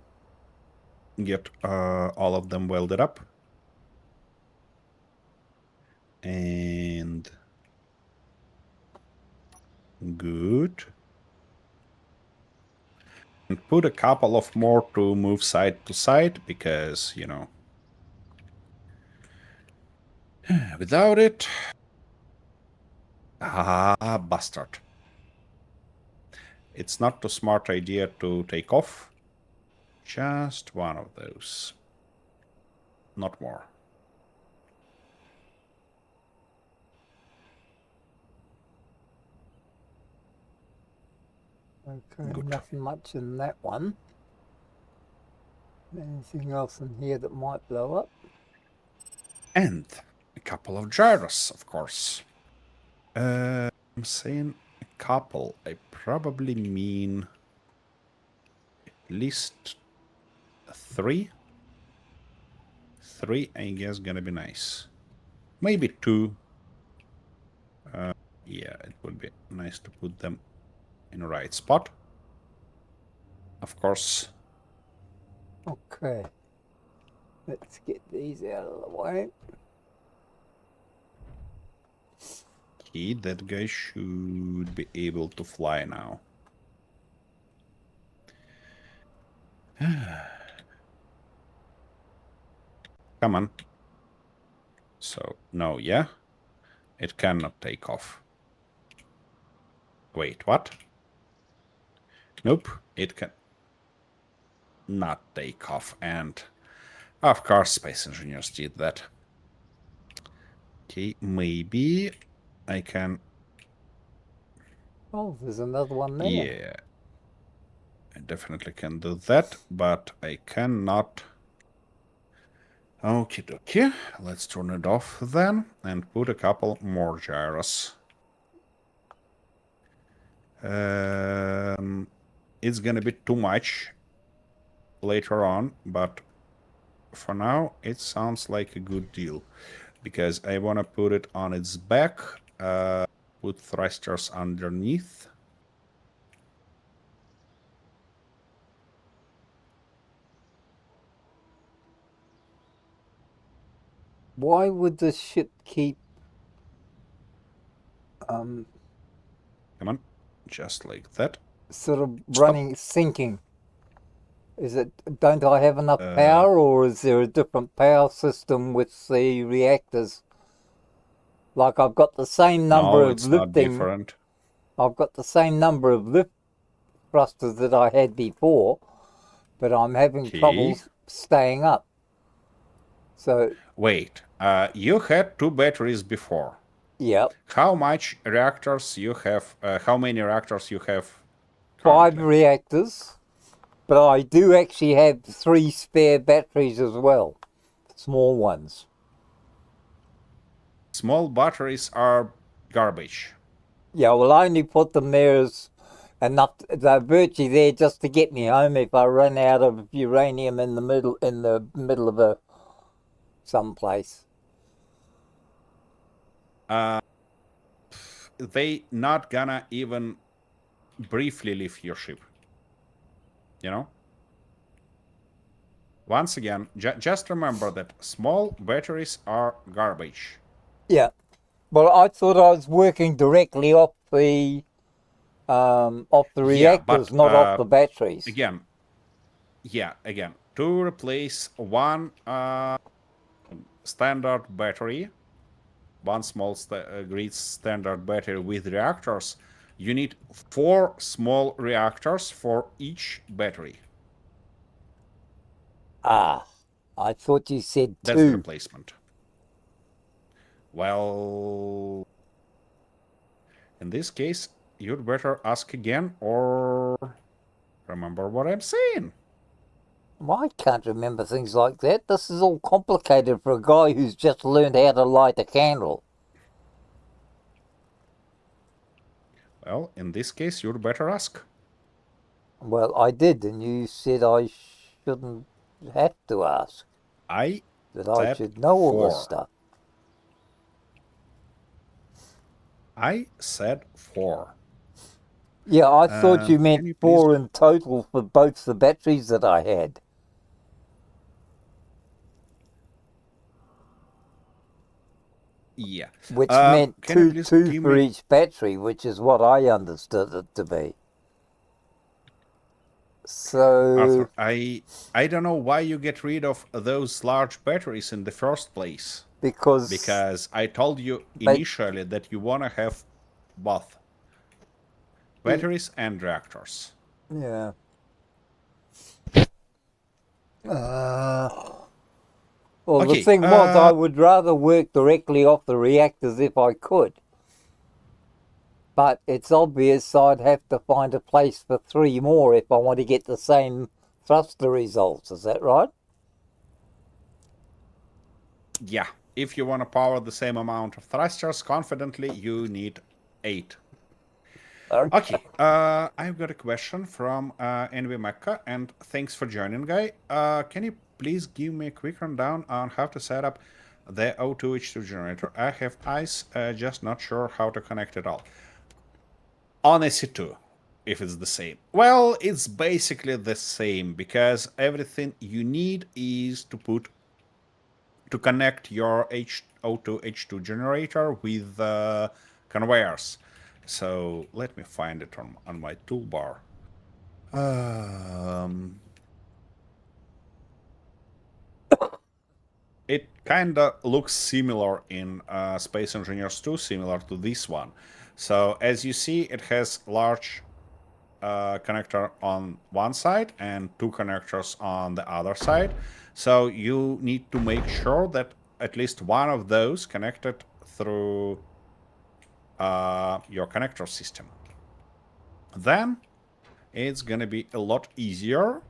get all of them welded up. And good. And put a couple of more to move side to side because, you know, without it... Ah, bastard. It's not a smart idea to take off. Just one of those. Not more. Okay, Good. nothing much in that one. Anything else in here that might blow up? And a couple of gyros, of course. I'm saying a couple. I probably mean at least 3. 3, I guess, gonna be nice. Maybe 2. Yeah, it would be nice to put them in the right spot. Of course. Okay. Let's get these out of the way. Okay, that guy should be able to fly now. Come on. So, no, yeah? It cannot take off. Wait, what? Nope, it can not take off, and of course space engineers did that. Okay, maybe I can... Oh, there's another one there. Yeah, I definitely can do that, but I cannot... Okie dokie, let's turn it off then, and put a couple more gyros. It's gonna be too much later on, but for now it sounds like a good deal, because I want to put it on its back, put thrusters underneath. Why would the ship keep Come on, just like that. sort of running, sinking? Is it, don't I have enough power, or is there a different power system with the reactors? Like I've got the same number No, of it's not lifting. different. I've got the same number of lift thrusters that I had before, but I'm having Okay. trouble staying up. So Wait, you had 2 batteries before. Yep. How much reactors you have? How many reactors you have? 5 currently? reactors, but I do actually have 3 spare batteries as well. Small ones. Small batteries are garbage. Yeah, well, I only put them there as enough. They're virtually there just to get me home if I run out of uranium in the middle of a someplace. They not gonna even briefly leave your ship. You know. Once again, just remember that small batteries are garbage. Yeah. Well, I thought I was working directly off the Yeah, reactors, but not off the batteries. again, to replace one standard battery, one small grid standard battery with reactors, you need 4 small reactors for each battery. Ah, I thought you said That's the 2. replacement. Well, in this case, you'd better ask again or remember what I'm saying. Well, I can't remember things like that. This is all complicated for a guy who's just learned how to light a candle. Well, in this case, you'd better ask. Well, I did, and you said I shouldn't have to ask. I That I said should know all this 4. stuff. I said 4. Yeah, I thought you meant Can you please? 4 in total for both the batteries that I had. Yeah. Which meant Can you two please two give for me? each battery, which is what I understood it to be. So Arthur, I don't know why you get rid of those large batteries in the first place. because I told you they initially that you want to have both batteries and reactors. yeah. Well, the Okay. thing was, I would rather work directly off the reactors if I could. But it's obvious I'd have to find a place for 3 more if I want to get the same thruster results. Is that right? Yeah. If you want to power the same amount of thrusters confidently, you need 8. Okay. I've got a question from Envy Mecca, and thanks for joining, guy. Can you please give me a quick rundown on how to set up the O2H2 generator? I have ice, just not sure how to connect it all. On SC2, if it's the same. Well, it's basically the same, because everything you need is to connect your O2H2 generator with conveyors. So let me find it on my toolbar. It kind of looks similar in Space Engineers 2, similar to this one. So as you see, it has large connector on one side and 2 connectors on the other side. So you need to make sure that at least one of those connected through your connector system. Then it's gonna be a lot easier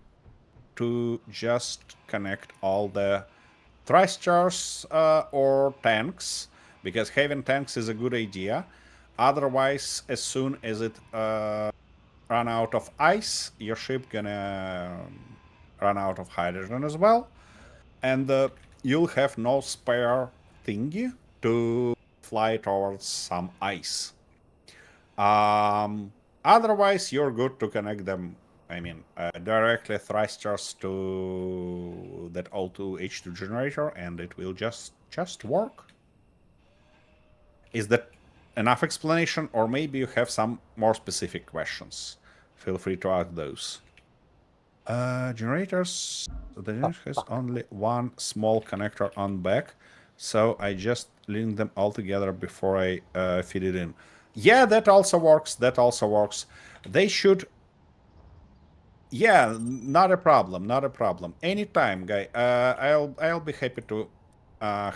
to just connect all the thrusters or tanks, because having tanks is a good idea. Otherwise, as soon as it run out of ice, your ship gonna run out of hydrogen as well, and you'll have no spare thingy to fly towards some ice. Otherwise, you're good to connect them. I mean, directly thrusters to that O2H2 generator, and it will just work. Is that enough explanation, or maybe you have some more specific questions? Feel free to ask those. Generators. The generator has only one small connector on back, so I just link them all together before I feed it in. Yeah, that also works. That also works. They should. Yeah, not a problem. Not a problem. Anytime, guy. I'll be happy to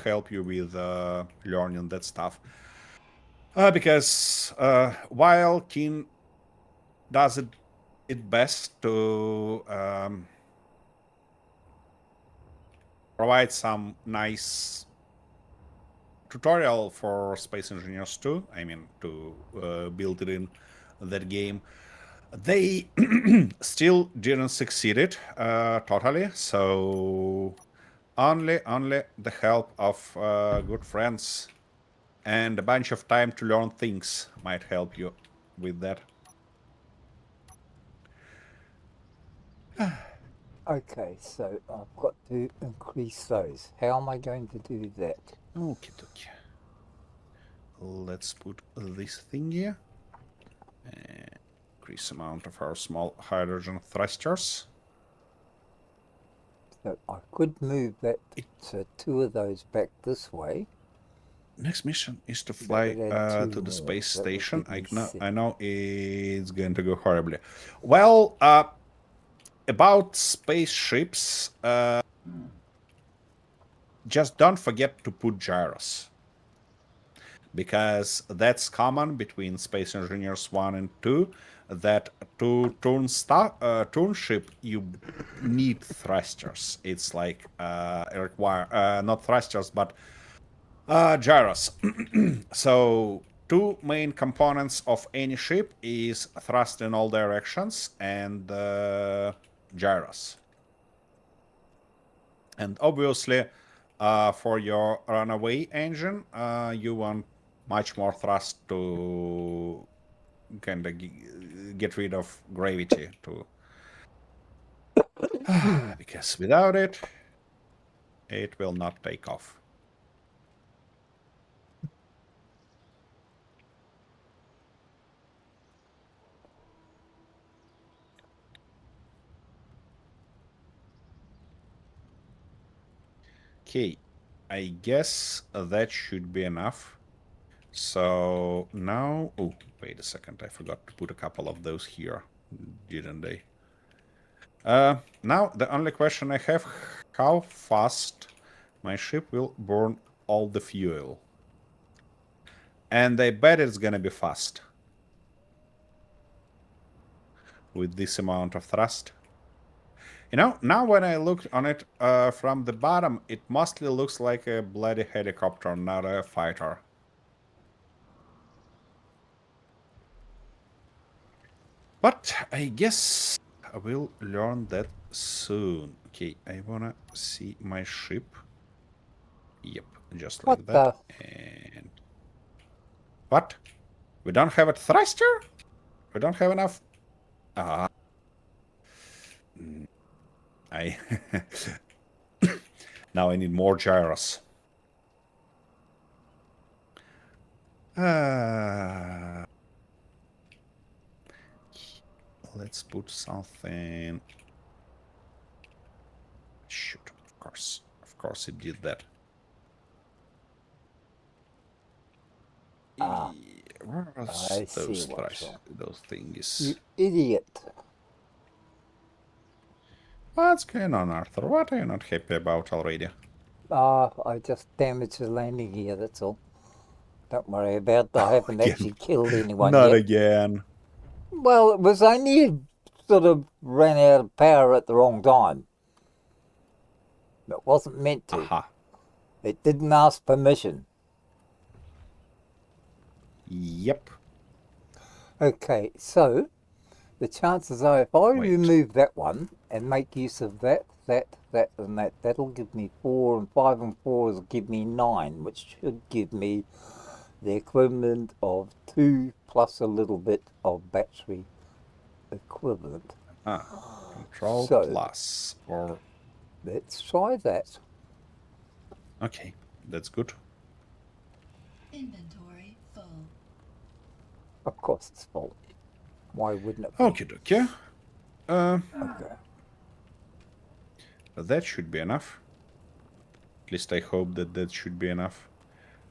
help you with learning that stuff. Because while Keen does it best to provide some nice tutorial for Space Engineers 2, I mean, to build it in that game, they still didn't succeed it totally. So only the help of good friends and a bunch of time to learn things might help you with that. Okay, so I've got to increase those. How am I going to do that? Okay, okay. Let's put this thing here. Increase amount of our small hydrogen thrusters. So I could move that two of those back this way. Next mission is to fly to the space station. I know it's going to go horribly. Well, about spaceships, just don't forget to put gyros. Because that's common between Space Engineers 1 and 2, that to turn ship, you need thrusters. It's like not thrusters, but gyros. So two main components of any ship is thrust in all directions and gyros. And obviously, for your runaway engine, you want much more thrust to kind of get rid of gravity too. Because without it, it will not take off. Okay, I guess that should be enough. So now, oh, wait a second, I forgot to put a couple of those here, didn't I? Now, the only question I have, how fast my ship will burn all the fuel? And I bet it's gonna be fast. With this amount of thrust. You know, now when I look on it from the bottom, it mostly looks like a bloody helicopter, not a fighter. But I guess I will learn that soon. Okay, I wanna see my ship. Yep, just like that. And what? We don't have a thruster? We don't have enough. I now I need more gyros. Let's put something. Shoot, of course it did that. Where are those things? You idiot. What's going on, Arthur? What are you not happy about already? I just damaged the landing gear, that's all. Don't worry about it. I haven't actually killed anyone Not yet. again. Well, it was only sort of ran out of power at the wrong time. It wasn't meant to. Aha. It didn't ask permission. Yep. Okay, so the chances are if I remove that one and make use of that, and that, that'll give me 4, and 5 and 4 will give me 9, which should give me the equivalent of 2 plus a little bit of battery equivalent. Control plus, or... Let's try that. Okay, that's good. Inventory full. Of course it's full. Why wouldn't it be? Okay. Okay. That should be enough. At least I hope that should be enough.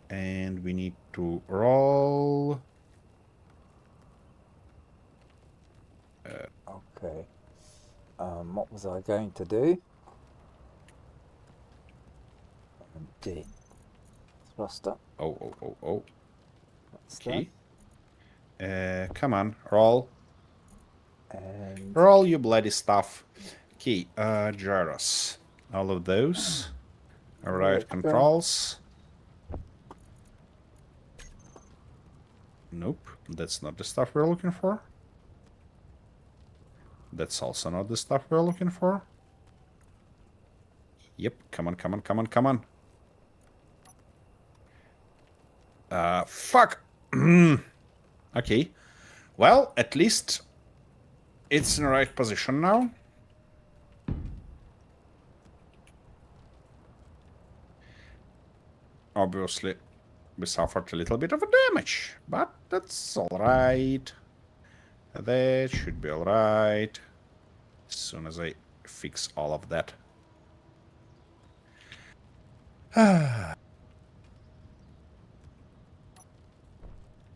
And we need to roll. Okay. What was I going to do? D. Thruster. Oh. Okay. Come on, roll. And Roll you bloody stuff. Okay, gyros. All of those. Alright, controls. Nope, that's not the stuff we're looking for. That's also not the stuff we're looking for. Yep, come on, come on, come on, come on. Fuck! Okay. Well, at least it's in the right position now. Obviously, we suffered a little bit of a damage, but that's alright. That should be alright. As soon as I fix all of that.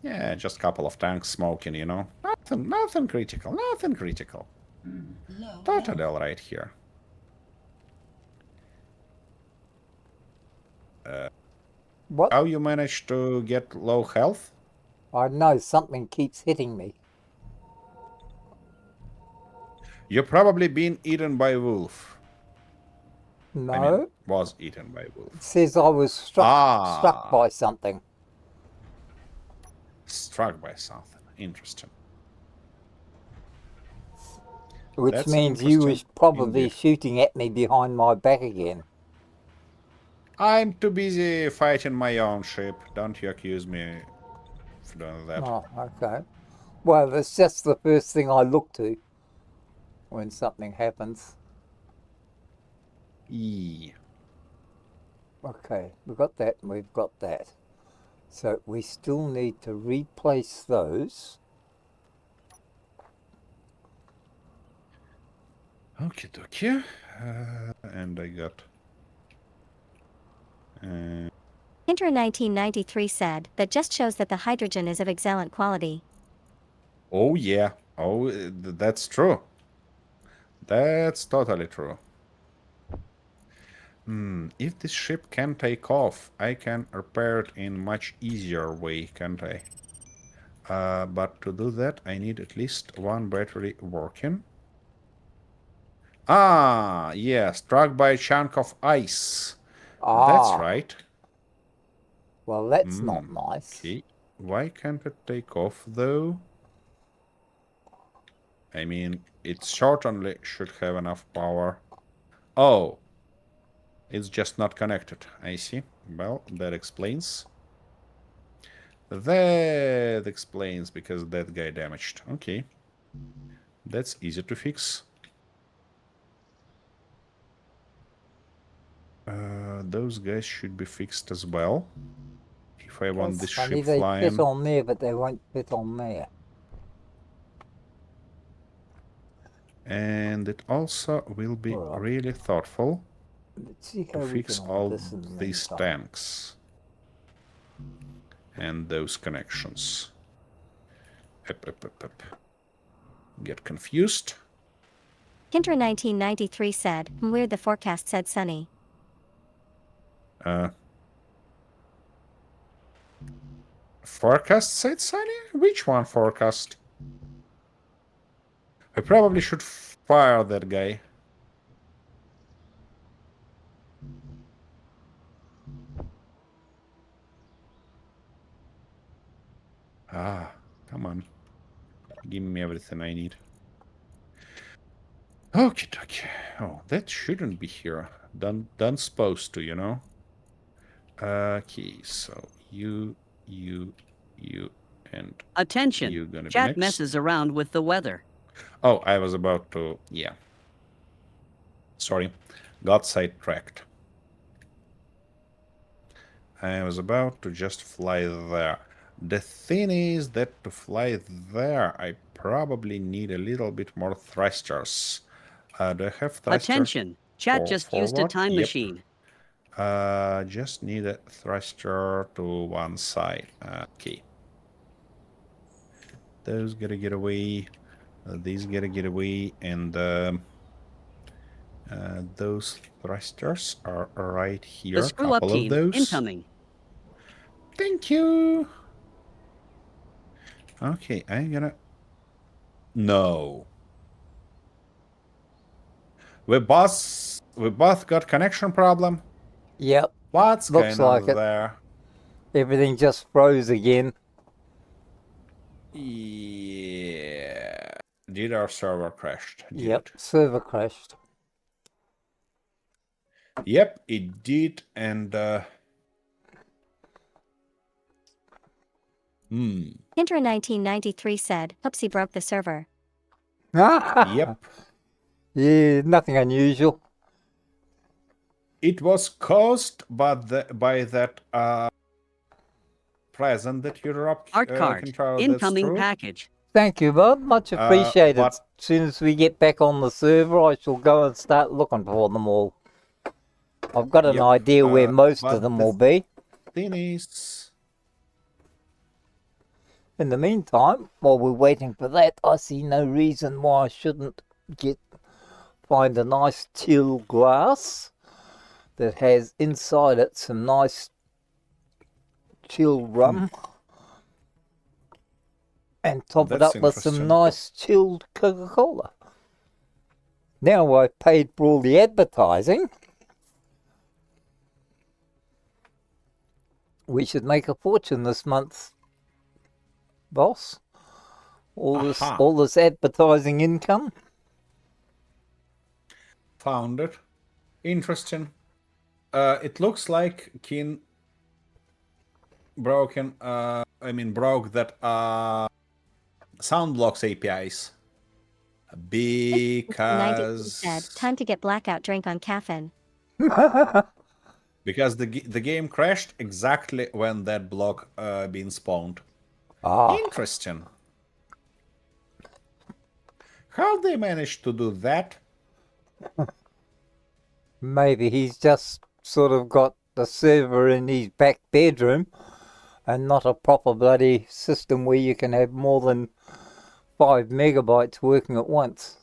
Yeah, just a couple of tanks smoking, you know. Nothing critical, nothing critical. Low Totally health. alright here. what? How you managed to get low health? I know something keeps hitting me. You're probably being eaten by a wolf. No, I mean, was eaten by a it wolf. says I was struck by something. Struck by something. Interesting. Which That's means you was interesting probably indeed. shooting at me behind my back again. I'm too busy fighting my own ship. Don't you accuse me for doing that. Oh, okay. Well, that's just the first thing I look to when something happens. Yeah. Okay, we've got that and we've got that. So we still need to replace those. Okie dokie. And I got... Hinter 1993 said, that just shows that the hydrogen is of excellent quality. oh, yeah. Oh, that's true. That's totally true. If this ship can take off, I can repair it in much easier way, can't I? But to do that, I need at least one battery working. Ah, yeah, struck by a chunk of ice. That's right. Well, that's not nice. Okay. Why can't it take off, though? I mean, it certainly should have enough power. Oh. It's just not connected. I see. Well, that explains. That explains because that guy damaged. Okay. That's easy to fix. Those guys should be fixed as well. If I want this Funny, ship they flying. fit on there, but they won't fit on there. And it also will be Alright. really thoughtful Let's see to how we fix can all this in the these meantime. tanks. And those connections. Up. Get confused. Hinter 1993 said, weird the forecast said sunny. Forecast said sunny? Which one forecast? I probably should fire that guy. Ah, come on. Give me everything I need. Okie dokie. Oh, that shouldn't be here. Done supposed to, you know? Okay, so you, and Attention. you gonna be Chat next. messes around with the weather. Oh, I was about to... yeah. Sorry. Got sidetracked. I was about to just fly there. The thing is that to fly there, I probably need a little bit more thrusters. Do I have thrusters? Attention. Chat just used a forward? time Yep. machine. Just need a thruster to one side. Okay. Those gotta get away. These gotta get away. And those thrusters are right here. The screw-up Couple of team those. incoming. Thank you. Okay, I'm gonna... No. We both got connection problem. Yep, What's looks going on like it. there? Everything just froze again. Yeah. Did our server crashed? Did Yep, it? server crashed. Yep, it did, and Hinter in 1993 said, "Oopsie, broke the server." yep. Yeah, nothing unusual. It was caused by that present that you dropped, Art card. Kintaro, that's Incoming true. package. Thank you, Bob. Much appreciated. but- As soon as we get back on the server, I shall go and start looking for them all. I've got an Yep, idea where most but of them the will be. thing is... In the meantime, while we're waiting for that, I see no reason why I shouldn't find a nice chill glass that has inside it some nice chilled rum and top it That's up with some interesting. nice chilled Coca-Cola. Now I've paid for all the advertising, we should make a fortune this month, boss. All this advertising income. Found it. Interesting. It looks like Kin broke that Soundblocks APIs. Because said, "Time to get blackout drink on caffeine." because the game crashed exactly when that block been spawned. Ah, Interesting. How they managed to do that? maybe he's just sort of got the server in his back bedroom and not a proper bloody system where you can have more than 5 megabytes working at once.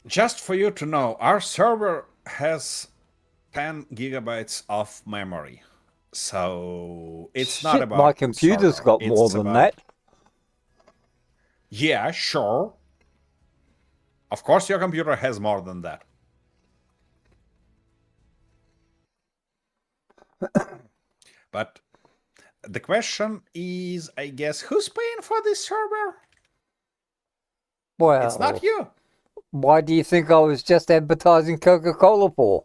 Just for you to know, our server has 10 gigabytes of memory. So it's not Shit, about my computer's server, got more it's than about- that. Yeah, sure. Of course your computer has more than that. But the question is, I guess, who's paying for this server? Well, It's not you. why do you think I was just advertising Coca-Cola for?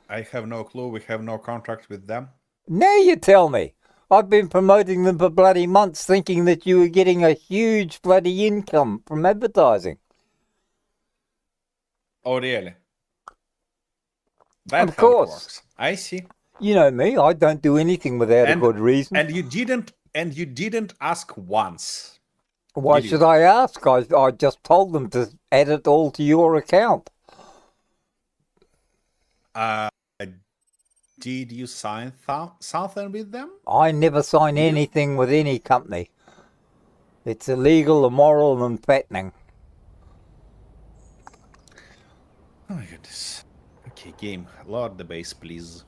I have no clue. We have no contract with them. Now you tell me. I've been promoting them for bloody months thinking that you were getting a huge bloody income from advertising. Oh, really? That's Of course. how it works. I see. You know me, I don't do anything without a good reason. And you didn't ask once. Why did you? should I ask? I just told them to add it all to your account. Did you sign something with them? I never sign anything with any company. It's illegal, immoral, and fattening. Oh my goodness. Okay, game. Load the base, please.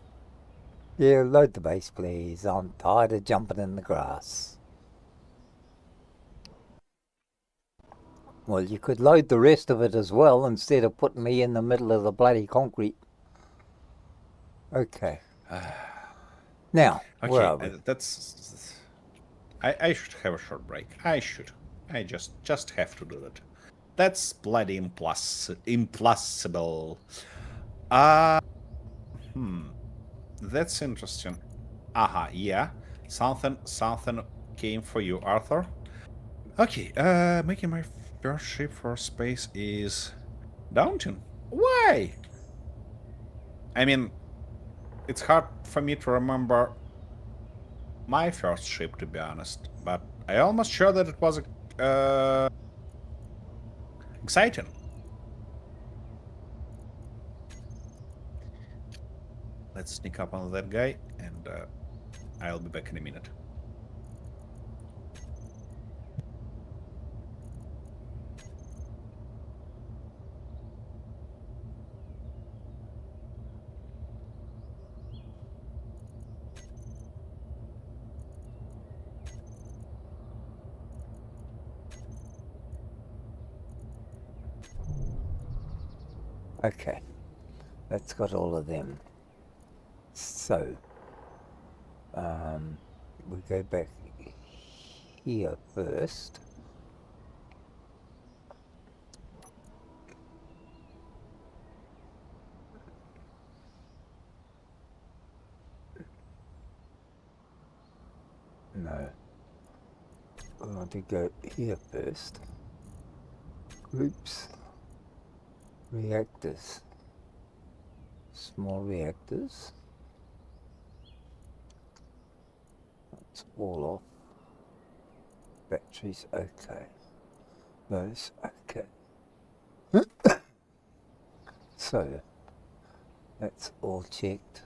Yeah, load the base, please. I'm tired of jumping in the grass. Well, you could load the rest of it as well instead of putting me in the middle of the bloody concrete. Okay. Now, where are we? That's... I should have a short break. I should. I just have to do that. That's bloody impossible. That's interesting. Aha, yeah. Something came for you, Arthur. Okay, making my first ship for space is daunting. Why? I mean, it's hard for me to remember my first ship, to be honest, but I almost sure that it was exciting. Let's sneak up on that guy, and I'll be back in a minute. Okay, that's got all of them. So, we go back here first. No, we want to go here first. Groups, reactors, small reactors. That's all off. Batteries, okay. Those, okay. So, that's all checked.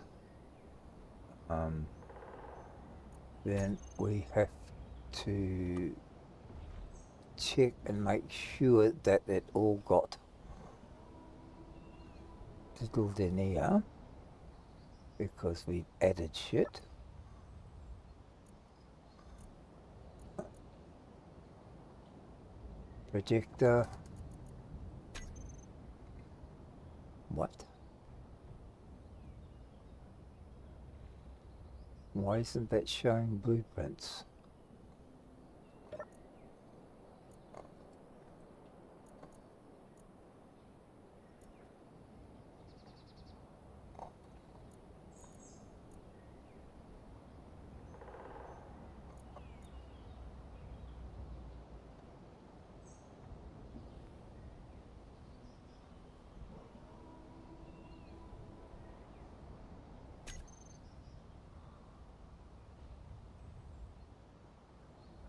Then we have to check and make sure that it all got diddled in here, because we've added shit. Projector. What? Why isn't that showing blueprints?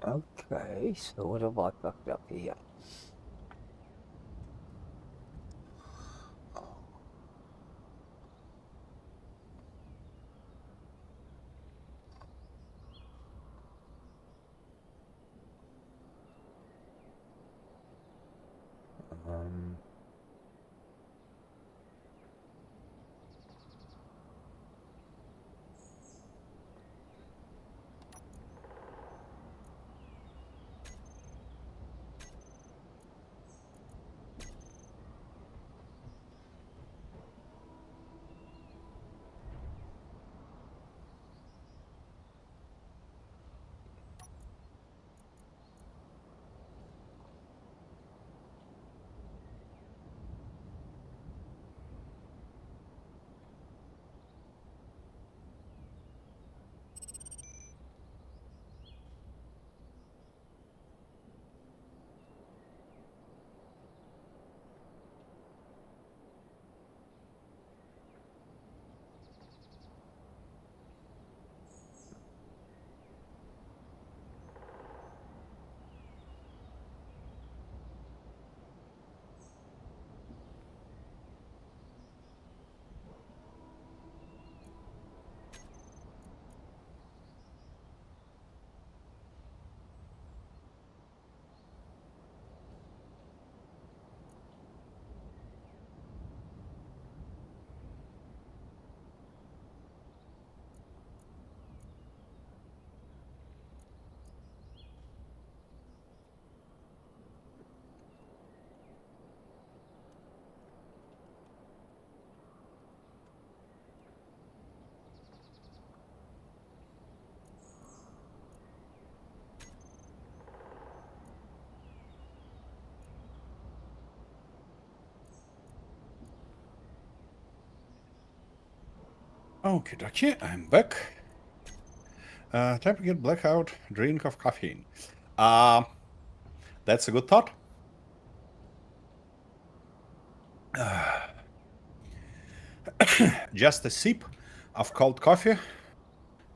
Okay, so what have I fucked up here? Okie dokie, I'm back. Time to get blackout drink of caffeine. That's a good thought. Just a sip of cold coffee.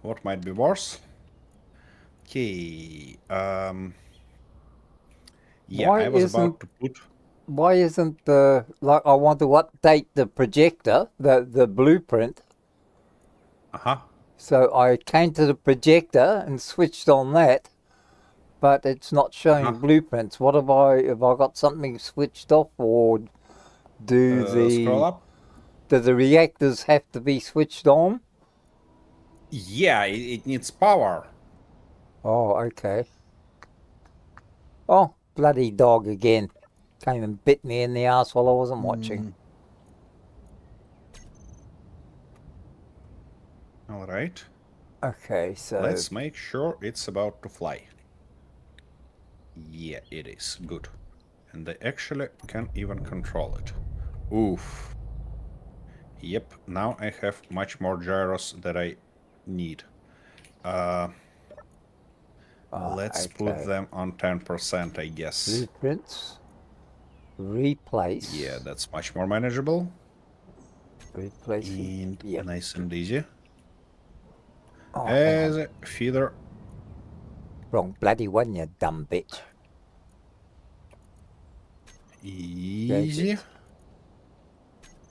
What might be worse? Okay. Yeah, Why I was isn't about to put. why isn't the, like, I want to update the projector, the blueprint. Uh-huh. So I came to the projector and switched on that, but it's not showing blueprints. What have I got something switched off, or Scroll up. do the reactors have to be switched on? Yeah, it needs power. Oh, okay. Oh, bloody dog again. Came and bit me in the ass while I wasn't watching. All right. Okay, so Let's make sure it's about to fly. Yeah, it is. Good. And I actually can even control it. Oof. Yep, now I have much more gyros that I need. Let's put okay. them on 10%, I guess. Blueprints. Replace. Yeah, that's much more manageable. Replace. And Yep. nice and easy. Oh, hang As on. a feeder. Wrong bloody one, you dumb bitch. Easy. Gadget.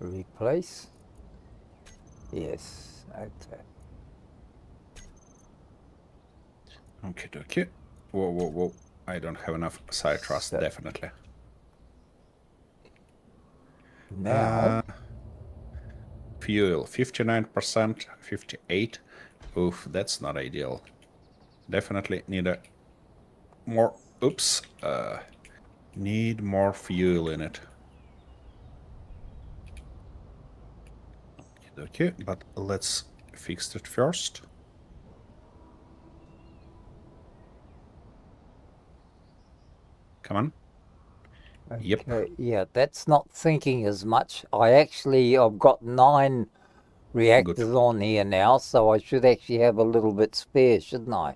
Replace. Yes. Okay. Okay. Whoa. I don't have enough side trust, So- definitely. Now, Fuel, 59%, 58. Oof, that's not ideal. Definitely need a more, need more fuel in it. Okay, but let's fix it first. Come on. Yep. okay, yeah, that's not thinking as much. I've got 9 reactors on here now, so I should actually have a little bit spare, shouldn't I?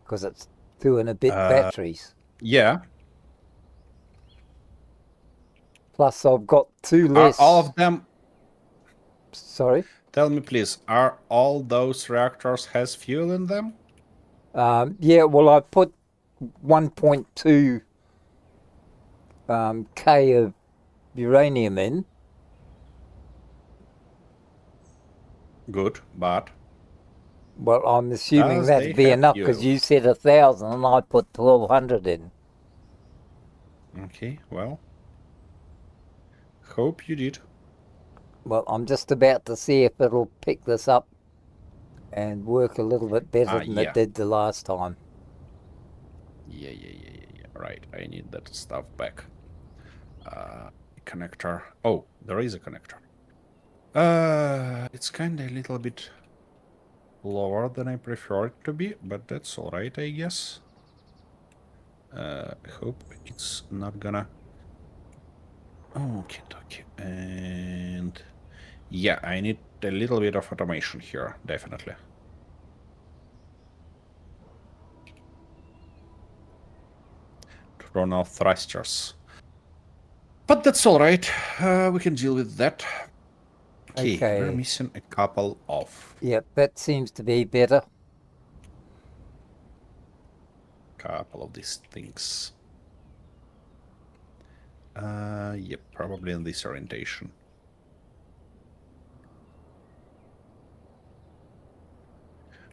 Because it's 2 and a bit batteries. Yeah. Plus, I've got 2 Are less. all of them, Sorry? tell me please, are all those reactors has fuel in them? Yeah, well, I put 1.2 K of uranium in. Good, but Well, I'm assuming Does that'd they be have enough because fuel? you said 1,000 and I put 1,200 in. okay, well, hope you did. Well, I'm just about to see if it'll pick this up and work a little bit better than Yeah. it did the last time. Yeah. Right, I need that stuff back. Connector. Oh, there is a connector. It's kind of a little bit lower than I prefer it to be, but that's all right, I guess. I hope it's not gonna. Okay. And yeah, I need a little bit of automation here, definitely. To run off thrusters. But that's all right. We can deal with that. Okay, we're Okay. missing a couple of Yep, that seems to be better. these things. Yep, probably in this orientation.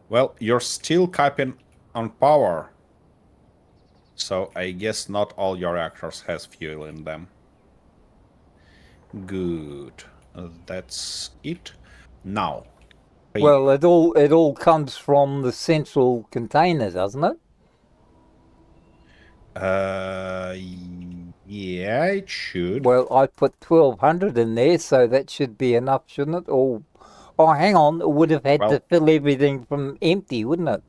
Well, you're still capping on power, so I guess not all your reactors has fuel in them. Good. That's it. Now. Well, it all comes from the central container, doesn't it? Yeah, it should. Well, I put 1,200 in there, so that should be enough, shouldn't it? Or, oh, hang on, it would have had to fill everything from empty, wouldn't it?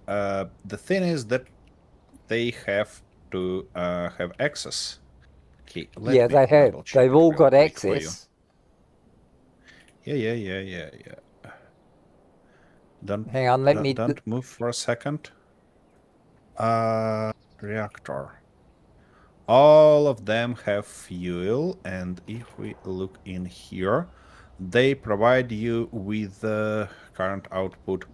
The thing is that they have to have access. Okay, Yeah, they have. They've all got access. Yeah. Hang on, let me. Don't move for a second. Reactor. All of them have fuel, and if we look in here, they provide you with current output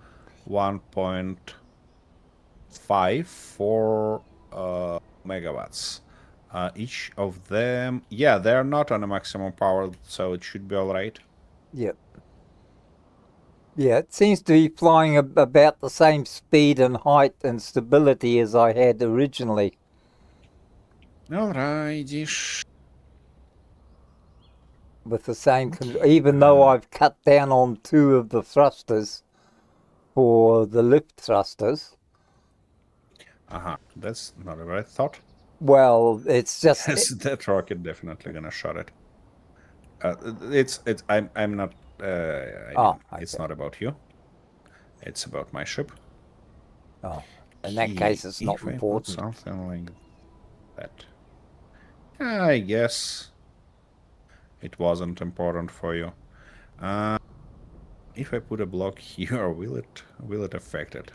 1.5 for megawatts. Each of them, yeah, they're not on a maximum power, so it should be all right. Yep. Yeah, it seems to be flying about the same speed and height and stability as I had originally. Alrighty. With the same, even though I've cut down on 2 of the thrusters for the lift thrusters. That's not a right thought. Well, it's just Yes, that rocket definitely gonna shot it. I'm not I Oh, mean, it's okay. not about you. It's about my ship. Oh, in that case, it's not If I put important. something like that, I guess it wasn't important for you. If I put a block here, will it affect it?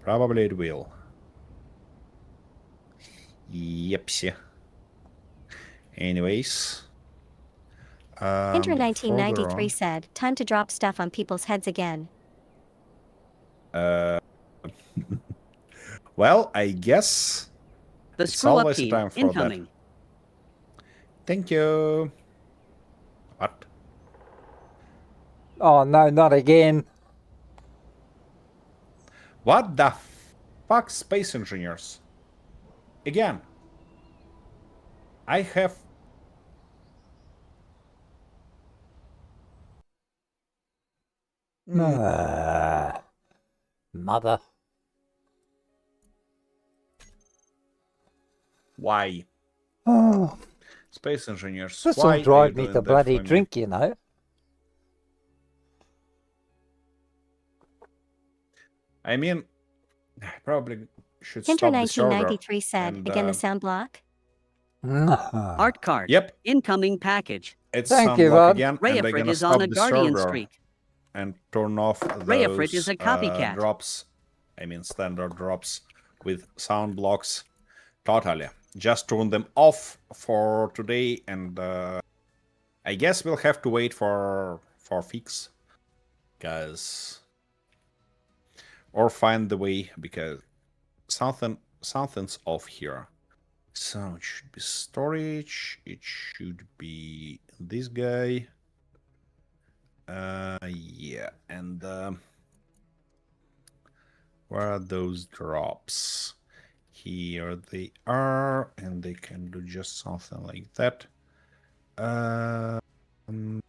Probably it will. Yepsy. Anyways. Enter Further 1993 on. said, time to drop stuff on people's heads again. Well, I guess The it's screw up always a team time for incoming. that. Thank you. What? Oh no, not again. What the fuck, space engineers? Again. I have... Mother. Why? Oh, Space engineers, this will why are you drive me doing to that bloody for me? drink, you know. I mean, I probably should Enter stop the server. 1993 said, And, again the sound block. Art card. Yep. Incoming package. It's Thank you, sunblock bud. again, and I'm Rayafrit gonna is on stop a the guardian server streak. and turn off Rayafrit is those a copycat. drops. I mean, standard drops with sound blocks. Totally. Just turn them off for today, and I guess we'll have to wait for fix, because or find the way, because something's off here. So it should be storage. It should be this guy. Yeah, and where are those drops? Here they are, and they can do just something like that. I'm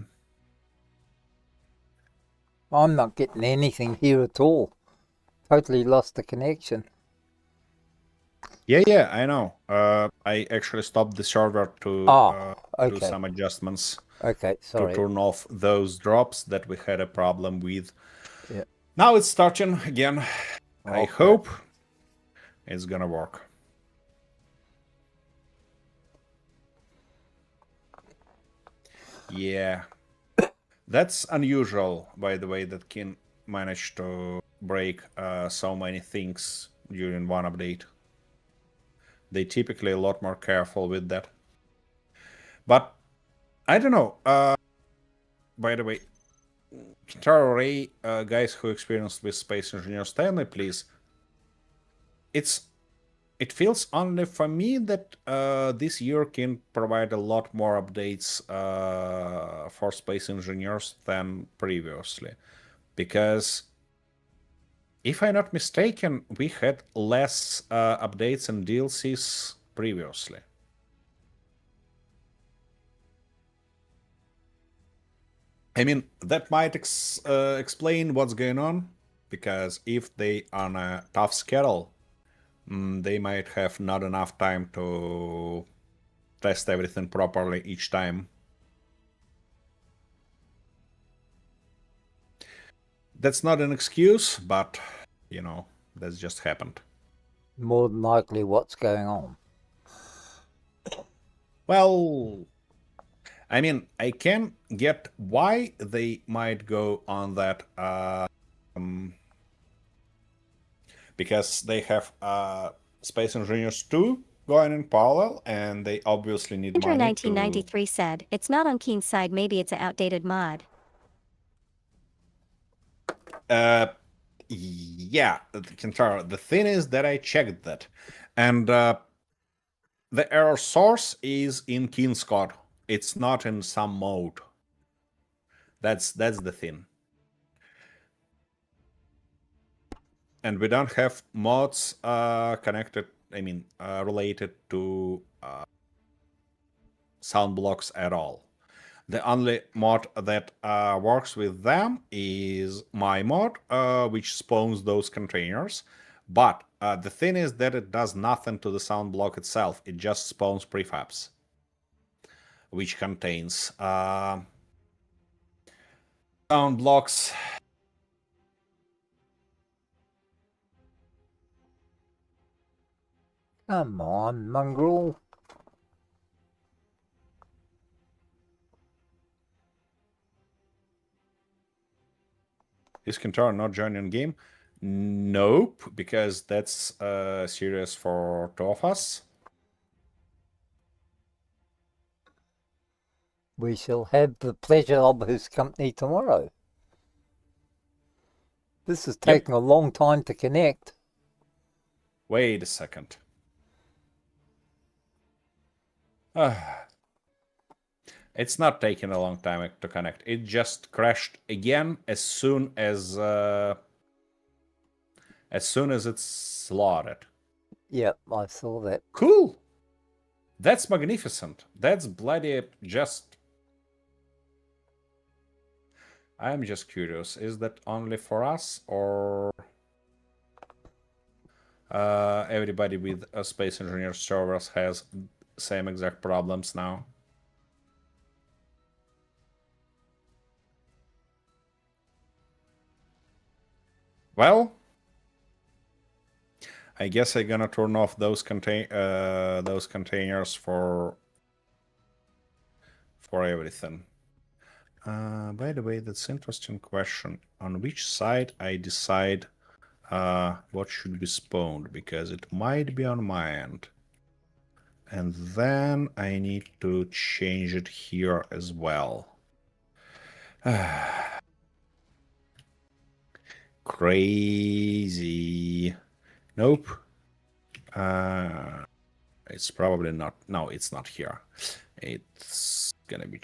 not getting anything here at all. Totally lost the connection. Yeah, I know. I actually stopped the server to do okay. some adjustments. Okay, sorry. To turn off those drops that we had a problem with. Yeah. Now it's starting again. I Okay. hope it's gonna work. Yeah. That's unusual, by the way, that Kin managed to break so many things during one update. They typically a lot more careful with that. But I don't know. By the way, Taro Ray, guys who experienced with Space Engineer Stanley, please. It feels only for me that this year can provide a lot more updates for Space Engineers than previously. Because if I'm not mistaken, we had less updates and DLCs previously. I mean, that might explain what's going on, because if they on a tough schedule, they might have not enough time to test everything properly each time. That's not an excuse, but, you know, that's just happened. More than likely what's going on. Well, I mean, I can get why they might go on that, because they have Space Engineers 2 going in parallel, and they obviously need Enter money 1993 said, it's not on Keen's side, maybe it's an outdated mod. Yeah, Kentaro, the thing is that I checked that, and the error source is in Keen's code. It's not in some mode. That's the thing. And we don't have mods connected, I mean, related to sound blocks at all. The only mod that works with them is my mod, which spawns those containers. But the thing is that it does nothing to the sound block itself. It just spawns prefabs, which contains sound blocks. Come on, mongrel. Is Kentaro not joining game? Nope, because that's serious for two of us. We shall have the pleasure of his company tomorrow. This is taking a long time to connect. Wait a second. It's not taking a long time to connect. It just crashed again as soon as it's loaded. Yep, I saw that. Cool. That's magnificent. That's bloody just... I'm just curious. Is that only for us or everybody with a Space Engineer servers has same exact problems now? Well, I guess I'm gonna turn off those containers for everything. By the way, that's an interesting question. On which side I decide what should be spawned, because it might be on my end. And then I need to change it here as well. Crazy. Nope. It's probably not. No, it's not here. It's gonna be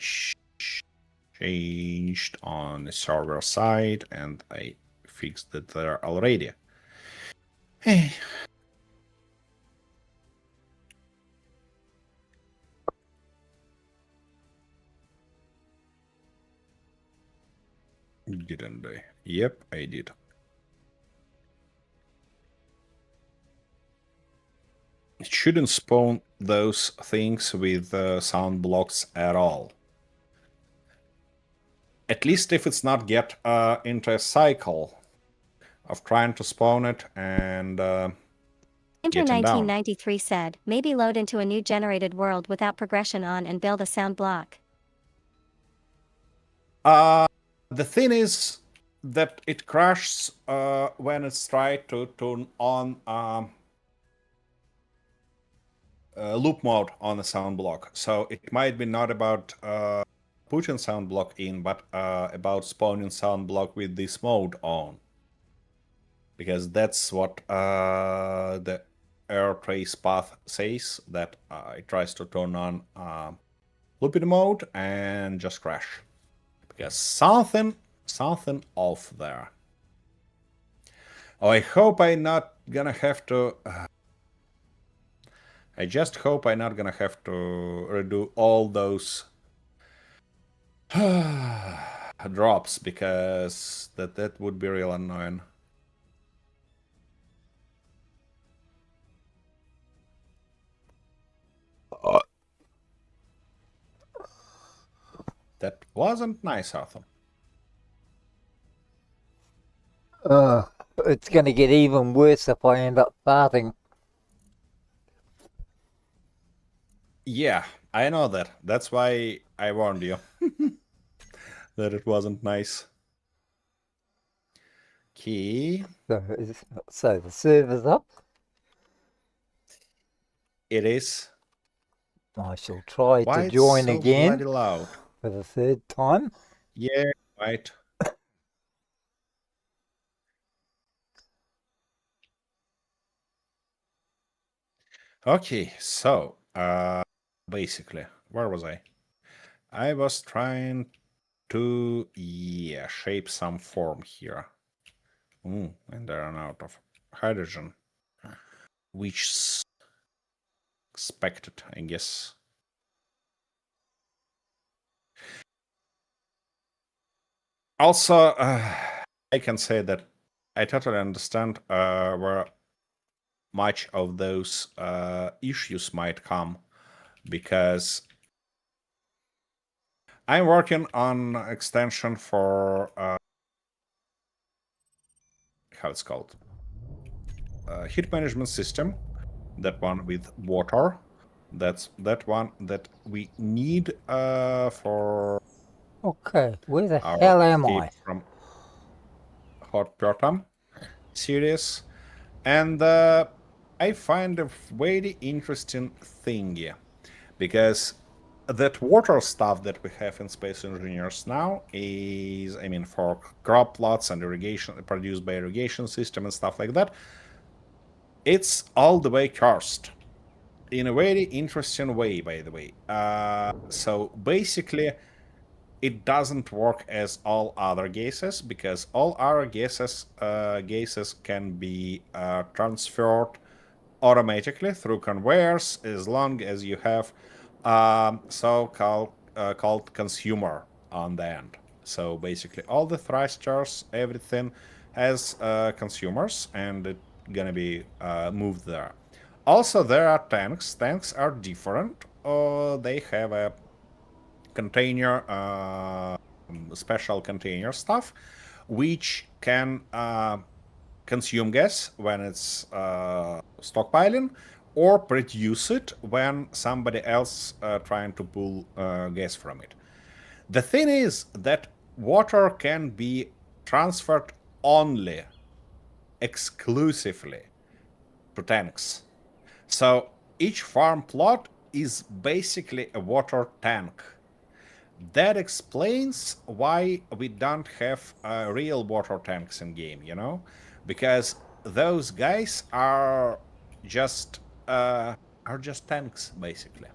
changed on the server side, and I fixed it there already. Hey. Didn't I? Yep, I did. It shouldn't spawn those things with sound blocks at all. At least if it's not get into a cycle of trying to spawn it and Inter getting down. 1993 said, maybe load into a new generated world without progression on and build a sound block. The thing is that it crashes when it's tried to turn on loop mode on the sound block. So it might be not about putting sound block in, but about spawning sound block with this mode on. Because that's what the air trace path says, that it tries to turn on looping mode and just crash. Because something off there. Oh, I hope I'm not gonna have to... I just hope I'm not gonna have to redo all those drops, because that would be real annoying. That wasn't nice, Arthur. It's going to get even worse if I end up farting. Yeah, I know that. That's why I warned you that it wasn't nice. Key. So the server's up. It is. I shall try Why to it's join so again bloody loud? for the third time. Yeah, right. Okay, so basically, where was I? I was trying to shape some form here. And I ran out of hydrogen, which expected, I guess. Also, I can say that I totally understand where much of those issues might come, because I'm working on extension for how it's called, heat management system. That one with water. That's that one that we need for Okay, where the our hell am escape I? from hot bottom series. And I find a very interesting thing because that water stuff that we have in Space Engineers now is, I mean, for crop plots and irrigation produced by irrigation system and stuff like that, it's all the way cursed in a very interesting way, by the way. So basically, it doesn't work as all other gases because all other gases can be transferred automatically through conveyors as long as you have called consumer on the end. So basically, all the thrusters, everything has consumers, and it's gonna be moved there. Also, there are tanks. Tanks are different. They have a container, special container stuff, which can consume gas when it's stockpiling, or produce it when somebody else trying to pull gas from it. The thing is that water can be transferred only, exclusively, to tanks. So each farm plot is basically a water tank. That explains why we don't have real water tanks in game, you know, because those guys are just tanks basically.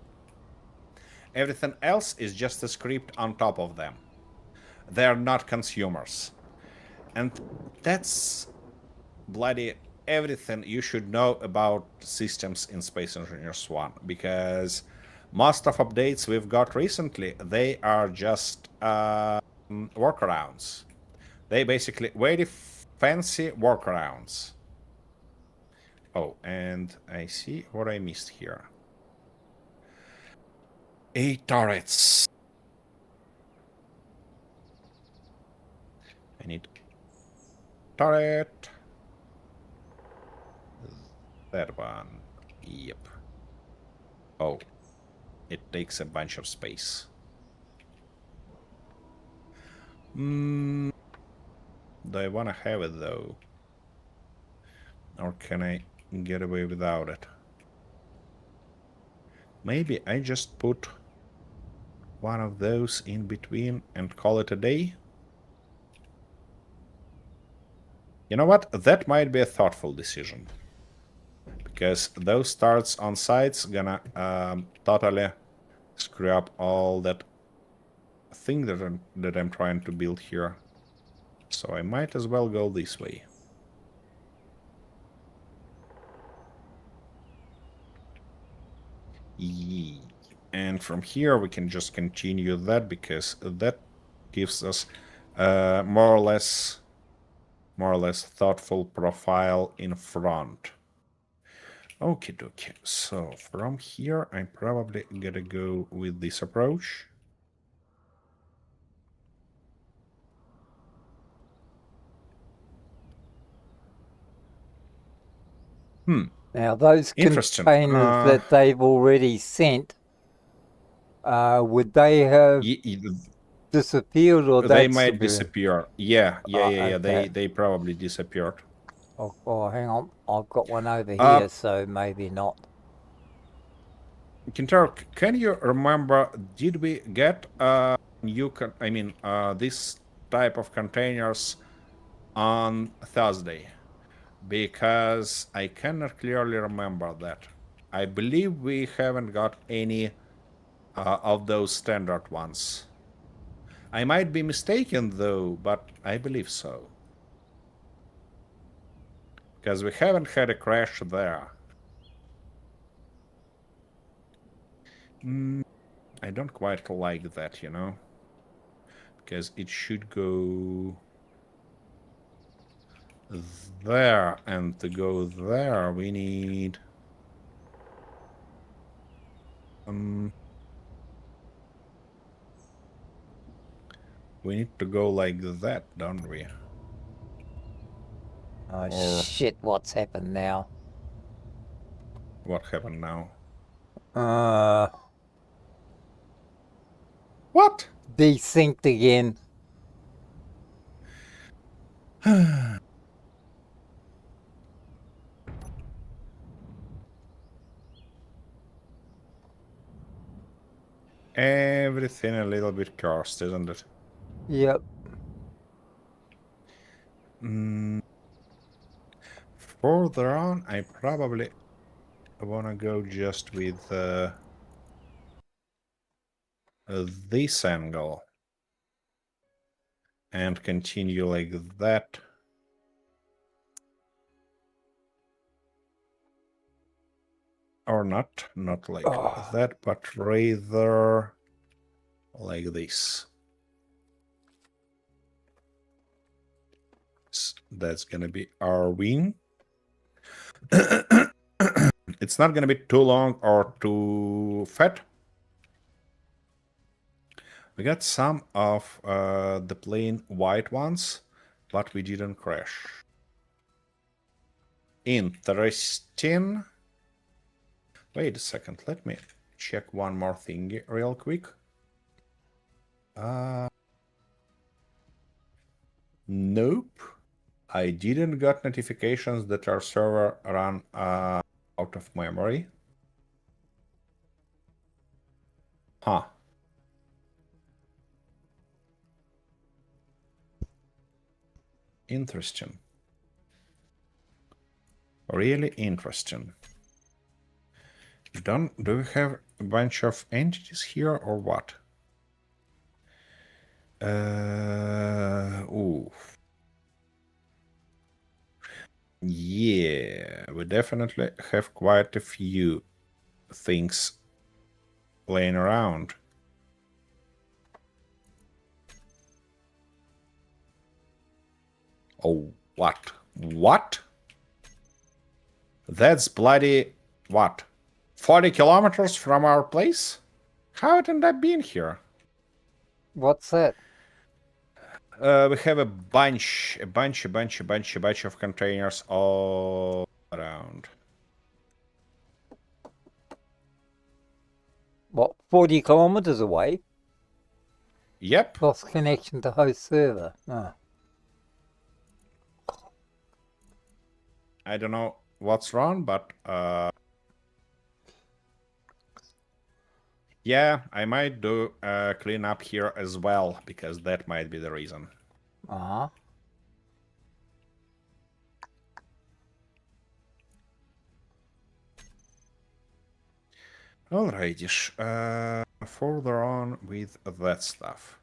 Everything else is just a script on top of them. They're not consumers, and that's bloody everything you should know about systems in Space Engineers 1, because most of updates we've got recently, they are just workarounds. They basically very fancy workarounds. Oh, and I see what I missed here. 8 turrets. I need turret. That one. Yep. Oh, it takes a bunch of space. Do I want to have it though? Or can I get away without it? Maybe I just put one of those in between and call it a day? You know what? That might be a thoughtful decision. Because those starts on sites gonna totally screw up all that thing that I'm trying to build here. So I might as well go this way. And from here we can just continue that, because that gives us more or less thoughtful profile in front. Okay, dokie. So from here I'm probably gonna go with this approach. Now, those Interesting. containers that they've already sent, would they have disappeared, or They that's might disappear. Yeah. okay. They probably disappeared. Oh, hang on. I've got one over here, so maybe not. Kintaro, can you remember, did we get this type of containers on Thursday? Because I cannot clearly remember that. I believe we haven't got any of those standard ones. I might be mistaken though, but I believe so. Because we haven't had a crash there. I don't quite like that, you know? Because it should go there, and to go there we need We need to go like that, don't we? Oh, Or- shit, what's happened now? What happened now? Uh, What? Desynced again. Everything a little bit cursed, isn't it? Yep. Further on, I probably wanna go just with this angle and continue like that. Or not like that, but rather like this. That's gonna be our wing. It's not gonna be too long or too fat. We got some of the plain white ones, but we didn't crash. Interesting. Wait a second, let me check one more thing real quick. Nope. I didn't got notifications that our server ran out of memory. Huh. Interesting. Really interesting. Do we have a bunch of entities here or what? Ooh. Yeah, we definitely have quite a few things laying around. Oh, what? What? That's bloody... what? 40 kilometers from our place? How hadn't I been here? What's that? We have a bunch of containers all around. What, 40 kilometers away? Yep. Lost connection to host server. Oh. I don't know what's wrong, but yeah, I might do a cleanup here as well, because that might be the reason. Uh-huh. Alrighty, further on with that stuff.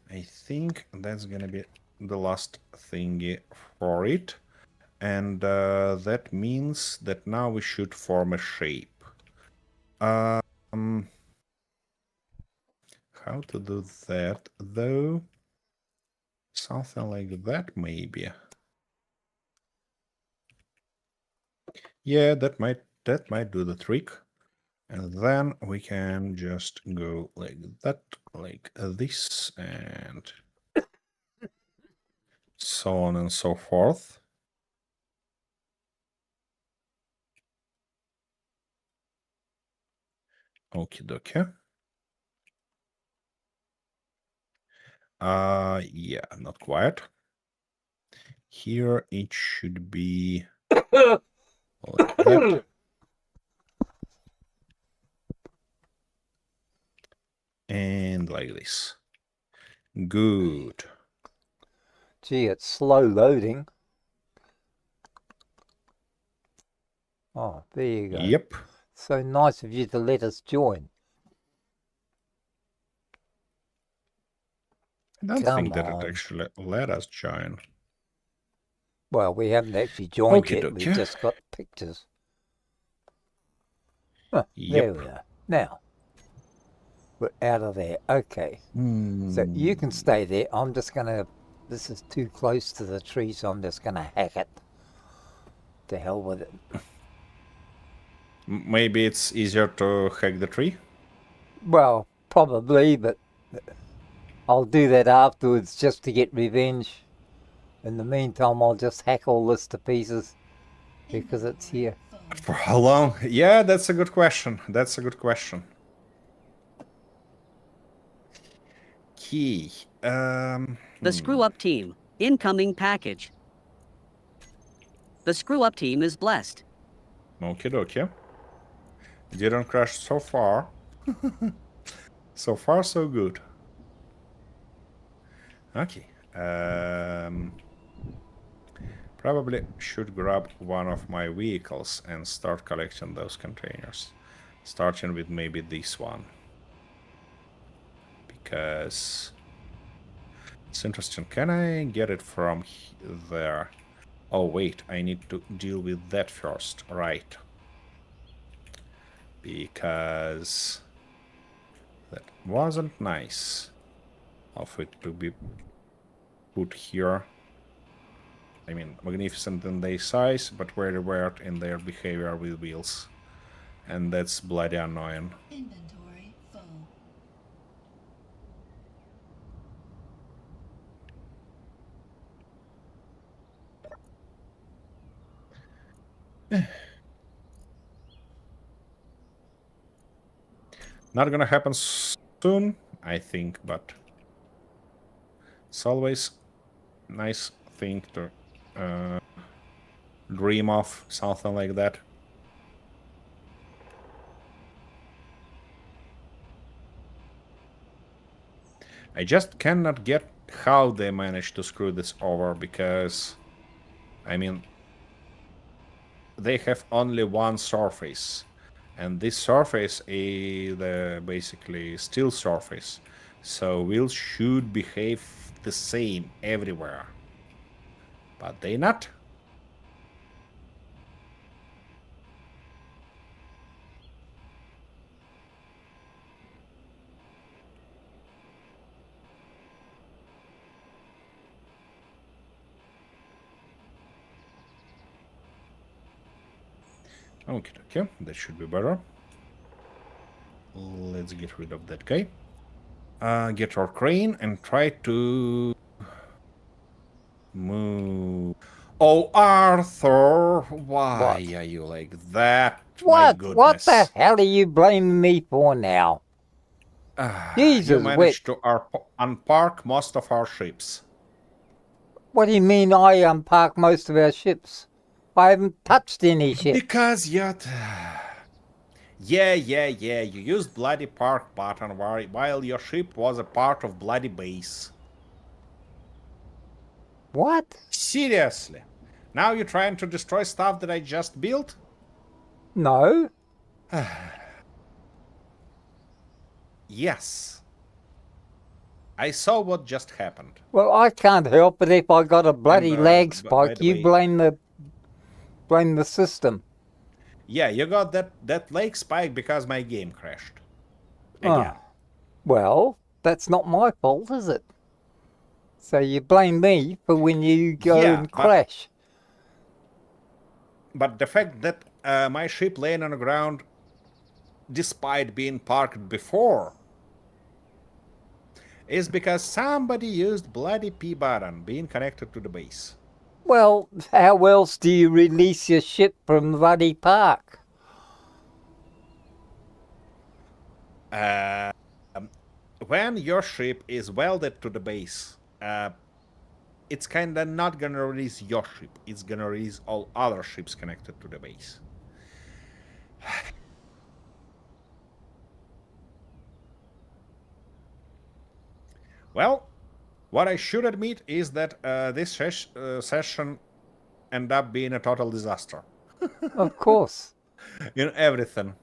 I think that's gonna be the last thingy for it. And that means that now we should form a shape. How to do that, though? Something like that, maybe. Yeah, that might do the trick. And then we can just go like that, like this, and so on and so forth. Okie dokie. Yeah, not quite. Here it should be like that. And like this. Good. Gee, it's slow loading. Oh, there you go. Yep. So nice of you to let us join. I don't Come think that it on. actually let us join. Well, we haven't actually joined Okie yet. We've dokie. just got pictures. Huh, There Yep. we are. Now, we're out of there. Okay. So you can stay there. I'm just going to... This is too close to the tree, so I'm just going to hack it. To hell with it. Maybe it's easier to hack the tree? Well, probably, but I'll do that afterwards just to get revenge. In the meantime, I'll just hack all this to pieces because it's here. For how long? Yeah, that's a good question. That's a good question. Key. The Screw Up Team. Incoming package. The Screw Up Team is blessed. Okie dokie. Didn't crash so far. So far, so good. Okay. Probably should grab one of my vehicles and start collecting those containers. Starting with maybe this one. Because it's interesting. Can I get it from there? Oh, wait. I need to deal with that first. Right. Because that wasn't nice of it to be put here. I mean, magnificent in their size, but very weird in their behavior with wheels. And that's bloody annoying. Inventory full. Not gonna happen soon, I think, but it's always a nice thing to dream of, something like that. I just cannot get how they managed to screw this over, because, I mean, they have only one surface, and this surface is the basically steel surface, so wheels should behave the same everywhere, but they not. Okay, that should be better. Let's get rid of that guy. Get our crane and try to move. Oh, Arthur, why are you like that? My goodness. What the hell are you blaming me for now? Jesus, you managed to unpark most of our ships. What do you mean I unpark most of our ships? I haven't touched any ships. Because yet... Yeah, you used bloody park button while your ship was a part of bloody base. What? Seriously? Now you're trying to destroy stuff that I just built? No. Yes. I saw what just happened. Well, I can't help it if I got a bloody lag spike. You blame the system. Yeah, you got that lag spike because my game crashed. Again. Well, that's not my fault, is it? So you blame me for when you go and crash. But the fact that my ship laying on the ground, despite being parked before, is because somebody used bloody P button being connected to the base. Well, how else do you release your ship from bloody park? When your ship is welded to the base, it's kinda not gonna release your ship. It's gonna release all other ships connected to the base. Well, what I should admit is that this session ended up being a total disaster. Of course. In everything.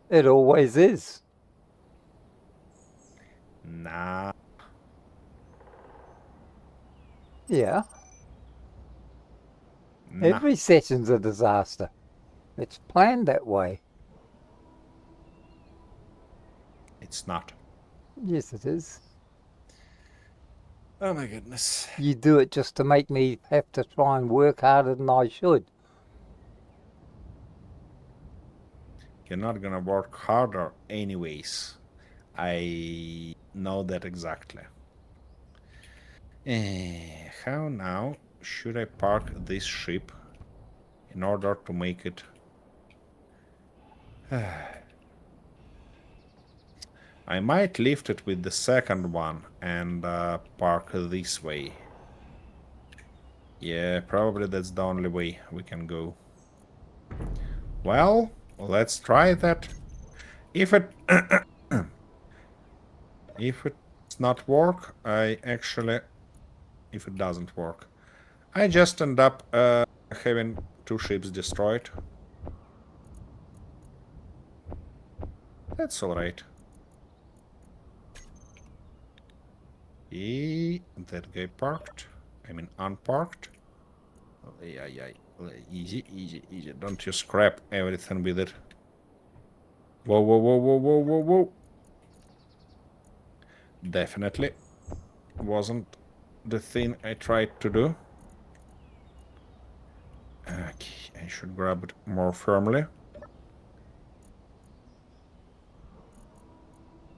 It always is. Nah. Yeah. Nah. Every session's a disaster. It's planned that way. It's not. Yes, it is. Oh my goodness. You do it just to make me have to try and work harder than I should. You're not gonna work harder anyways. I know that exactly. How now should I park this ship in order to make it... I might lift it with the second one and park this way. Yeah, probably that's the only way we can go. Well, let's try that. If it if it's not work, if it doesn't work, I just end up having 2 ships destroyed. That's alright. That guy parked. I mean unparked. Yeah. Easy. Don't you scrap everything with it. Whoa. Definitely wasn't the thing I tried to do. Okay, I should grab it more firmly.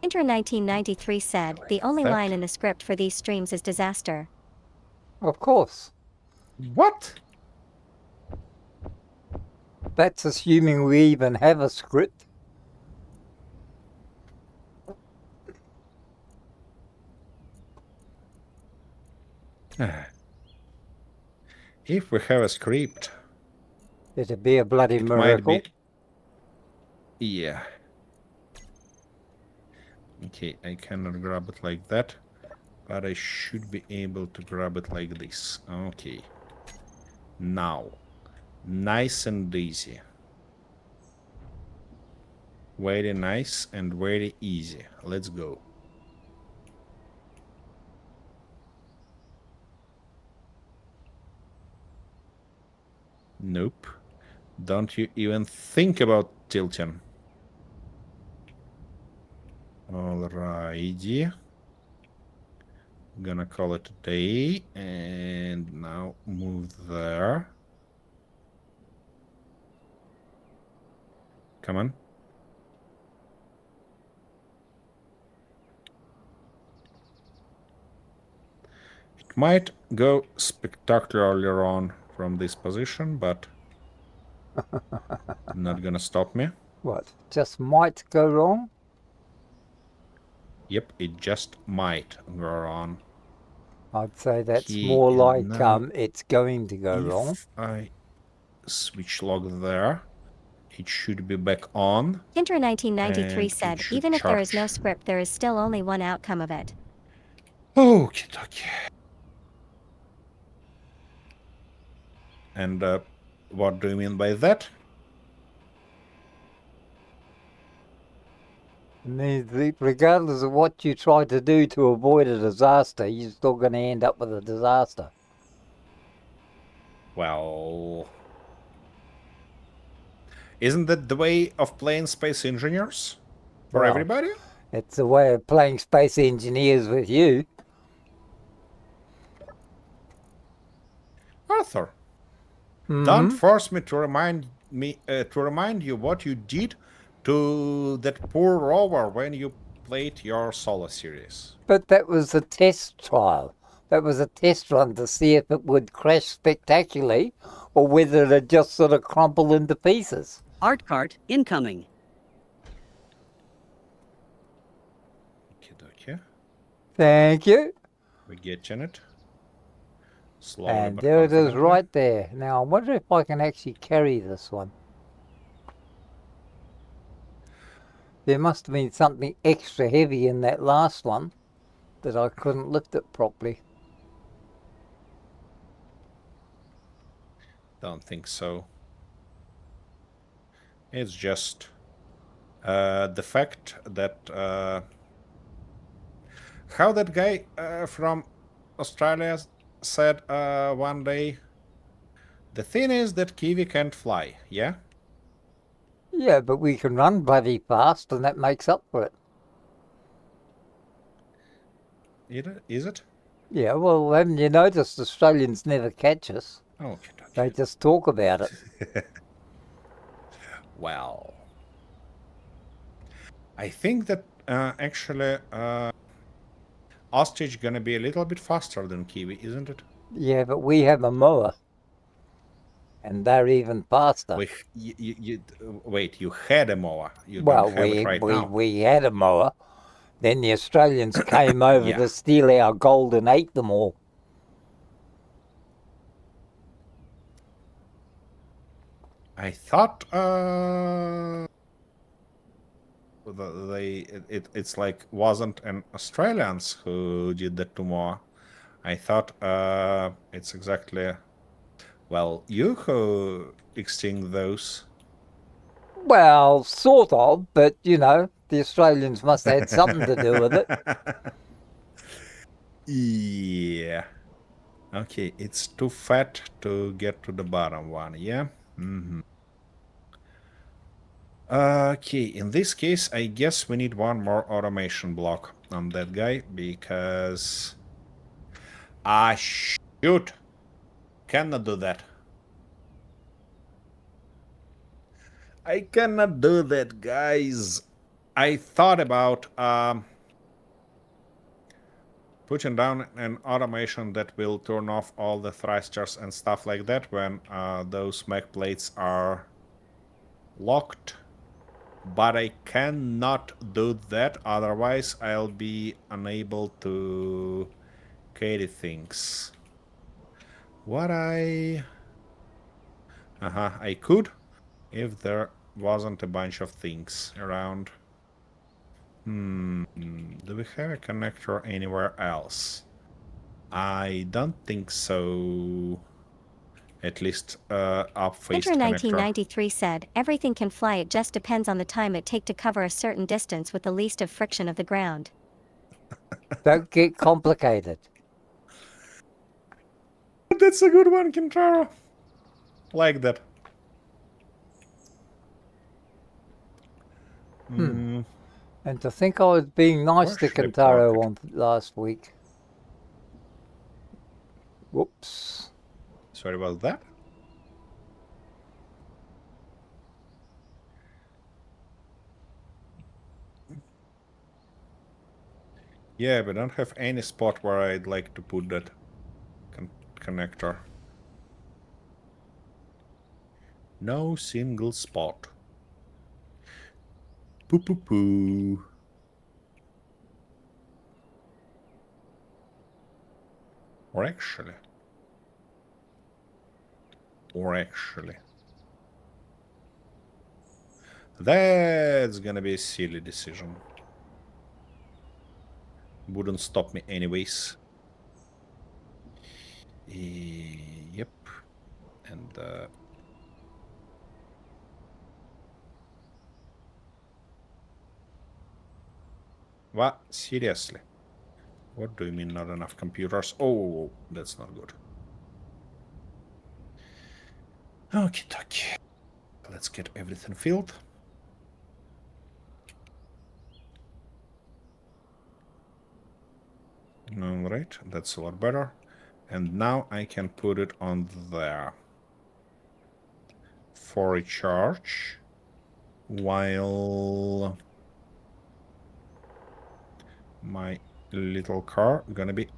Inter 1993 said the only That. line in the script for these streams is disaster. Of course. What? That's assuming we even have a script. If we have a script, It'd be a bloody it miracle. might be... Yeah. Okay, I cannot grab it like that, but I should be able to grab it like this. Okay. Now, nice and easy. Very nice and very easy. Let's go. Nope. Don't you even think about tilting. Alrighty. Gonna call it a day, and now move there. Come on. It might go spectacularly wrong from this position, but not gonna stop me. What? Just might go wrong? Yep, it just might go wrong. I'd say that's Okay, more and like now it's going to go wrong. If I switch log there, it should be back on. Inter 1993 And it said should even if there is no charge. script, there is still only one outcome of it. Okie dokie. And what do you mean by that? It means that regardless of what you try to do to avoid a disaster, you're still going to end up with a disaster. Well, isn't that the way of playing Space Engineers for Well, everybody? It's a way of playing Space Engineers with you. Arthur, don't force me to remind you what you did to that poor rover when you played your solo series. But that was a test trial. That was a test run to see if it would crash spectacularly or whether it'd just sort of crumple into pieces. Art cart incoming. Okay. Thank you. We're getting it. Slowly And but there it is confidently. right there. Now, I wonder if I can actually carry this one. There must have been something extra heavy in that last one that I couldn't lift it properly. Don't think so. It's just the fact that how that guy from Australia said one day, the thing is that Kiwi can't fly, yeah? Yeah, but we can run bloody fast and that makes up for it. Is it? Yeah, well, haven't you noticed Australians never catch us? Okay. They just talk about it. Well, I think that actually Ostrich gonna be a little bit faster than Kiwi, isn't it? Yeah, but we have a mower. And they're even faster. Wait, you had a mower. You Well, don't have it right now. we had a mower. Then the Australians came over Yeah. to steal our gold and ate them all. I thought it's like wasn't an Australians who did that to Moa. I thought it's exactly you who extinct those. Well, sort of, but you know, the Australians must have had something to do with it. Yeah. Okay, it's too fat to get to the bottom one, yeah? Mm-hmm. Okay, in this case, I guess we need one more automation block on that guy, because... Ah, shoot! Cannot do that. I cannot do that, guys. I thought about putting down an automation that will turn off all the thrusters and stuff like that when those mech plates are locked. But I cannot do that, otherwise I'll be unable to carry things. What I could if there wasn't a bunch of things around. Do we have a connector anywhere else? I don't think so. At least up-faced Hunter connector. 1993 said, everything can fly, it just depends on the time it take to cover a certain distance with the least of friction of the ground. Don't get complicated. That's a good one, Kintaro. Like that. And to think I was being nice to Where should I Kentaro park on last week. Whoops. Sorry about that. Yeah, but I don't have any spot where I'd like to put that connector. No single spot. Poo poo poo. Or actually. That's gonna be a silly decision. Wouldn't stop me anyways. Yep. And what? Seriously? What do you mean not enough computers? Oh, that's not good. Okie dokie. Let's get everything filled. Alright, that's a lot better. And now I can put it on there for a charge while my little car gonna be...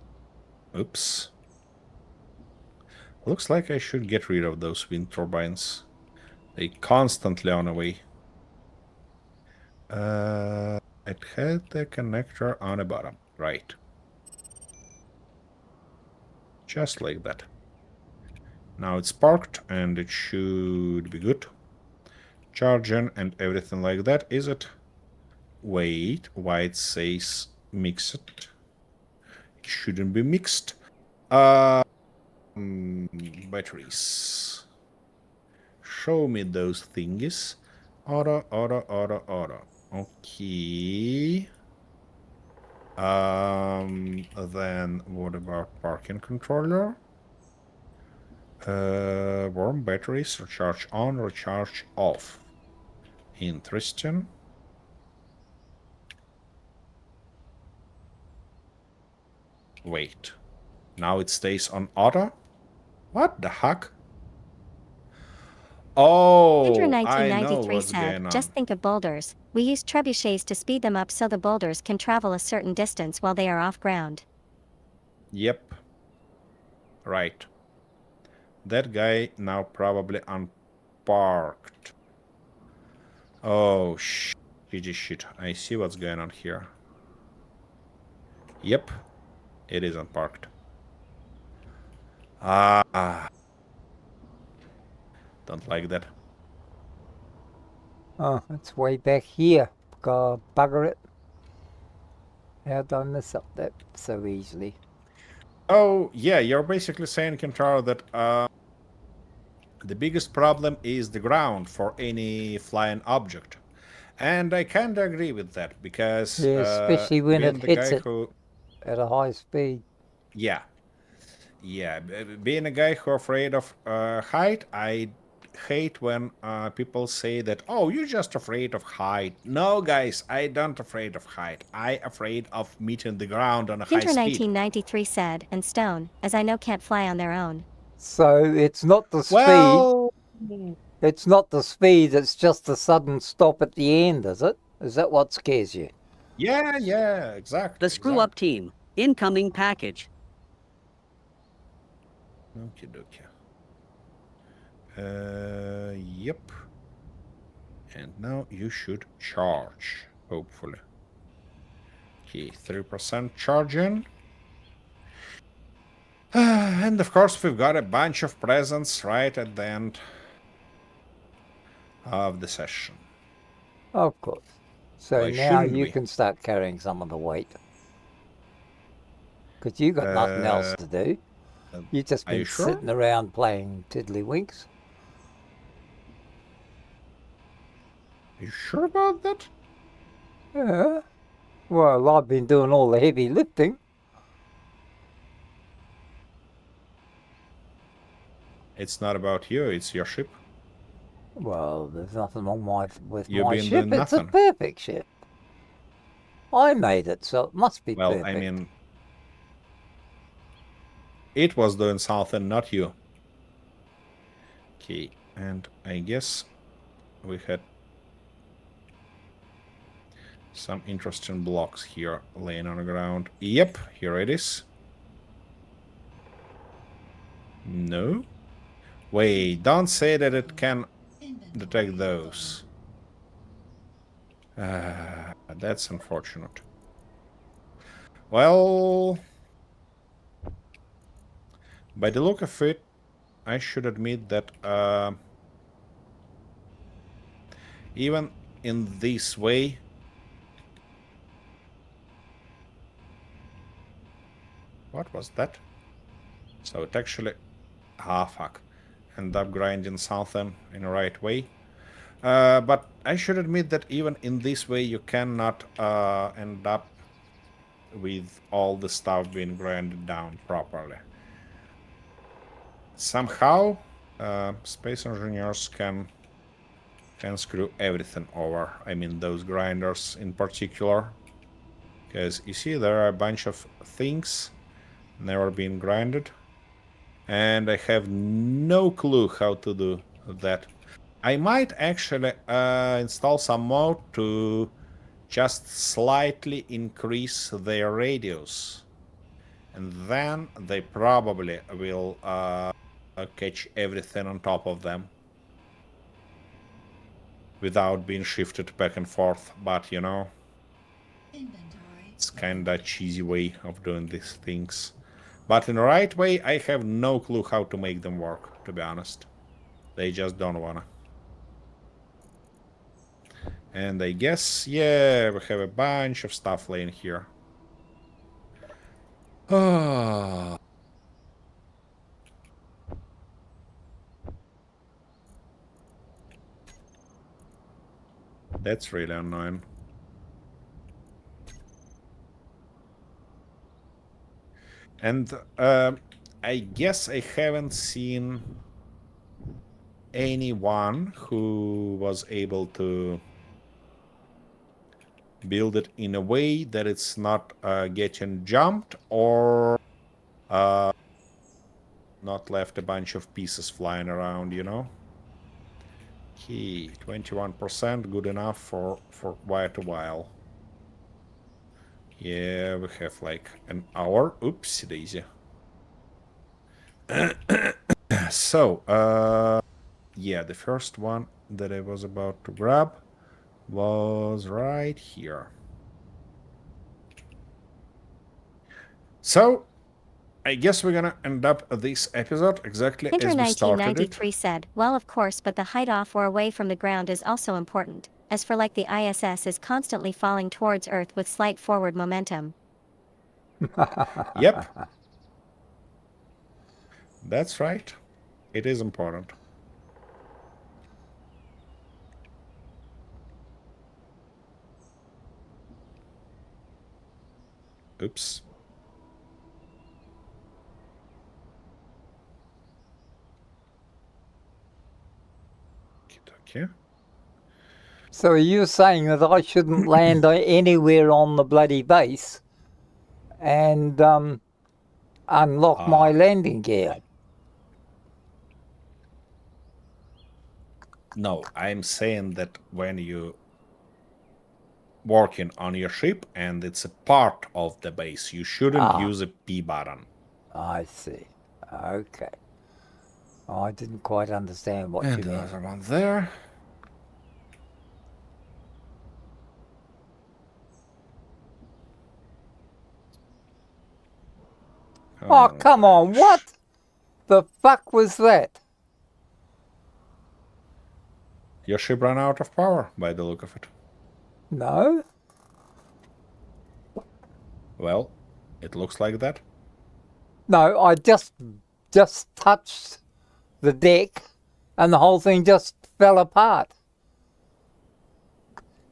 Oops. Looks like I should get rid of those wind turbines. They constantly on the way. It had the connector on the bottom, right. Just like that. Now it's parked and it should be good. Charging and everything like that, is it? Wait, why it says mix it? It shouldn't be mixed. Batteries. Show me those thingies. Auto. Okay. Then what about parking controller? Warm batteries, recharge on, recharge off. Interesting. Wait. Now it stays on auto? What the heck? Oh, Andrew I know 1993 what's said, going on. just think of boulders. We use trebuchets to speed them up so the boulders can travel a certain distance while they are off ground. Yep. Right. That guy now probably unparked. Oh, shit. I see what's going on here. Yep. It is unparked. Ah. Don't like that. Oh, it's way back here. God, bugger it. How'd I miss up that so easily? Oh, yeah, you're basically saying, Kentaro, that the biggest problem is the ground for any flying object. And I kinda agree with that, because Yeah, especially when it being the hits guy it who... at a high speed. Yeah. Yeah, being a guy who afraid of height, I hate when people say that, oh, you're just afraid of height. No, guys, I don't afraid of height. I afraid of meeting the ground on a high Hinter speed. 1993 said, and stone, as I know can't fly on their own. So it's not the speed. Well, It's not the speed, it's just the sudden stop at the end, is it? Is that what scares you? yeah, exactly. The Screw Up Team. Incoming package. Okie dokie. Yep. And now you should charge, hopefully. Okay, 3% charging. And of course, we've got a bunch of presents right at the end of the session. Of course. So Why now shouldn't you we? can start carrying some of the weight. Because you got nothing else to do. You've just Are you been sure? sitting around playing tiddlywinks. Are you sure about that? Yeah. Well, I've been doing all the heavy lifting. It's not about you, it's your ship. Well, there's nothing wrong with You've my been ship. doing It's a nothing. perfect ship. I made it, so it must be Well, perfect. I mean, it was doing something, not you. Okay, and I guess we had some interesting blocks here laying on the ground. Yep, here it is. No? Wait, don't say that it can detect those. That's unfortunate. Well, by the look of it, I should admit that even in this way, what was that? So it actually, fuck, end up grinding something in the right way. But I should admit that even in this way, you cannot end up with all the stuff being grinded down properly. Somehow, space engineers can screw everything over. I mean, those grinders in particular. Because you see, there are a bunch of things never been grinded. And I have no clue how to do that. I might actually install some mode to just slightly increase their radius. And then they probably will catch everything on top of them without being shifted back and forth. But, you know, it's kinda cheesy way of doing these things. But in the right way, I have no clue how to make them work, to be honest. They just don't wanna. And I guess, yeah, we have a bunch of stuff laying here. Ah. That's really annoying. And I guess I haven't seen anyone who was able to build it in a way that it's not getting jumped or not left a bunch of pieces flying around, you know? Okay, 21%, good enough for quite a while. Yeah, we have like an hour. Oops, daisy. So, yeah, the first one that I was about to grab was right here. So, I guess we're gonna end up this episode exactly Hinter as we started it. 1993 said, well, of course, but the height off or away from the ground is also important. As for like the ISS is constantly falling towards Earth with slight forward momentum. Yep. That's right. It is important. Oops. Okay. So are you saying that I shouldn't land anywhere on the bloody base and unlock my landing gear? No, I'm saying that when you working on your ship and it's a part of the base, you shouldn't use a P button. I see. Okay. I didn't quite understand what And you meant. another one there. Oh, come on, gosh. what the fuck was that? Your ship ran out of power by the look of it. No? Well, it looks like that. No, I just touched the deck and the whole thing just fell apart.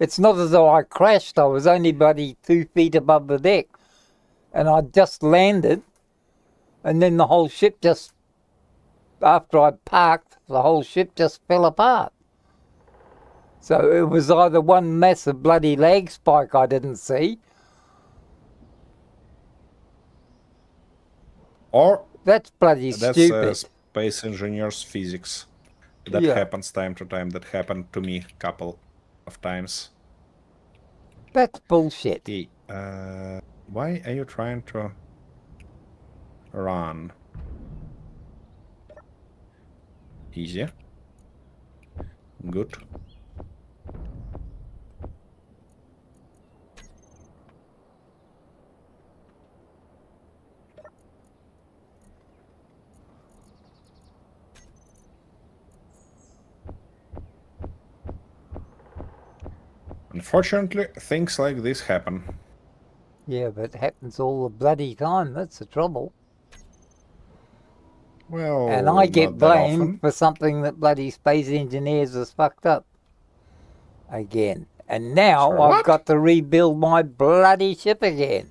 It's not as though I crashed, I was only bloody 2 feet above the deck. And I just landed, and then the whole ship just, after I parked, the whole ship just fell apart. So it was either one massive bloody lag spike I didn't see, Or that's bloody that's stupid. space engineers physics. That Yeah. happens time to time. That happened to me a couple of times. That's bullshit. Hey, why are you trying to run? Easy. Good. Unfortunately, things like this happen. Yeah, but it happens all the bloody time, that's the trouble. Well, And I get not that blamed often. for something that bloody space engineers has fucked up. Again. And now Sorry, I've what? got to rebuild my bloody ship again.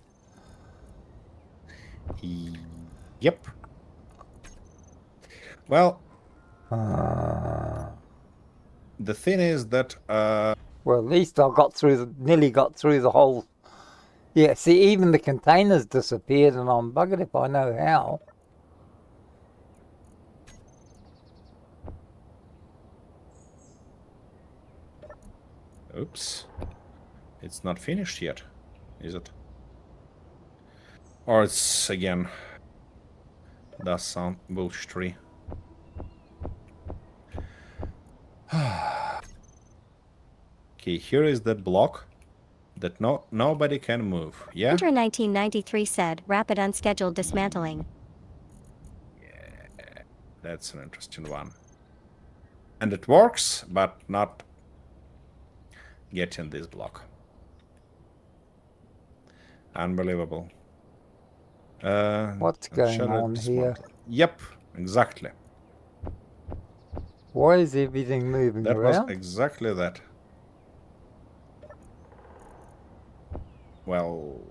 Yep. Well, the thing is that Well, at least I got through, nearly got through the whole. Yeah, see, even the containers disappeared, and I'm buggered if I know how. oops, it's not finished yet, is it? Or it's again does sound bullshittery. Okay, here is that block that nobody can move. Yeah. Hinter 1993 said, rapid unscheduled dismantling. That's an interesting one. And it works, but not getting this block. Unbelievable. What's and going shall I on here? dismantle? Yep, exactly. Why is everything moving That around? was exactly that. Well,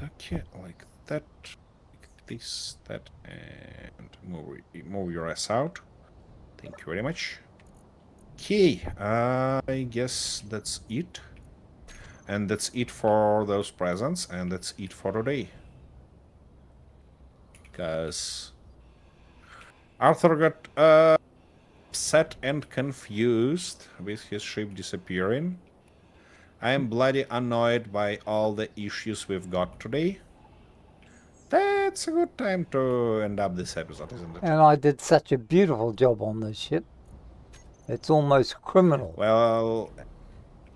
okay, like that, like this, that, and move your ass out. Thank you very much. Okay, I guess that's it. And that's it for those presents, and that's it for today. Because Arthur got upset and confused with his ship disappearing. I am bloody annoyed by all the issues we've got today. That's a good time to end up this episode, isn't it? And I did such a beautiful job on this ship. It's almost criminal. Well,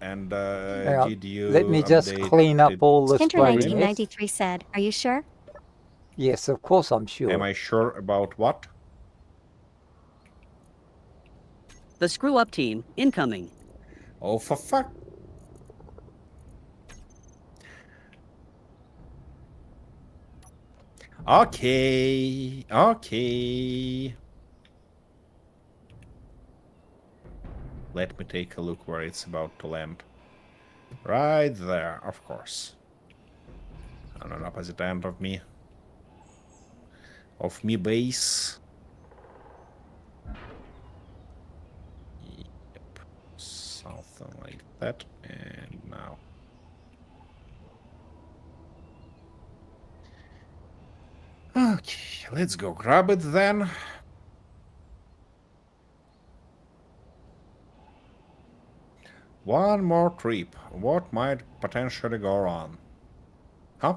and Hang on, did you let me just update clean up it? all this Hinter bloody mess. 1993 said, "Are you sure?" Yes, of course I'm sure. Am I sure about what? The screw up team incoming. Oh, for fuck. Okay. Okay. Let me take a look where it's about to land. Right there, of course. On an opposite end of me. Of me base. Yep. Something like that. And now. Okay, let's go grab it then. One more trip. What might potentially go wrong? Huh?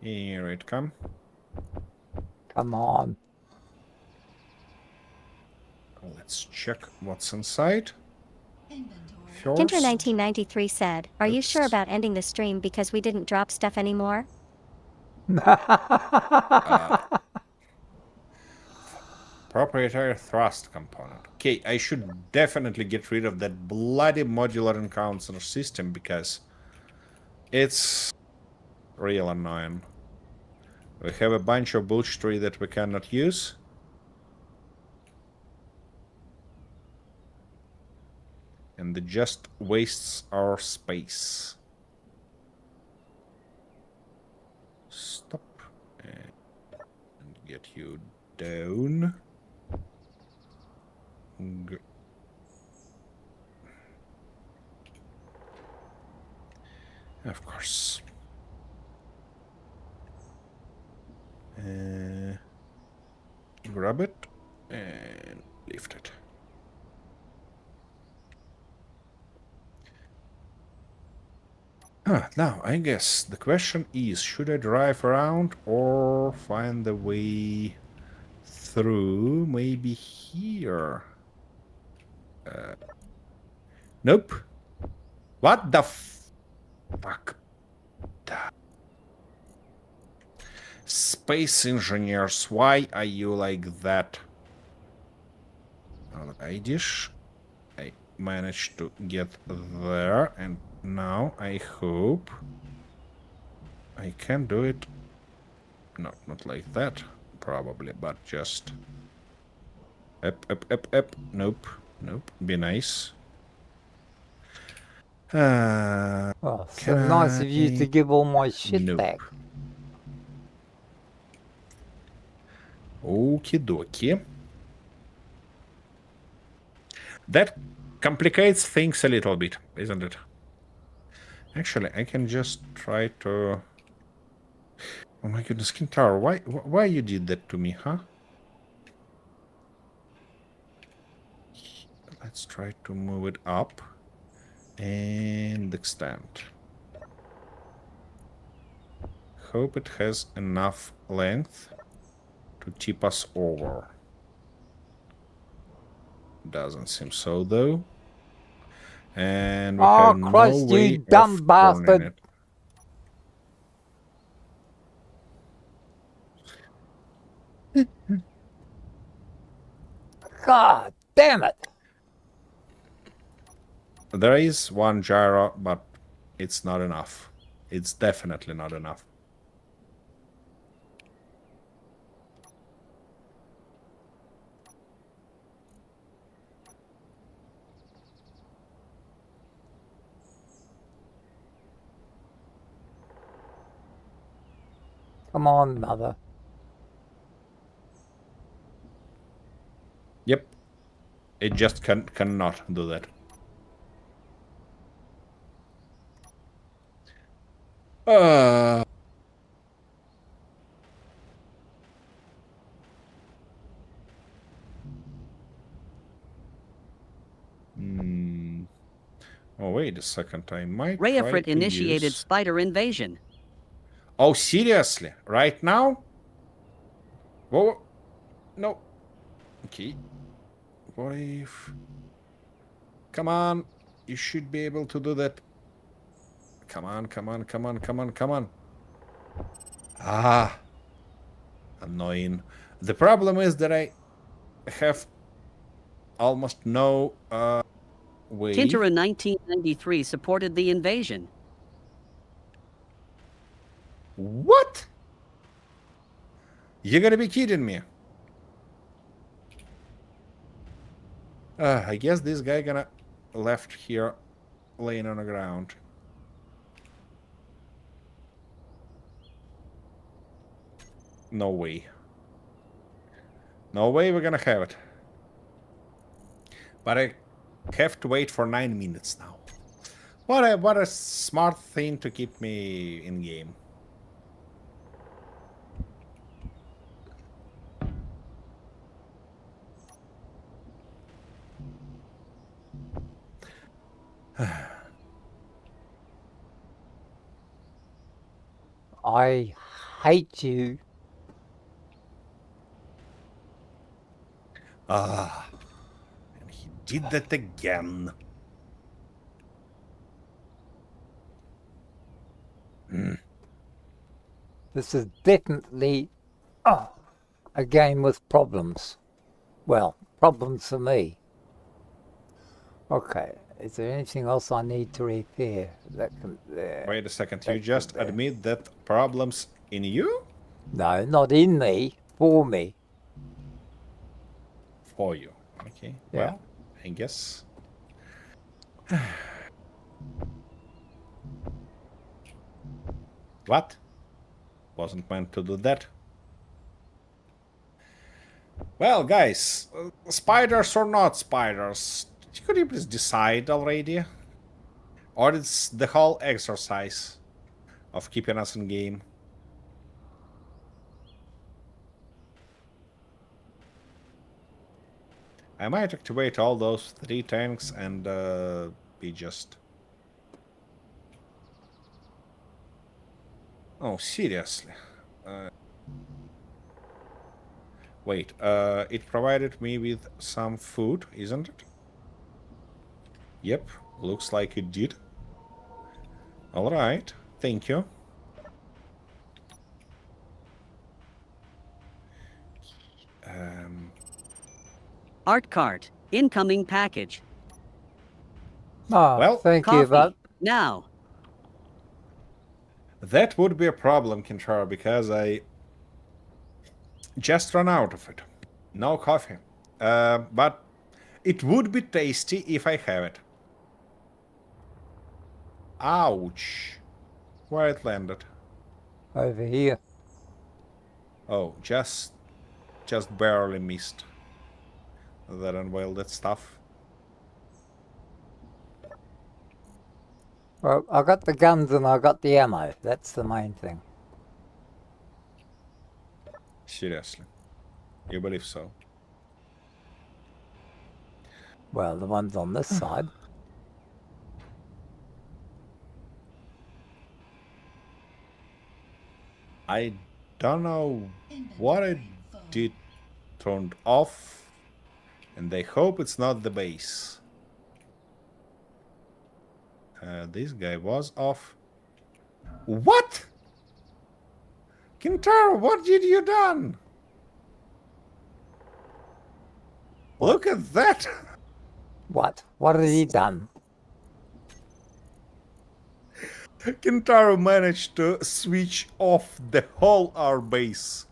Here it comes. Come on. Let's check what's inside. Inventory. Hinter First, 1993 said, "Are you sure Oops. about ending the stream because we didn't drop stuff anymore?" proprietary thrust component. Okay, I should definitely get rid of that bloody modular encounter system because it's real annoying. We have a bunch of bullshit tree that we cannot use. And it just wastes our space. Stop. And get you down. Of course. Grab it and lift it. Now, I guess the question is, should I drive around or find the way through? Maybe here. Nope. What the fuck? Space engineers, why are you like that? Alrighty. I managed to get there, and now I hope I can do it. No, not like that, probably, but just up, up, up, up. Nope, nope. Be nice. Well, so nice of you to give all my shit Nope. back. Okie dokie. That complicates things a little bit, isn't it? Actually, I can just try to... Oh my goodness, Kintaro, why you did that to me, huh? Let's try to move it up and extend. Hope it has enough length to tip us over. Doesn't seem so, though. And we Oh, have no Christ, way you dumb of turning bastard. it. God damn it. There is one gyro, but it's not enough. It's definitely not enough. Come on, mother. Yep. It just cannot do that. Oh, wait a second. I might try Rayafrit to initiated use... spider invasion. Oh, seriously? Right now? Whoa. No. Okay. What if... Come on. You should be able to do that. Come on, come on, come on, come on, come on. Ah. Annoying. The problem is that I have almost no way. Tintera 1993 supported the invasion. What? You gotta be kidding me. I guess this guy gonna left here laying on the ground. No way. No way we're gonna have it. But I have to wait for 9 minutes now. What a smart thing to keep me in game. I hate you. Ah, and he did that again. This is definitely a game with problems. Well, problems for me. Okay, is there anything else I need to repair? That can there. Wait a second, That you just can there. admit that problems in you? No, not in me, for me. For you. Okay, Yeah. well, I guess. What? Wasn't meant to do that. Well, guys, spiders or not spiders, could you please decide already? Or it's the whole exercise of keeping us in game? I might activate all those 3 tanks and be just... Oh, seriously? Wait, it provided me with some food, isn't it? Yep, looks like it did. Alright, thank you. Art cart. Incoming package. Oh, Well, thank Coffee. you, but Now. That would be a problem, Kintaro, because I just run out of it. No coffee. But it would be tasty if I have it. Ouch. Where it landed. over here. Oh, just barely missed that unveiled stuff. Well, I got the guns and I got the ammo. That's the main thing. Seriously. You believe so? Well, the ones on this side. I don't know what I did turned off, and I hope it's not the base. This guy was off. What? Kintaro, what did you done? Look at that! What? What has he done? Kintaro managed to switch off the whole our base.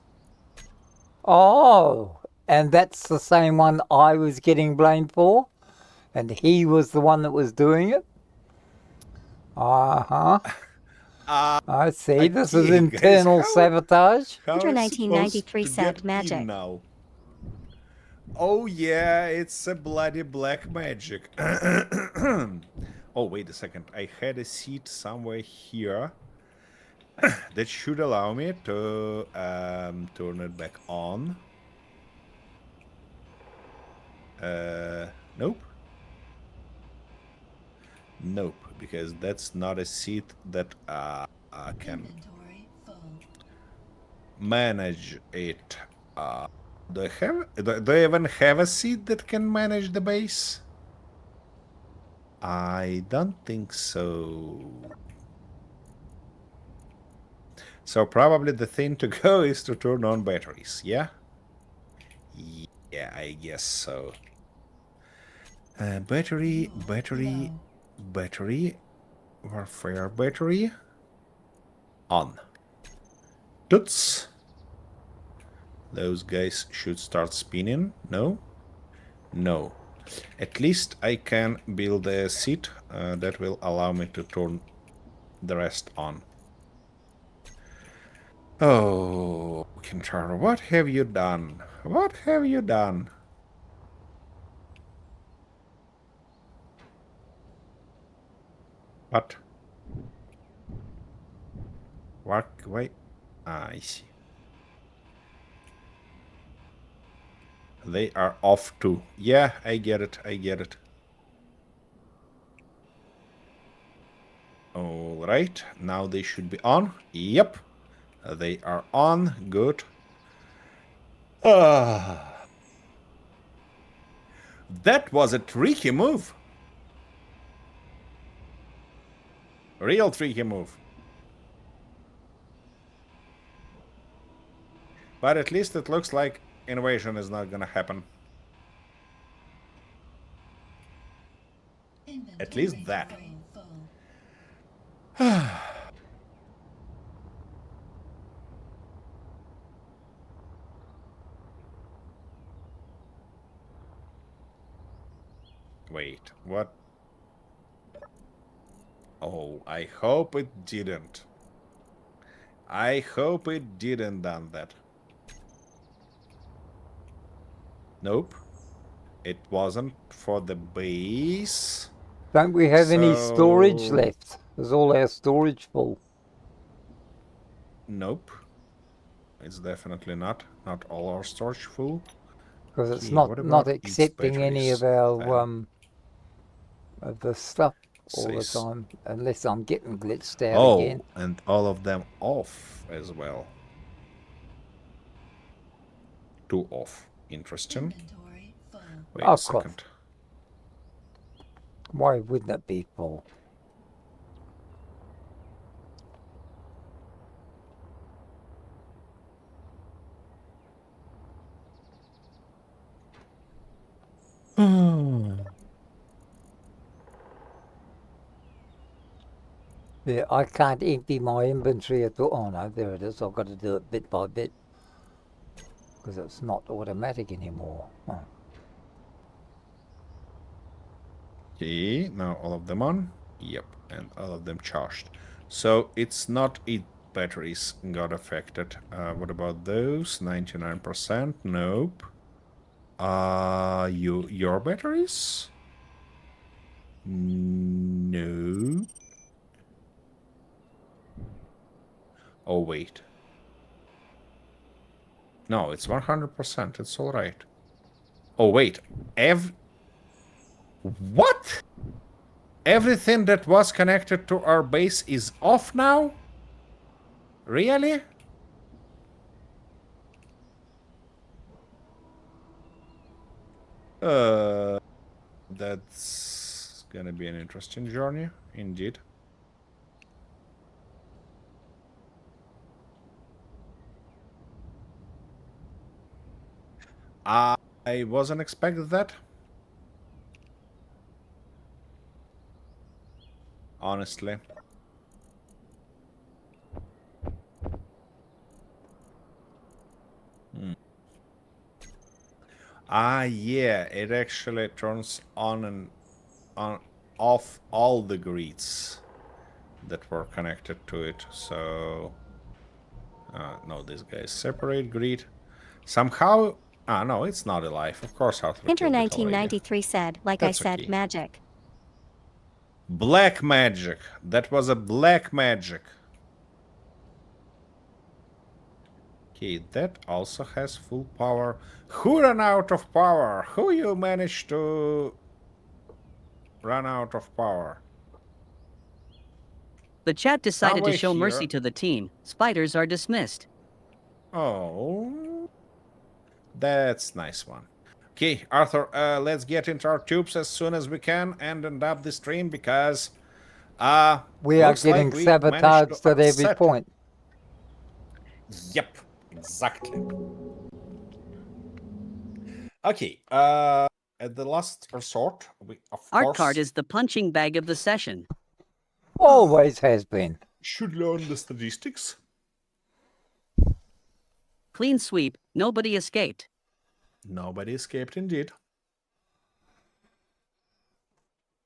Oh, and that's the same one I was getting blamed for? And he was the one that was doing it? Uh-huh. I see. This is Okay, guys, internal sabotage. how Enter are we supposed 1993 to set get magic. in now? Oh yeah, it's a bloody black magic. Oh, wait a second. I had a seat somewhere here that should allow me to turn it back on. Nope. Nope, because that's not a seat that I can Inventory full. manage it. Do I even have a seat that can manage the base? I don't think so. So probably the thing to go is to turn on batteries, yeah? Yeah, I guess so. Battery, warfare battery, on. Toots. Those guys should start spinning, no? No. At least I can build a seat that will allow me to turn the rest on. Oh, Kintaro, what have you done? What have you done? What? What? Wait. Ah, I see. They are off too. Yeah, I get it. I get it. All right. Now they should be on. Yep. They are on. Good. That was a tricky move. Real tricky move. But at least it looks like invasion is not gonna happen. At least that. Inventory full. Wait, what? Oh, I hope it didn't. I hope it didn't done that. Nope. It wasn't for the base. Don't we have any storage So- left? Is all our storage full? Nope. It's definitely not. Not all our storage full. Because it's Okay, what not about its accepting any of our batteries of the stuff all the Says- time, unless I'm getting glitched out Oh, again. and all of them off as well. 2 off. Interesting. Inventory full. Wait Oh, a second. Why wouldn't it be full? Yeah, I can't empty my inventory at all. Oh no, there it is. I've got to do it bit by bit because it's not automatic anymore. Oh. Okay, now all of them on. Yep, and all of them charged. So it's not it batteries got affected. What about those? 99%? Nope. Your batteries? No. Oh wait. No, it's 100%. It's all right. Oh wait. What? Everything that was connected to our base is off now? Really? That's gonna be an interesting journey, indeed. I wasn't expecting that. Honestly. Yeah, it actually turns on and off all the grids. that were connected to it. So, no, this guy is separate. Grid. Somehow, no, it's not alive. Of course, Arthur Hinter killed it already. 1993 said, like That's I said, okay. magic. Black magic. That was a black magic. Okay, that also has full power. Who ran out of power? Who you managed to run out of power? The chat decided to Somewhere show mercy here. to the team. Spiders are dismissed. Oh, that's nice one. Okay, Arthur, let's get into our tubes as soon as we can and end up the stream because We are looks getting like we managed sabotaged to at every upset. point. Yep, exactly. Okay, at the last resort, we of Art course card is the punching bag of the session. Always has been. should learn the statistics. Clean sweep, nobody escaped. Nobody escaped indeed.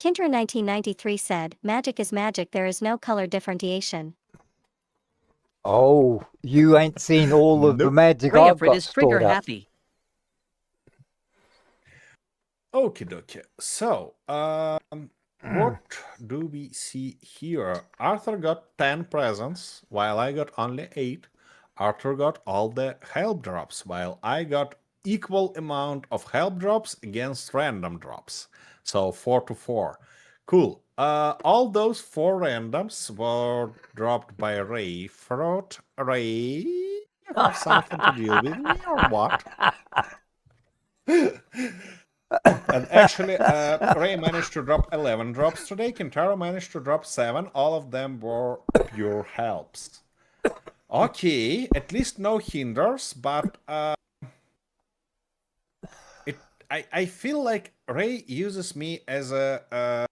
Hinter 1993 said, magic is magic, there is no color differentiation. Oh, you ain't seen all of the Nope. magic I've Rayafrid got is trigger stored up. happy. Okie dokie. So, what do we see here? Arthur got 10 presents, while I got only 8. Arthur got all the help drops, while I got equal amount of help drops against random drops. So 4 to 4. Cool. All those 4 randoms were dropped by Ray. Fraught Ray, you have something to deal with me or what? And actually, Ray managed to drop 11 drops today. Kintaro managed to drop 7. All of them were pure helps. Okay, at least no hinders, but I feel like Ray uses me as a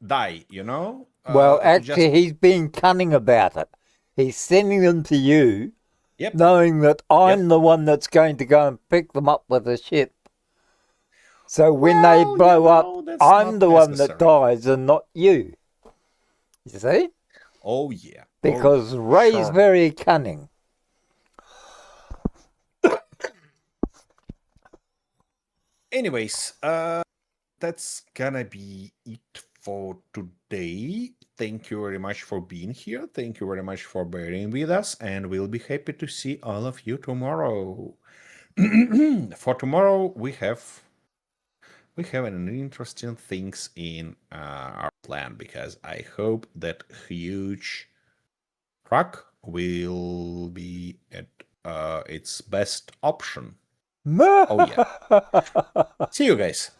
die, you know? Well, to actually, just- he's being cunning about it. He's sending them to you, Yep. knowing that I'm the one that's going to go and pick them up with a ship. So when they Well, blow you know, up, that's I'm not the one necessary. that dies and not you. You see? Oh, yeah. Because Oh, Ray's sure. very cunning. Anyways, that's gonna be it for today. Thank you very much for being here. Thank you very much for bearing with us, and we'll be happy to see all of you tomorrow. For tomorrow, we have an interesting things in our plan because I hope that huge truck will be at its best option. Oh yeah. See you guys.